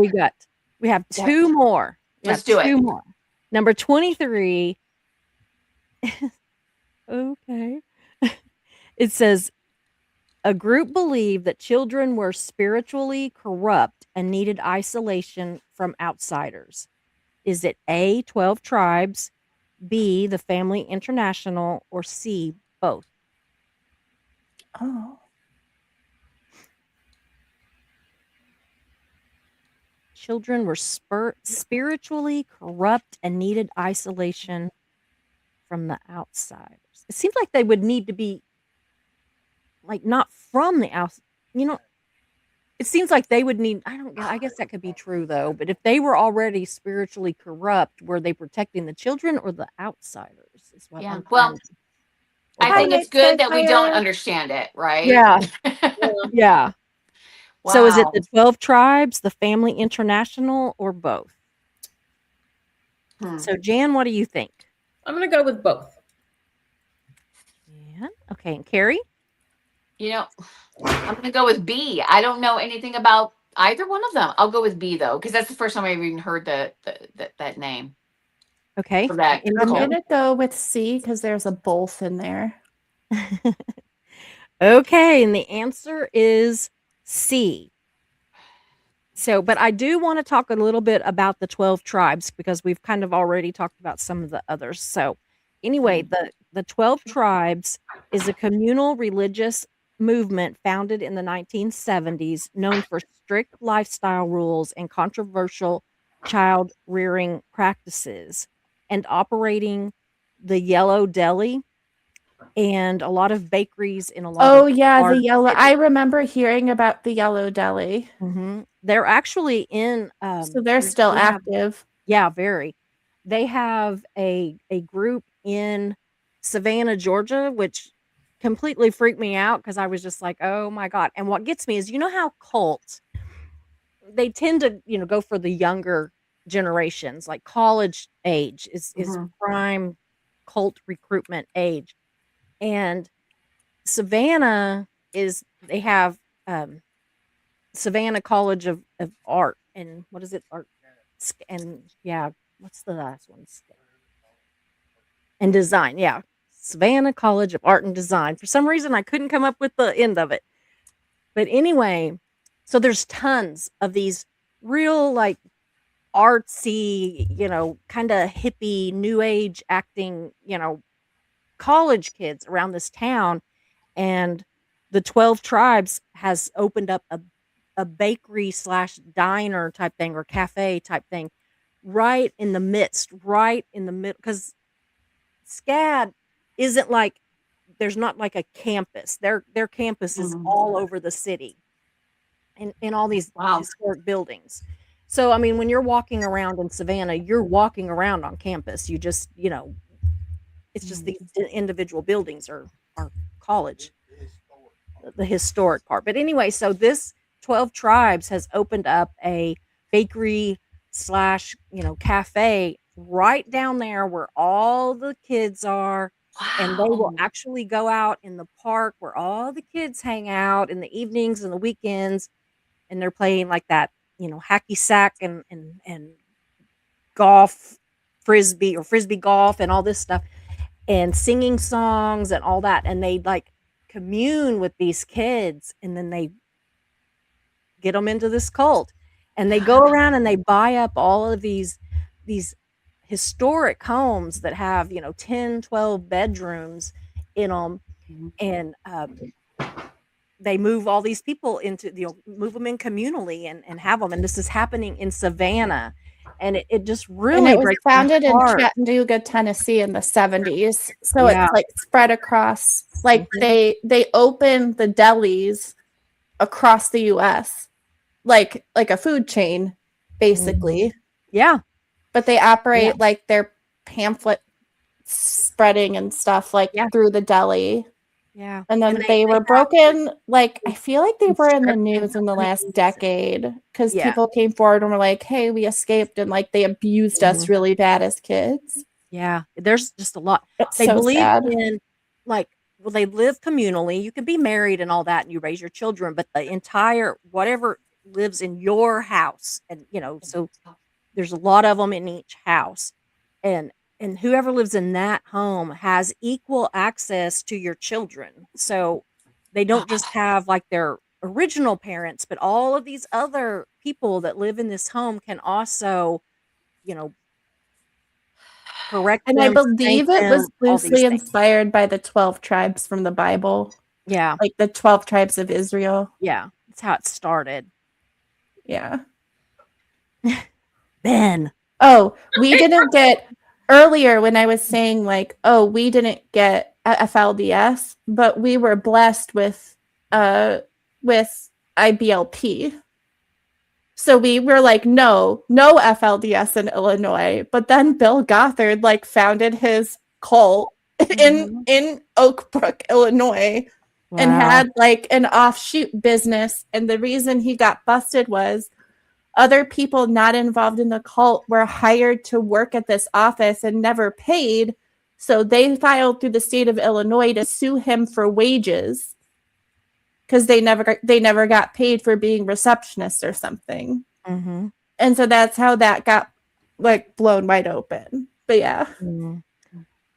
we have 2 more. Let's do it. 2 more. Number 23. Okay. It says, a group believed that children were spiritually corrupt and needed isolation from outsiders. Is it A, 12 Tribes, B, the Family International, or C, both? Oh. Children were spiritually corrupt and needed isolation from the outsiders. It seems like they would need to be like not from the outside. It seems like they would need, I guess that could be true though, but if they were already spiritually corrupt, were they protecting the children or the outsiders? Is what yeah. Well, I think it's good that we don't understand it, right? Yeah. Yeah. Wow. So is it the 12 Tribes, the Family International, or both? So, Jan, what do you think? I'm going to go with both. Jan? Okay, and Carrie? You know, I'm gonna go with B. I don't know anything about either one of them. I'll go with B though, because that's the first time I've even heard that name. Okay. For that I'm cult. gonna go with C because there's a both in there. Okay, and the answer is C. So, but I do want to talk a little bit about the 12 tribes because we've kind of already talked about some of the others. So, anyway, the 12 tribes is a communal religious movement founded in the 1970s known for strict lifestyle rules and controversial child rearing practices and operating the Yellow Deli and a lot of bakeries in a lot Oh of yeah, the large yellow. cities. I remember hearing about the Yellow Deli. They're actually in So they're still they have, active. yeah, very. They have a group in Savannah, Georgia, which completely freaked me out because I was just like, oh my God. And what gets me is you know how cults they tend to, go for the younger generations, like college age is prime cult recruitment age. And Savannah they have Savannah College of Art and what is it? Art and yeah, what's the last one? And design, yeah. Savannah College of Art and Design. For some reason I couldn't come up with the end of it. But anyway, so there's tons of these real like artsy, kind of hippie, new age acting, college kids around this town. And the 12 tribes has opened up a bakery slash diner type thing or cafe type thing right in the middle because SCAD isn't like there's not like a campus. Their campus is all over the city in all these historic buildings. So I mean when you're walking around in Savannah, you're walking around on campus. You just, it's just these individual buildings are college, the historic part. But anyway, so this 12 tribes has opened up a bakery slash, cafe right down there where all the kids are. And they will actually go out in the park where all the kids hang out in the evenings and the weekends. And they're playing like that, hacky sack and golf, frisbee or frisbee golf and all this stuff and singing songs and all that. And they like commune with these kids and then they get them into this cult and they go around and they buy up all of these historic homes that have 10 12 bedrooms in them and they move all these people into move them in communally and have them, and this is happening in Savannah, and it just really And it was breaks my founded in heart. Chattanooga, Tennessee in the 70s. So Yeah. it's like spread across, like they opened the delis across the US, like a food chain, basically. Yeah. But they operate like their pamphlet spreading and stuff like through the deli. Yeah. And then they were broken. Like, I feel like they were in the news in the last companies. decade because Yeah. people came forward and were like, hey, we escaped. And like they abused us really bad as kids. Yeah. There's just a lot. It's They so believe sad. in like, well, they live communally. You can be married and all that and you raise your children, but the entire whatever lives in your house and so there's a lot of them in each house. And whoever lives in that home has equal access to your children. So they don't just have like their original parents, but all of these other people that live in this home can also, correct And them, I believe spank it was them, all these loosely things. inspired by the 12 tribes from the Bible, Yeah. like the 12 tribes of Israel. Yeah. That's how it started. Yeah. Ben. Oh, we didn't get earlier when I was saying like, oh, we didn't get FLDS, but we were blessed with IBLP. So we were like, no FLDS in Illinois. But then Bill Gothard like founded his cult in Oak Brook, Illinois, and had like an offshoot business. And the reason he got busted was other people not involved in the cult were hired to work at this office and never paid. So they filed through the state of Illinois to sue him for wages because they never got paid for being receptionists or something. Mm-hmm. And so that's how that got like blown wide open. But yeah. Mm-hmm.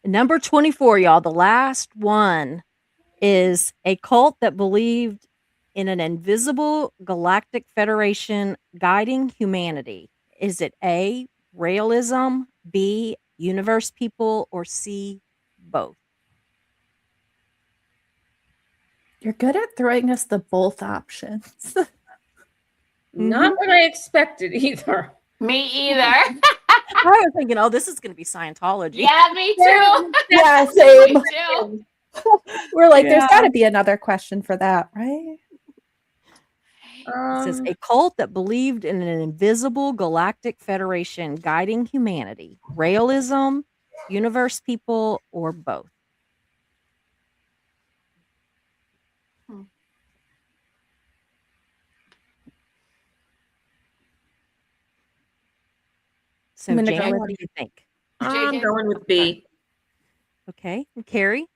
Number 24, y'all. The last one is a cult that believed in an invisible galactic federation guiding humanity. Is it A, realism, B, universe people, or C, both? You're good at throwing us the both options. Not what I expected either. Me either. I was thinking, oh, this is going to be Scientology. Yeah, me too. Yeah, Me same. too. We're like, there's Yeah. got to be another question for that, right? It says a cult that believed in an invisible galactic federation guiding humanity. Realism, universe people, or both? So, I'm gonna go Jan, with- what do you think? I'm JJ? going with B. Okay, and Carrie?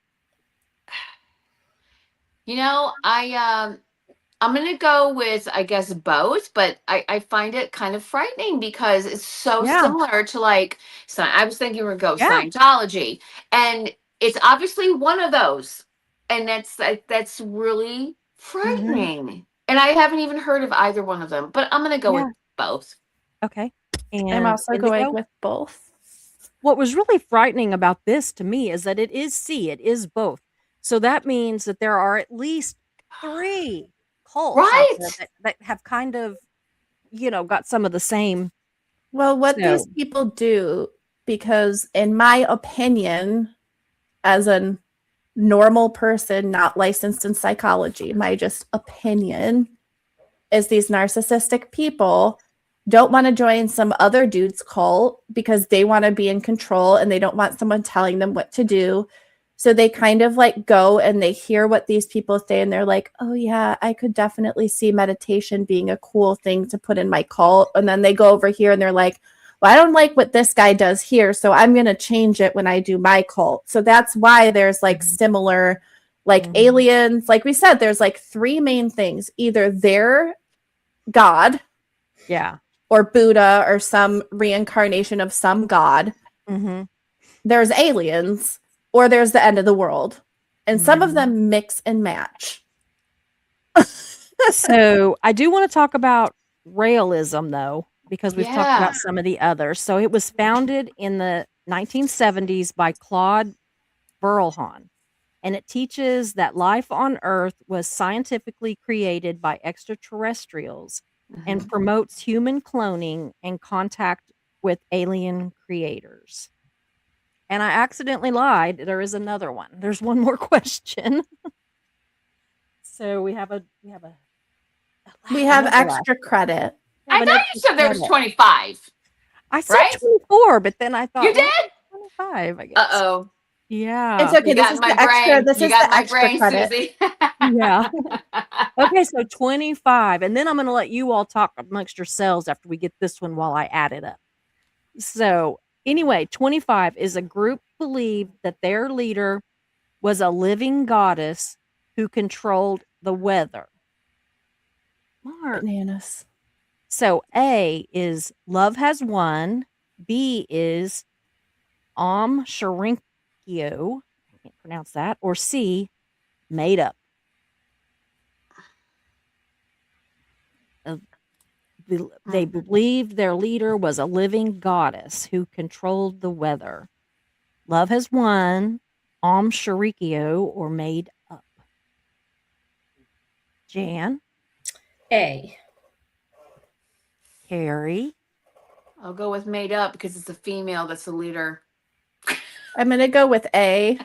You know, I'm gonna go with, I guess, both, but I find it kind of frightening because it's so Yeah. similar to like I was thinking we'd go Yeah. Scientology, and it's obviously one of those, and that's really frightening. And I haven't even heard of either one of them, but I'm gonna go Yeah. with both. Okay. And I'm also Indigo? going with both. What was really frightening about this to me is that it is C, it is both. So that means that there are at least 3 cults out there Right. that have kind of, got some of the same. Well, what these So- people do, because in my opinion, as a normal person not licensed in psychology, my just opinion is these narcissistic people don't want to join some other dude's cult because they want to be in control and they don't want someone telling them what to do. So they kind of like go and they hear what these people say and they're like, oh yeah, I could definitely see meditation being a cool thing to put in my cult. And then they go over here and they're like, well, I don't like what this guy does here, so I'm going to change it when I do my cult. So that's why there's like similar, like Mhm. aliens. Like we said, there's like 3 main things. Either they're God Yeah. or Buddha or some reincarnation of some god. Mm-hmm. There's aliens or there's the end of the world. And some of Mhm. them mix and match. So I do want to talk about realism, though, because we've talked Yeah. about some of the others. So it was founded in the 1970s by Claude Burlhan, and it teaches that life on Earth was scientifically created by extraterrestrials and promotes human cloning and contact with alien creators. And I accidentally lied. There is another one. There's one more question. So we have We have another one. extra credit. We have I an thought extra you said there was credit. 25. I said right? 24, but then I thought You well, did? 25, I guess. Uh-oh. Yeah. It's okay. You This got is my the extra. brain. This You is got the my extra brain, credit. Susie. Yeah. Okay, so 25. And then I'm going to let you all talk amongst yourselves after we get this one while I add it up. So, anyway, 25 is a group believed that their leader was a living goddess who controlled the weather. Mark. Bananas. So, A is love has won. B is Sharinkio. I can't pronounce that. Or C, made up. They believed their leader was a living goddess who controlled the weather. Love has won, Sharikio, or made up. Jan, A. Carrie, I'll go with made up because it's a female that's the leader. I'm going to go with A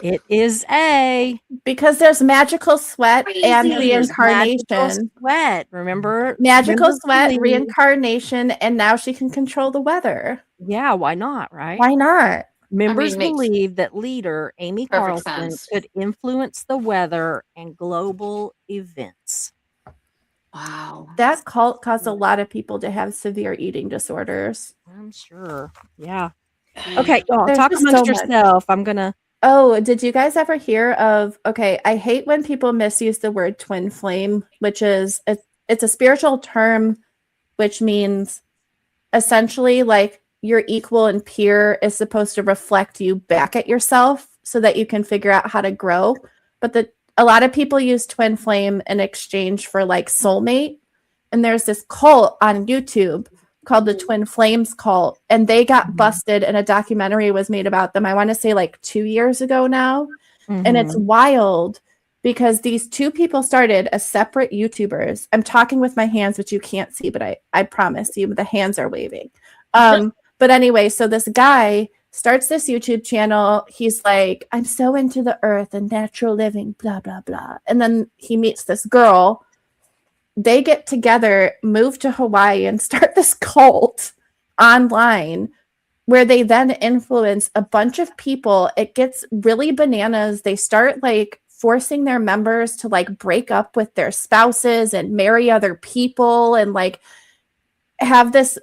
it is A. because there's magical sweat and Crazy. reincarnation. Magical sweat. Remember? Magical members sweat, believe- reincarnation, and now she can control the weather. Yeah, why not, right? Why not? Members makes believe that leader Amy perfect Carlson sense. could influence the weather and global events. Wow. That cult caused a lot of people to have severe eating disorders. I'm sure. Yeah. Mm. Okay, y'all There's talk just amongst so much. yourself. I'm gonna. Oh, did you guys ever hear of, okay, I hate when people misuse the word twin flame, which is it's a spiritual term which means essentially like your equal and peer is supposed to reflect you back at yourself so that you can figure out how to grow. But a lot of people use twin flame in exchange for like soulmate. And there's this cult on YouTube called the Twin Flames cult, and they got busted and a documentary was made about them. I want to say like 2 years ago now. And it's wild because these two people started as separate YouTubers. I'm talking with my hands, which you can't see, but I promise you the hands are waving. But anyway, so this guy starts this YouTube channel. He's like, I'm so into the earth and natural living, blah, blah, blah. And then he meets this girl. They get together, move to Hawaii, and start this cult online where they then influence a bunch of people. It gets really bananas. They start like forcing their members to like break up with their spouses and marry other people and like have this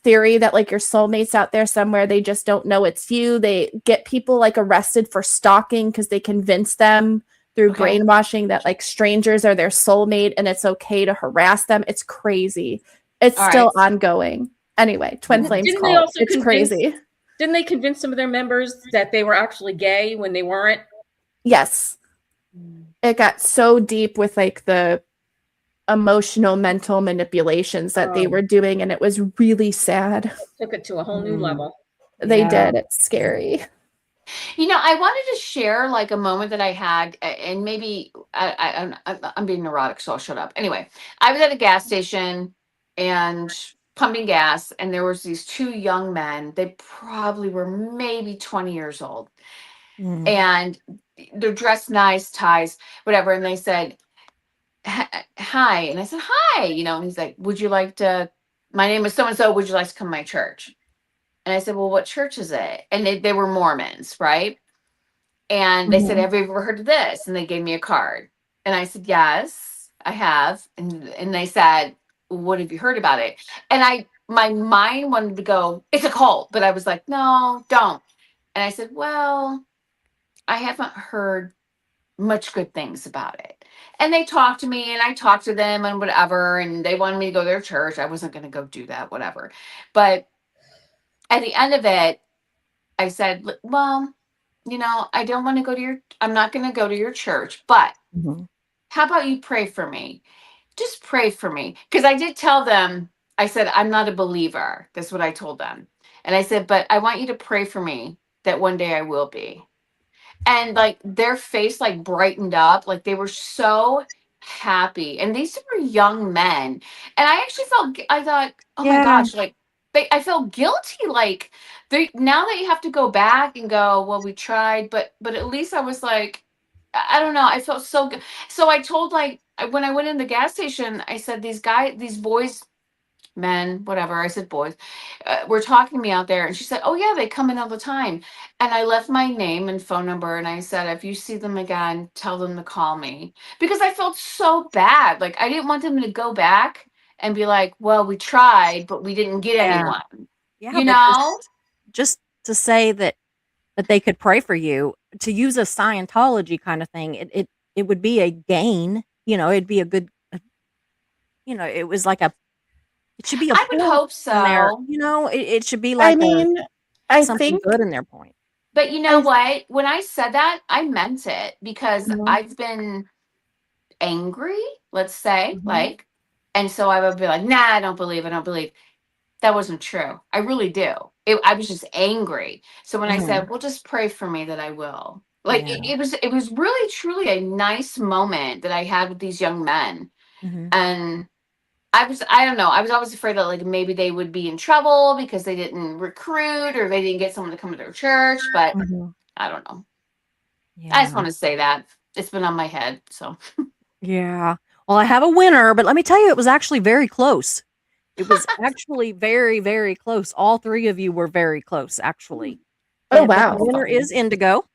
theory that like your soulmate's out there somewhere. They just don't know it's you. They get people like arrested for stalking because they convince them through brainwashing that like strangers are their soulmate and it's okay to harass them. It's crazy. It's still ongoing. Anyway, Twin Flames cult. It's crazy. Didn't they convince some of their members that they were actually gay when they weren't? Yes. It got so deep with like the emotional mental manipulations that they were doing, and it was really sad. Took it to a whole new level. They did. It's scary. You know, I wanted to share like a moment that I had, and maybe I'm being neurotic, so I'll shut up. Anyway, I was at a gas station and pumping gas, and there was these two young men. They probably were maybe 20 years old, and they're dressed nice, ties, whatever. And they said, "Hi," and I said, "Hi," you know. And he's like, "Would you like to? My name is so and so. Would you like to come to my church?" And I said, "Well, what church is it?" And they were Mormons, right? And they said, "Have you ever heard of this?" And they gave me a card. And I said, "Yes, I have." And they said, "What have you heard about it?" And my mind wanted to go, "It's a cult." But I was like, "No, don't." And I said, "Well, I haven't heard much good things about it." And they talked to me and I talked to them and whatever. And they wanted me to go to their church. I wasn't going to go do that, whatever. But at the end of it, I said, "Well, you know, I don't want to go to I'm not going to go to your church, but how about you pray for me? Just pray for me." Because I did tell them, I said, "I'm not a believer." That's what I told them. And I said, "But I want you to pray for me that one day I will be." And like their face like brightened up, like they were so happy. And these were young men. And I actually I thought, oh my gosh, like I felt guilty, like they now that you have to go back and go, well, we tried, but at least I was like, I don't know, I felt so good. So I told, like, when I went in the gas station, I said, these boys, men, whatever, I said boys, were talking to me out there. And she said, "Oh yeah, they come in all the time." And I left my name and phone number, and I said, "If you see them again, tell them to call me." Because I felt so bad, like I didn't want them to go back and be like, "Well, we tried, but we didn't get anyone." Yeah, You but know? just to say that they could pray for you, to use a Scientology kind of thing, it would be a gain, you know, it'd be a good, you know, it was like it should be a I would point hope in there, so. you know, it should be I like mean, I something think good in their point. But you know what? When I said that, I meant it, because Mhm. I've been angry, let's say, Mhm. like, and so I would be like, "Nah, I don't believe, I don't believe." That wasn't true. I really do. I was just angry. So when I Mhm. said, "Well, just pray for me that I will," like Yeah. it was really truly a nice moment that I had with these young men. Mhm. And I don't know, I was always afraid that like maybe they would be in trouble because they didn't recruit or they didn't get someone to come to their church, but Mhm. I don't know. I just Yeah. want to say that it's been on my head. So Yeah. Well, I have a winner, but let me tell you, it was actually very close. It was actually very, very close. All 3 of you were very close, actually. Oh But the wow. winner is Indigo.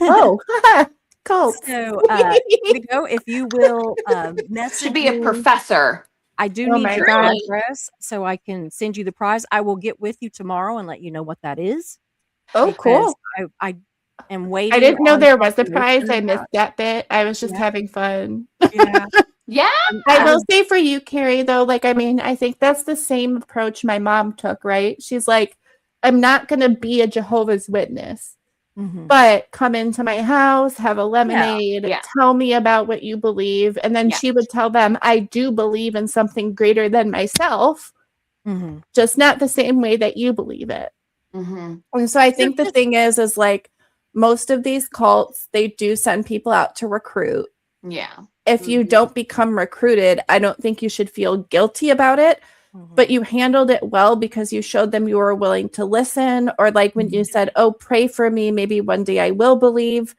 Oh, cult. So, Indigo, if you will message Should be a me, professor. I do Oh need my your gosh. address so I can send you the prize. I will get with you tomorrow and let you know what that is. Oh, Because cool. I am I waiting didn't know on there was a prize. confirmation I of missed that bit. I was just Yeah. having fun. Yeah. Yeah. I will say for you, Carrie, though, like, I mean, I think that's the same approach my mom took, right? She's like, I'm not going to be a Jehovah's Witness, Mhm. but come into my house, have a lemonade, Yeah. tell me about what you believe. And then Yeah. she would tell them, I do believe in something greater than myself, Mhm. just not the same way that you believe it. Mm-hmm. And so I think the thing is like most of these cults, they do send people out to recruit. Yeah. If you don't become recruited, I don't think you should feel guilty about it, Mhm. but you handled it well because you showed them you were willing to listen. Or like when you said, oh, pray for me, maybe one day I will believe.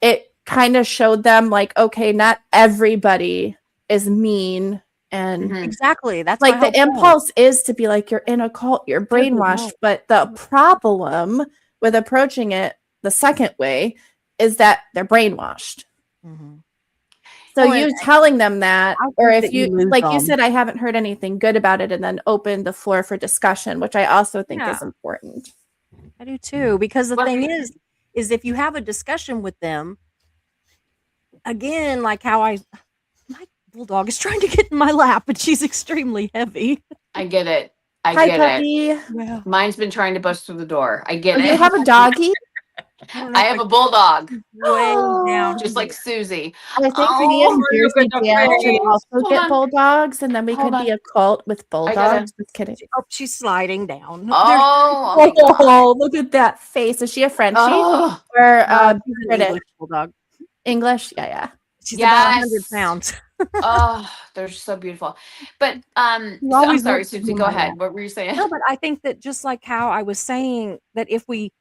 It kind of showed them like, okay, not everybody is mean. And Mhm. Exactly. That's like my the whole point. impulse is to be like, you're in a cult, you're Good to brainwashed. know. But the problem with approaching it the second way is that they're brainwashed. Mhm. So Well, and you telling them that, I or think if that you you, lose like you them. said, I haven't heard anything good about it, and then open the floor for discussion, which I also think Yeah. is important. I do too, because the Well, thing is if you have a discussion with them, again, like how my bulldog is trying to get in my lap, and she's extremely heavy. I get it. I Hi, get it. puppy. Well, Mine's been trying to bust through the door. I get Oh, you it. have a doggy? I don't know I if have I a bulldog, way down just like here. Susie. I think me Oh, and look at Jersey the Dan should face. also hold get on. bulldogs, and then we Hold could be on. a cult with I gotta. bulldogs. Just kidding. Oh, she's sliding down. There's Oh, oh my god. Oh, look at that face. Is she a Frenchie Oh, or she's an British? English bulldog. English? Yeah, yeah. She's about 100 yes. pounds. Oh, they're so beautiful. But You so, I'm always sorry, want to be Susie. in Go my lap. ahead. What were you saying? No, but I think that just like how I was saying that if we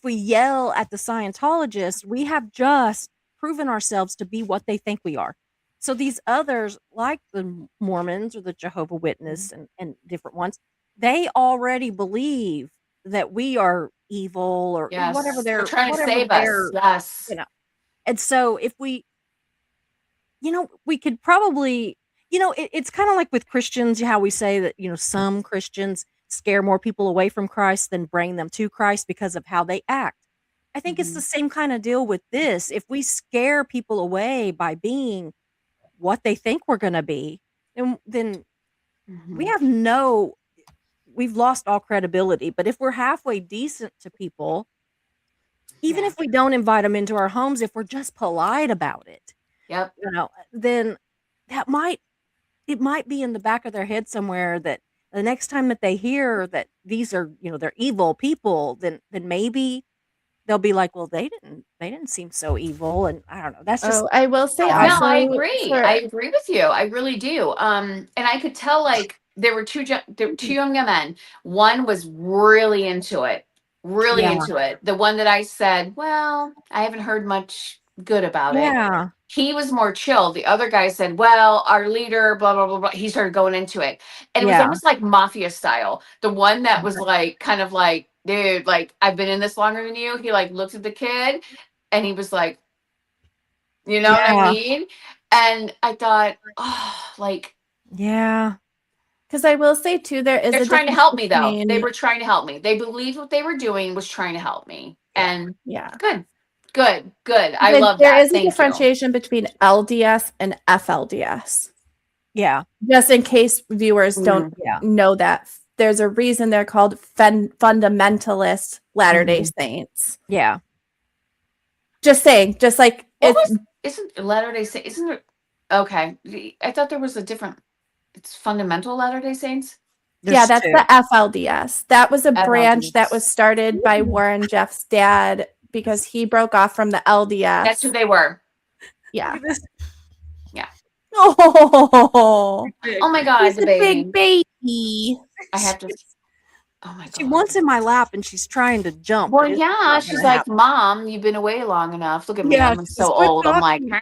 yell at the Scientologists, we have just proven ourselves to be what they think we are. So these others, like the Mormons or the Jehovah Witness and different ones, they already believe that we are evil or whatever Yes, they're trying to save us. Yes. you know. And so if we, we could probably, it's kind of like with Christians, how we say that, some Christians scare more people away from Christ than bring them to Christ because of how they act. I think it's the same kind of deal with this. If we scare people away by being what they think we're going to be, then we Mhm. have we've lost all credibility. But if we're halfway decent to people, even Yeah. if we don't invite them into our homes, if we're just polite about it, Yep. then that it might be in the back of their head somewhere that the next time that they hear that these are, they're evil people, then maybe they'll be like, well, they didn't seem so evil. And I don't know. That's just Oh, I will say how I No, I also agree. for I agree with you. I really do. And I could tell like there were two young men. One was really into it, really yeah. into it. The one that I said, well, I haven't heard much good about it. Yeah. He was more chill. The other guy said, well, our leader, blah, blah, blah, blah. He started going into it. And it was Yeah. almost like mafia style. The one that was like, kind of like, dude, like, I've been in this longer than you. He like looked at the kid and he was like, you know what I Yeah. mean? And I thought, oh, like, Yeah. because I will say too, there is they're a trying to difference help me though. They between were trying to help me. They believed what they were doing was trying to help me. Yeah. And yeah. good, good, good. I But love there that. is a Thank you. differentiation between LDS and FLDS. Yeah. Just in case viewers don't Yeah. know that, there's a reason they're called fundamentalist Latter-day Saints. Yeah. Just saying, just like What it's was, isn't Latter-day Saints, isn't it? Okay. I thought there was a different, it's fundamental Latter-day Saints. yeah, There's that's two. the FLDS. That was a branch that was FLDS. started by Warren Jeff's dad because he broke off from the LDS. That's who they were. Yeah. Look at this. Oh, Oh my God, he's the a baby. big baby. I have to, oh my She God. wants in my lap and she's trying to jump. Well, but it's yeah, not she's gonna like, happen. Mom, you've been away long enough. Look at me, Yeah, I'm she says, so "Quit old. I'm like, talking." huh?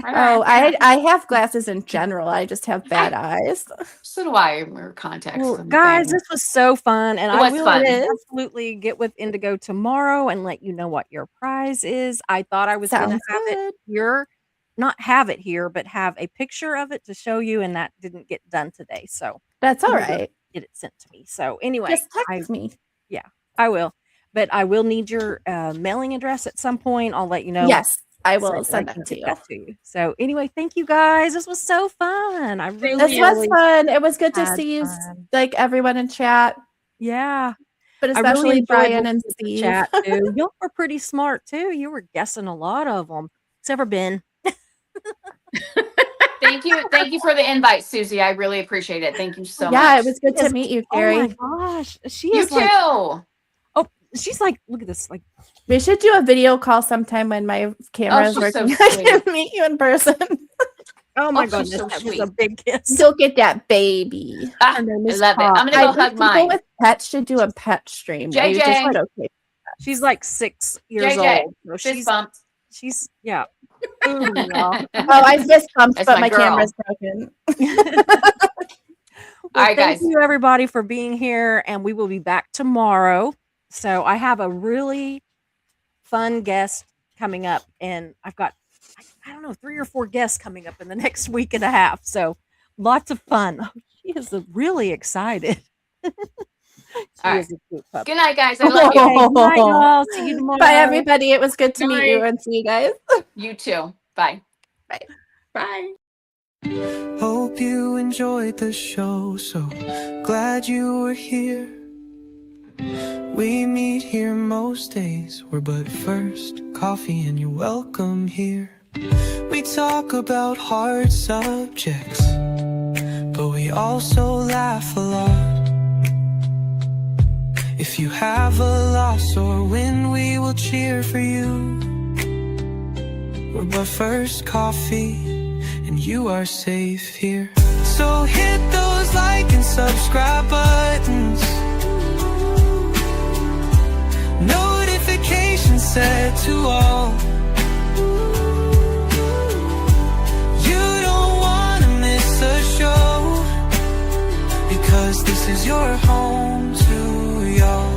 Oh, I have glasses in general. I just have bad eyes. So do I. Wear contacts. Well, and guys, things. this was so fun, and It I was will fun. absolutely get with Indigo tomorrow and let you know what your prize is. I thought I was going to Sounds have good. it here, not have it here, but have a picture of it to show you, and that didn't get done today. So That's all I'm gonna right. get it sent to me. So anyway, Just text me. I will, but I will need your mailing address at some point. I'll let you know. Yes, I so will that send can that to get you. that to you. So anyway, thank you guys. This was so fun. I really, This was really fun. It was good to had see you, fun. like everyone in chat, Yeah. but I really especially enjoyed Brian and listening to the Steve. chat too. Y'all were pretty smart too. You were guessing a lot of them. Except for Ben. Thank you for the invite, Susie. I really appreciate it. Thank you so Yeah, much. it was good to meet you, Oh my Carrie. gosh. She You is like, too. oh, she's like, look at this. Like, We should do a video call sometime when my camera is she's so working. I can sweet. meet you in person. oh my she's goodness. so That sweet. was a big kiss. Go get that baby. Ah, Her name I is love it. Tot. I'm gonna I go think hug mine. people with pets should do a pet stream. Where you just JJ. said, okay. She's like 6 years JJ. old. So Fist bump. she's yeah. Ooh, y'all. Oh, I fist bumped, That's but my my girl. camera's broken. Well, All right, thank guys. you everybody for being here, and we will be back tomorrow. So I have a really fun guest coming up, and I've got I don't know 3 or 4 guests coming up in the next week and a half. So lots of fun. Oh, she is really excited. She All right. is a cute puppy. Good night, guys. I love you. Okay, good night, y'all. See you tomorrow. Bye, everybody. It was good to meet you Bye. and see you guys. You too. Bye. Bye. Hope you enjoyed the show, so glad you were here. We meet here most days, we're but first coffee and you're welcome here. We talk about hard subjects, but we also laugh a lot. If you have a loss or win, we will cheer for you. We're but first coffee and you are safe here. So hit those like and subscribe buttons, notifications set to all. You don't wanna miss a show, because this is your home to y'all.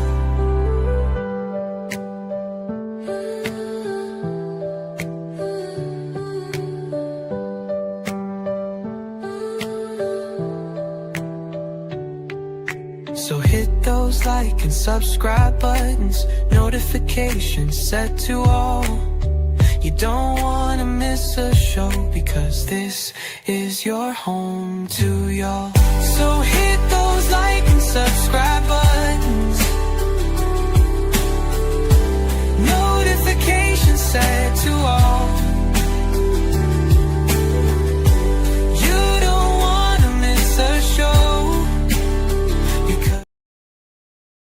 So hit those like and subscribe buttons, notifications set to all. You don't wanna miss a show, because this is your home to y'all. So hit those like and subscribe buttons, notifications set to all.